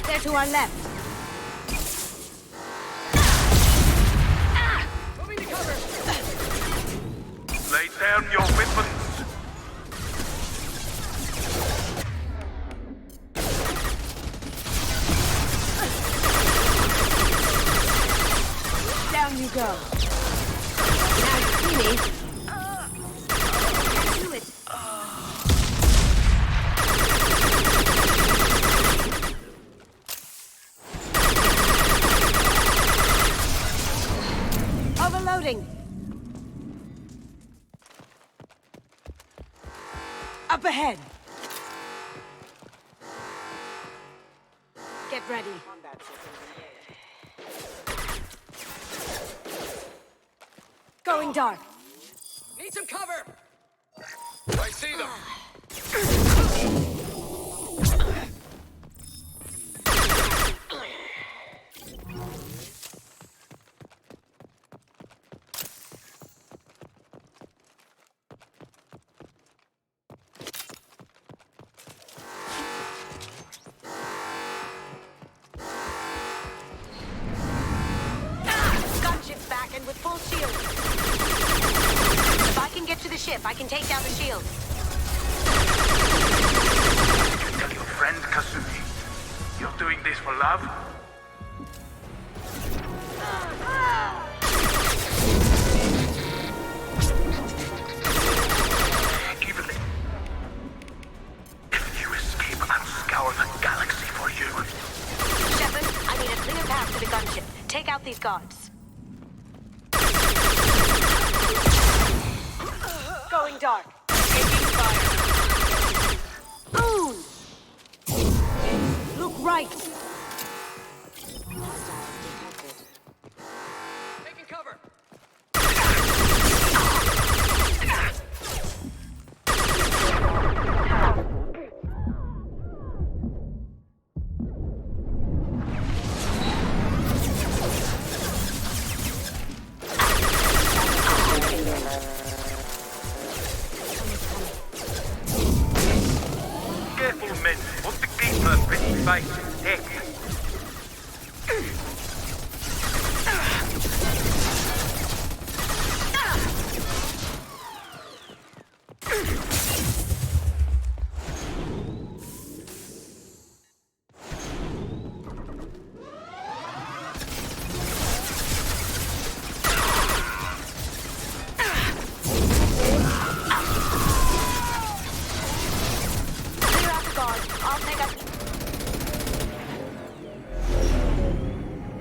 Speaker 3: They're to our left.
Speaker 2: Moving to cover. Lay down your weapons.
Speaker 3: Down you go. Now you see me. Do it. Overloading. Up ahead. Get ready. Going dark.
Speaker 7: Need some cover!
Speaker 2: I see them.
Speaker 3: Gunship's back and with full shield. If I can get to the ship, I can take down the shield.
Speaker 2: Tell your friend, Kasumi. You're doing this for love? Even if you escape, I'll scour the galaxy for you.
Speaker 3: Shepard, I need a clear path to the gunship. Take out these guards. Going dark. Taking fire.
Speaker 2: men. Hold the gate first, pretty face. Heck.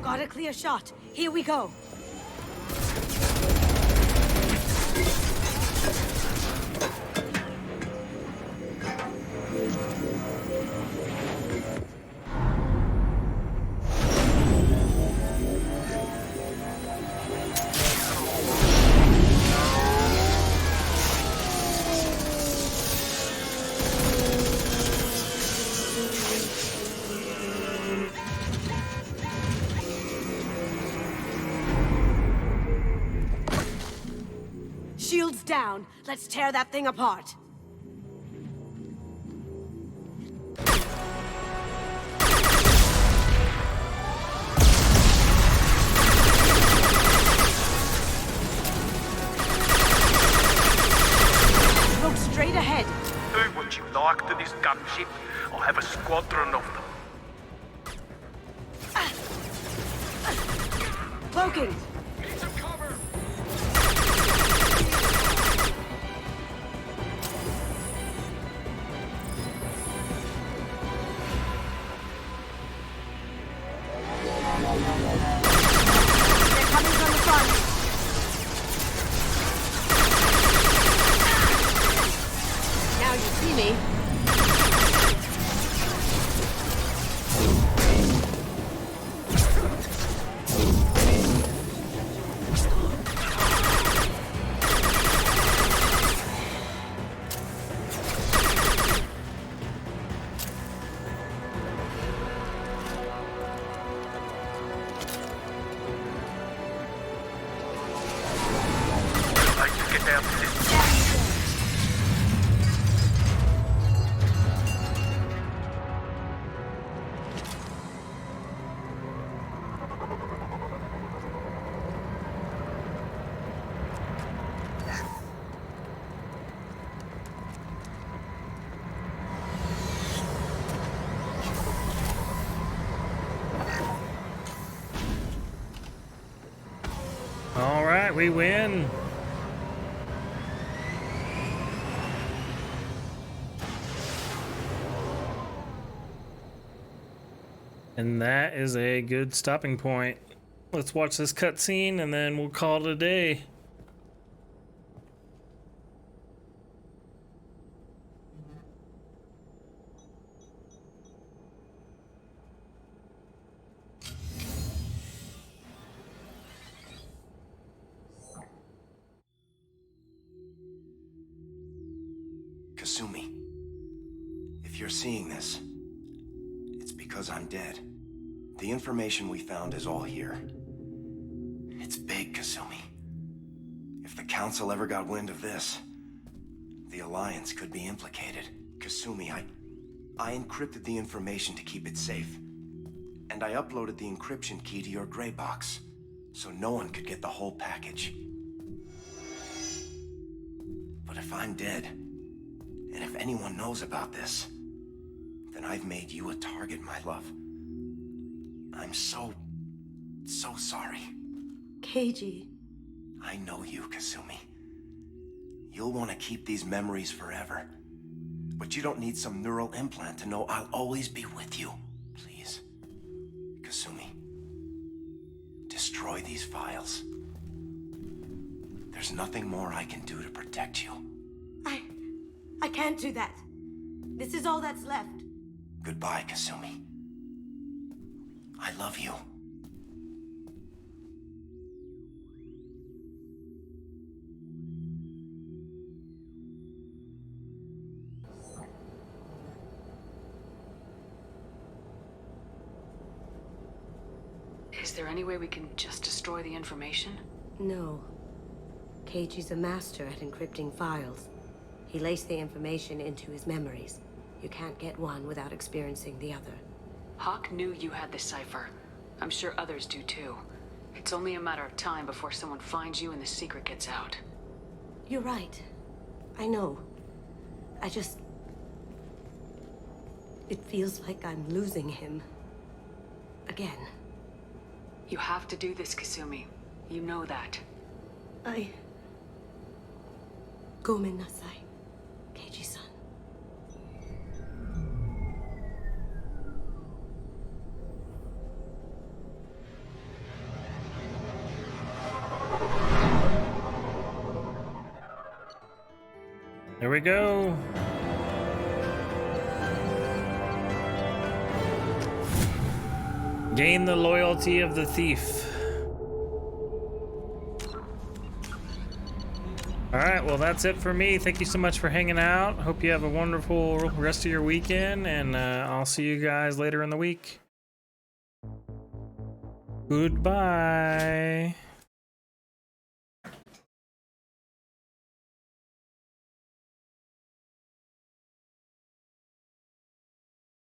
Speaker 3: Got a clear shot. Here we go. Shields down. Let's tear that thing apart. Look straight ahead.
Speaker 2: Do what you like to this gunship. I'll have a squadron of them.
Speaker 3: Cloaking. Now you see me.
Speaker 1: All right, we win. And that is a good stopping point. Let's watch this cutscene and then we'll call it a day.
Speaker 21: Kasumi, if you're seeing this, it's because I'm dead. The information we found is all here. It's big, Kasumi. If the Council ever got wind of this, the Alliance could be implicated. Kasumi, I encrypted the information to keep it safe. And I uploaded the encryption key to your gray box, so no one could get the whole package. But if I'm dead, and if anyone knows about this, then I've made you a target, my love. I'm so sorry.
Speaker 3: Keiji.
Speaker 21: I know you, Kasumi. You'll want to keep these memories forever. But you don't need some neural implant to know I'll always be with you. Please, Kasumi, destroy these files. There's nothing more I can do to protect you.
Speaker 3: I can't do that. This is all that's left.
Speaker 21: Goodbye, Kasumi. I love you.
Speaker 4: Is there any way we can just destroy the information?
Speaker 3: No. Keiji's a master at encrypting files. He laced the information into his memories. You can't get one without experiencing the other.
Speaker 4: Hawk knew you had the cipher. I'm sure others do too. It's only a matter of time before someone finds you and the secret gets out.
Speaker 3: You're right. I know. I just... It feels like I'm losing him. Again.
Speaker 4: You have to do this, Kasumi. You know that.
Speaker 3: Gomen nasai, Keiji-san.
Speaker 1: There we go. Gain the loyalty of the thief. Alright, well that's it for me. Thank you so much for hanging out. Hope you have a wonderful rest of your weekend, and I'll see you guys later in the week. Goodbye.